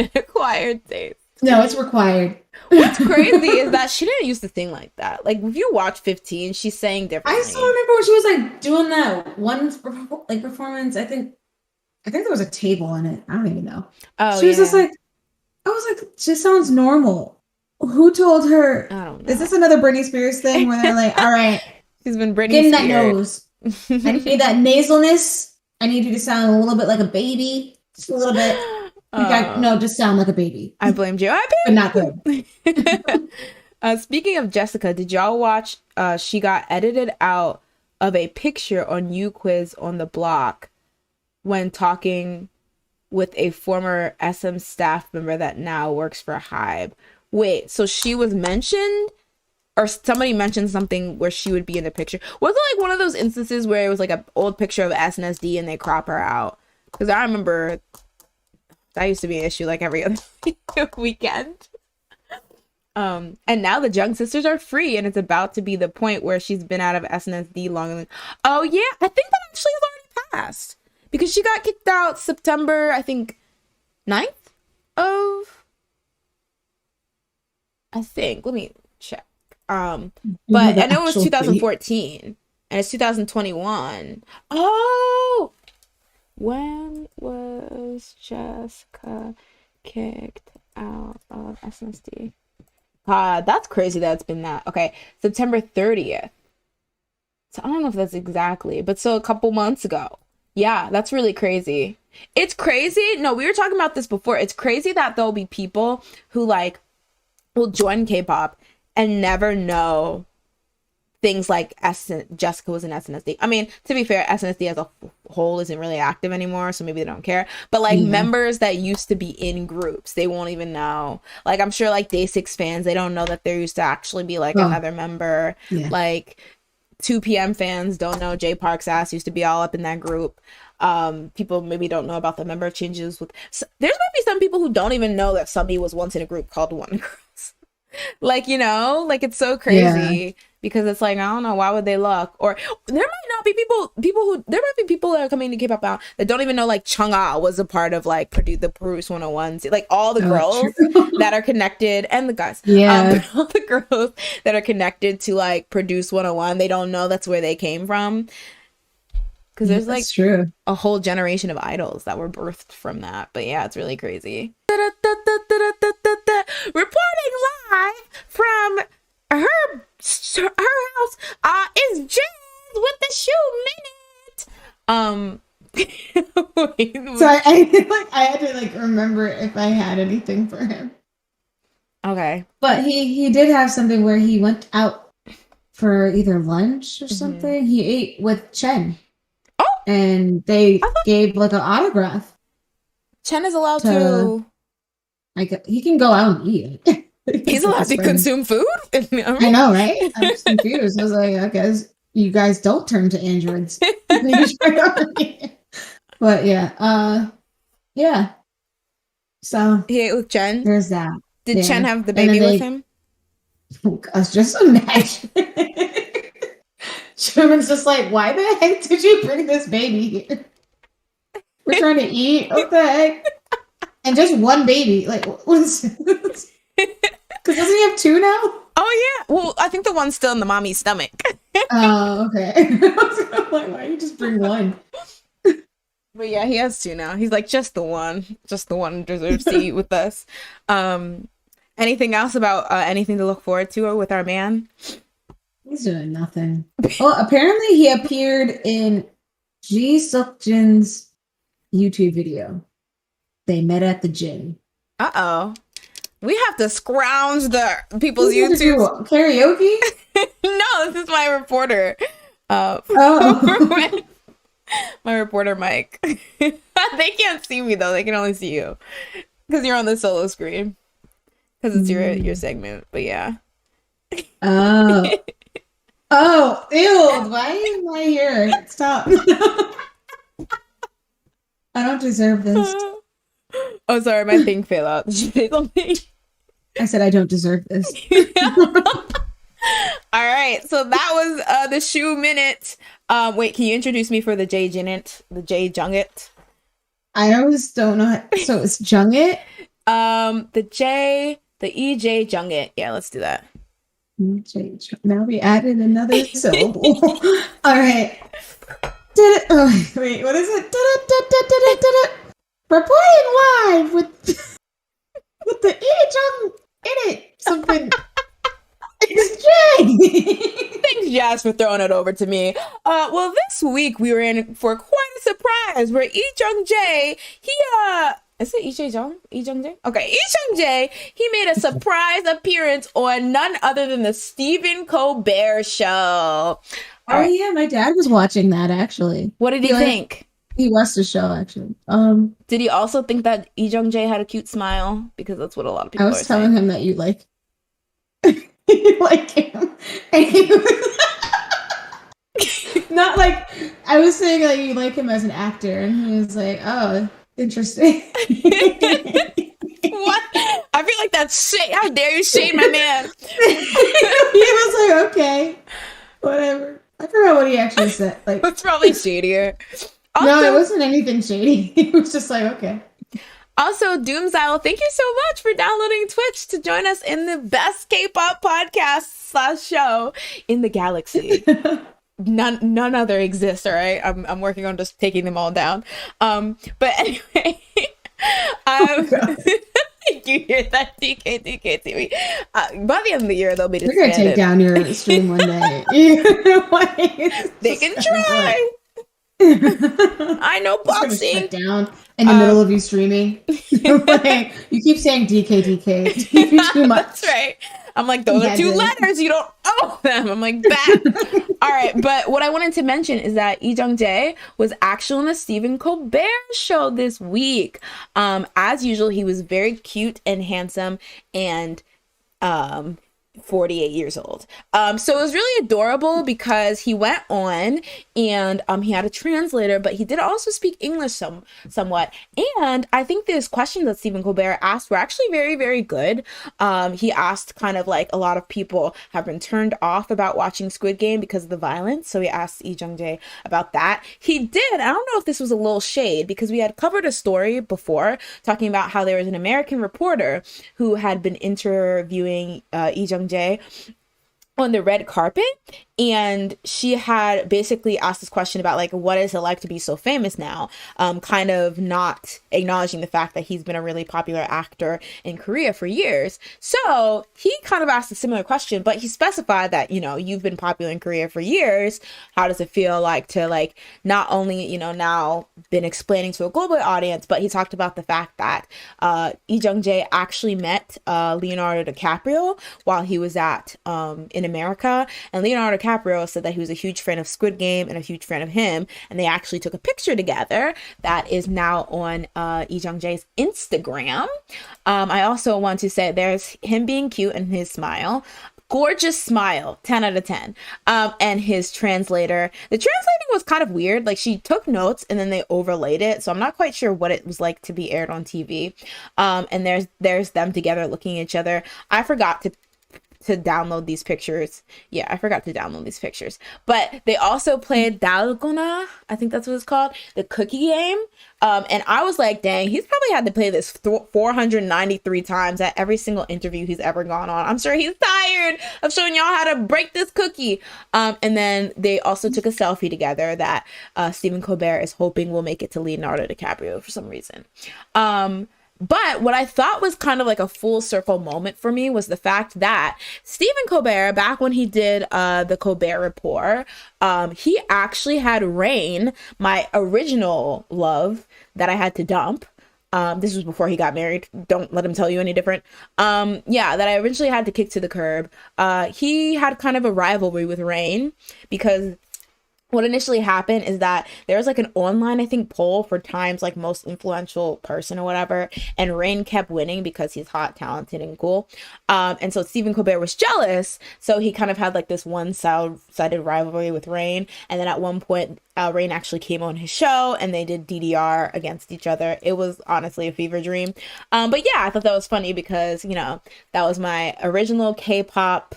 taste. No, it's required. What's crazy is that she didn't used to sing like that. Like, if you watch 15, she sang differently. I still remember when she was like doing that one like performance. I think there was a table in it. I don't even know. Oh, she was just like, I was like, she sounds normal. Who told her? I don't know. Is this another Britney Spears thing where they're like, all right, she's been Britney get in that Spears. nose. I need that nasalness. I need you to sound a little bit like a baby. Just a little bit. No, just sound like a baby. I blame JYP. But not good. Speaking of Jessica, did y'all watch she got edited out of a picture on U Quiz on the Block when talking with a former SM staff member that now works for Hybe? Wait, so she was mentioned, or somebody mentioned something where she would be in the picture? Was it like one of those instances where it was like an old picture of SNSD and they crop her out? Because I remember that used to be an issue like every other weekend. And now the Jung sisters are free, and it's about to be the point where she's been out of SNSD longer than. Oh yeah, I think that actually has already passed because she got kicked out September, I think, 9th of. I think. Let me check. But I know it was 2014 and it's 2021. Oh, when was Jessica kicked out of SNSD? God, that's crazy that it's been that. Okay, September 30th. So I don't know if that's exactly, but so a couple months ago. Yeah, that's really crazy. It's crazy. No, we were talking about this before. It's crazy that there'll be people who like will join K-pop and never know things like Jessica was in SNSD. I mean, to be fair, SNSD as a whole isn't really active anymore, so maybe they don't care. But like members that used to be in groups, they won't even know. Like, I'm sure like Day6 fans, they don't know that there used to actually be like another member. Yeah. Like, 2 p.m. fans don't know Jay Park's ass used to be all up in that group. People maybe don't know about the member changes with there's might be some people who don't even know that Sunmi was once in a group called One Girls. Like, you know, like it's so crazy because it's like, I don't know, why would they look? Or there might not be people who there might be people that are coming to K-pop now that don't even know like Chungha was a part of like the Produce 101, like all the girls that are connected, and the guys, all the girls that are connected to like Produce 101, they don't know that's where they came from. Because there's like a whole generation of idols that were birthed from that. But yeah, it's really crazy. Reporting live from her house is Jazz with the shoe minute. So I had to like remember if I had anything for him. Okay. But he did have something where he went out for either lunch or something. He ate with Chen. And they gave like an autograph. Chen is allowed to. He can go out and eat it. He's allowed to consume food? I know, right? I'm just confused. I was like, I guess you guys don't turn to androids. But yeah. Yeah. So he ate with Chen? There's that. Did Chen have the baby with him? I was just imagining. Sherman's just like, why the heck did you bring this baby here? We're trying to eat. What the heck? And just one baby. Like, what's because doesn't he have 2 now? Oh yeah. Well, I think the one's still in the mommy's stomach. Oh, okay. I was like, why you just bring one? But yeah, he has 2 now. He's like, just the one deserves to eat with us. Anything else about anything to look forward to with our man? He's doing nothing. Well, apparently he appeared in Ji Sukjin's YouTube video. They met at the gym. Uh-oh. We have to scrounge the people's YouTube. Karaoke? No, this is my reporter. My reporter, Mike. They can't see me, though. They can only see you. Because you're on the solo screen. Because it's your segment. But yeah. Oh. Oh, ew, why am I here? Stop. I don't deserve this. Oh, sorry, my thing fell out. Did you say something? I said I don't deserve this. All right, so that was the shoe minute. Wait, can you introduce me for the J Junget? I always don't know. So it's Junget? The EJ Junget. Yeah, let's do that. Now we added another syllable. All right. Wait, what is it? Reporting live with the Leejungjae in it. Something. It's Jay. Thanks, Jazz, for throwing it over to me. Well, this week we were in for quite a surprise where Leejungjae, is it Leejungjae? Okay, Leejungjae, he made a surprise appearance on none other than the Stephen Colbert Show. Yeah, my dad was watching that, actually. What did he think? He watched the show, actually. Did he also think that Leejungjae had a cute smile? Because that's what a lot of people are saying. I was telling him that you like him. And he was not like, I was saying that you like him as an actor, and he was like, oh, interesting. What? I feel like that's shade. How dare you shade my man? He was like, okay, whatever. I forgot what he actually said. Like, it's probably shadier. Also, no, it wasn't anything shady. He was just like, okay. Also, Doomzile, thank you so much for downloading Twitch to join us in the best K-pop podcast / show in the galaxy. None other exists, all right? I'm working on just taking them all down. But anyway, you hear that, DK. By the end of the year, they'll be disbanded. We're gonna take down your stream one day. They can try. I know boxing. Shut down in the middle of you streaming. Like, you keep saying DK. Too much. That's right. I'm like, those are 2 letters. You don't owe them. I'm like, bad. All right. But what I wanted to mention is that Leejungjae was actually on the Stephen Colbert Show this week. As usual, he was very cute and handsome and 48 years old. So it was really adorable because he went on and he had a translator, but he did also speak English somewhat. And I think these questions that Stephen Colbert asked were actually very, very good. He asked kind of like a lot of people have been turned off about watching Squid Game because of the violence. So he asked Leejungjae about that. He did. I don't know if this was a little shade because we had covered a story before talking about how there was an American reporter who had been interviewing Leejungjae on the red carpet, and she had basically asked this question about like, what is it like to be so famous now, kind of not acknowledging the fact that he's been a really popular actor in Korea for years. So he kind of asked a similar question, but he specified that, you know, you've been popular in Korea for years. How does it feel like to like not only, you know, now been explaining to a global audience, but he talked about the fact that Lee Jung-jae actually met Leonardo DiCaprio while he was at in America, and Leonardo DiCaprio said that he was a huge fan of Squid Game and a huge fan of him, and they actually took a picture together that is now on Lee Jung-jae's Instagram. I also want to say there's him being cute and his smile. Gorgeous smile, 10 out of 10. And his translator, the translating was kind of weird. Like, she took notes and then they overlaid it, so I'm not quite sure what it was like to be aired on TV. And there's them together looking at each other. I forgot to download these pictures. Yeah, I forgot to download these pictures. But they also played Dalgona, I think that's what it's called, the cookie game. And I was like, dang, he's probably had to play this 493 times at every single interview he's ever gone on. I'm sure he's tired of showing y'all how to break this cookie. And then they also took a selfie together that Stephen Colbert is hoping will make it to Leonardo DiCaprio for some reason. But what I thought was kind of like a full circle moment for me was the fact that Stephen Colbert, back when he did the Colbert Report, he actually had Rain, my original love that I had to dump. This was before he got married. Don't let him tell you any different. Yeah, that I eventually had to kick to the curb. He had kind of a rivalry with Rain because what initially happened is that there was like an online, I think, poll for Time's like most influential person or whatever, and Rain kept winning because he's hot, talented, and cool. And so Stephen Colbert was jealous, so he kind of had like this one-sided rivalry with Rain. And then at one point, Rain actually came on his show and they did DDR against each other. It was honestly a fever dream. But yeah, I thought that was funny because, you know, that was my original K-pop,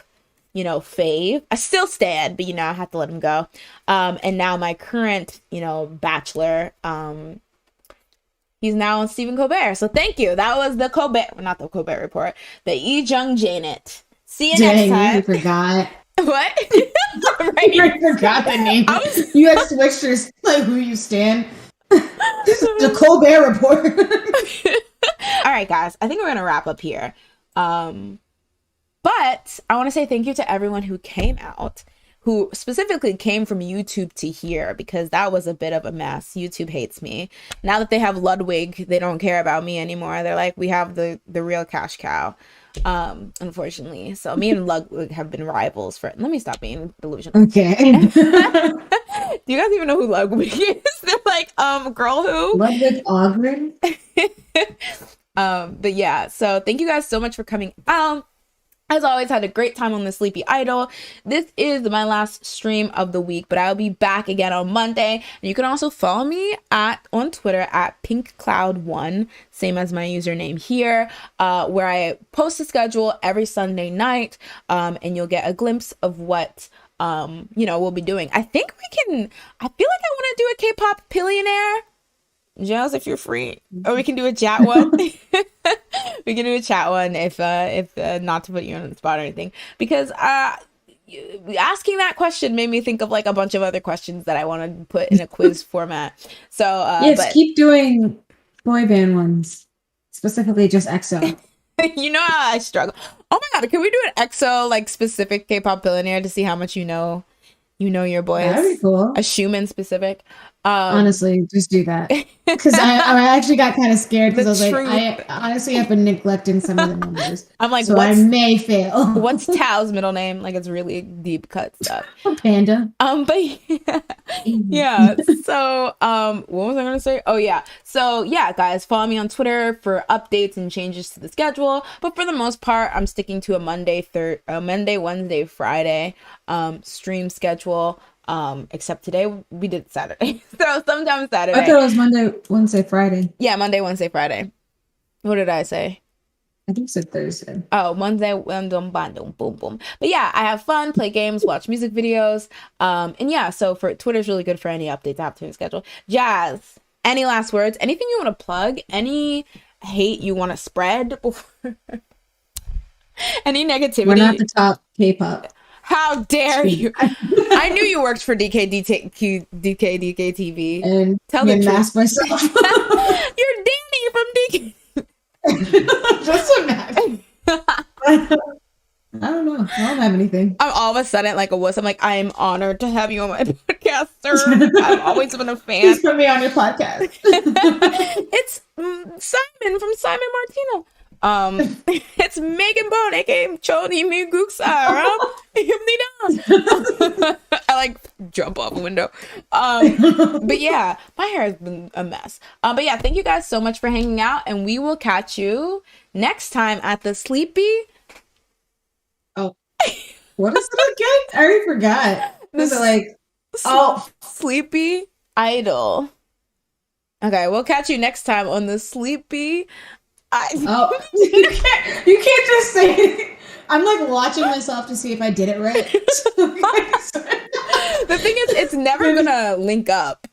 you know, fave. I still stand, but, you know, I have to let him go. And now my current, you know, bachelor, he's now on Stephen Colbert. So thank you. That was the Colbert, not the Colbert Report, the Leejungjae. See you next time. You forgot. What? Right. You forgot the name. You had switched your, like, who you stand. The Colbert Report. All right, guys. I think we're going to wrap up here. But I want to say thank you to everyone who came out, who specifically came from YouTube to here, because that was a bit of a mess. YouTube hates me. Now that they have Ludwig, they don't care about me anymore. They're like, we have the real cash cow, unfortunately. So me and Ludwig have been rivals for... Let me stop being delusional. Okay. Do you guys even know who Ludwig is? They're like, girl who? Ludwig Ogren? But yeah, so thank you guys so much for coming out. As always, had a great time on the Sleepy Idol. This is my last stream of the week, but I'll be back again on Monday. And you can also follow me on Twitter at pinkcloud1, same as my username here, where I post a schedule every Sunday night, and you'll get a glimpse of what you know, we'll be doing. I feel like I want to do a K-pop billionaire. Giles, if you're free, or we can do a chat one. We can do a chat one if not to put you on the spot or anything, because asking that question made me think of like a bunch of other questions that I want to put in a quiz format. So yes, keep doing boy band ones, specifically just EXO. You know how I struggle. Oh my god, can we do an EXO like specific K-pop billionaire to see how much you know your boys? That'd be cool. A Schumann specific. Honestly, just do that. Because I actually got kind of scared because I was like, I honestly have been neglecting some of the numbers. I'm like, so I may fail. What's Tao's middle name? Like, it's really deep cut stuff. Panda. But yeah. So, what was I gonna say? Oh yeah. So yeah, guys, follow me on Twitter for updates and changes to the schedule. But for the most part, I'm sticking to a Monday, Wednesday, Friday stream schedule. Except today we did Saturday. So sometimes Saturday. I thought it was Monday, Wednesday, Friday. Yeah, Monday, Wednesday, Friday. What did I say? I think you said Thursday. Oh, Monday, boom, boom. But yeah, I have fun, play games, watch music videos. And yeah, so for Twitter's really good for any updates I have to schedule. Jazz, any last words? Anything you want to plug? Any hate you want to spread? Any negativity? We're not the top Kpop. How dare you? I knew you worked for DK TV. And tell the truth. Myself. You're Danny from DK. Just imagine. I don't know. I don't have anything. I'm all of a sudden like a wuss. I'm like, I am honored to have you on my podcast, sir. I've always been a fan. Please put me on your podcast. It's Simon from Simon Martino. It's Megan Bone, aka Choni Mi Guksa. I like jump off a window. But yeah, my hair has been a mess. But yeah, thank you guys so much for hanging out, and we will catch you next time at the Sleepy. Oh, what is it again? I already forgot. Was it like Sleepy Idol? Okay, we'll catch you next time on the Sleepy. You can't just say it. I'm like watching myself to see if I did it right. The thing is, it's never gonna link up.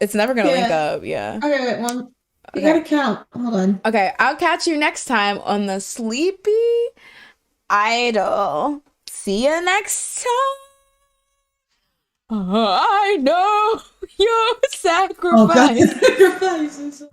It's never gonna link up. Yeah. Okay, wait, one. You gotta count. Hold on. Okay, I'll catch you next time on the Sleepy Idol. See you next time. I know your sacrifice. Sacrifices.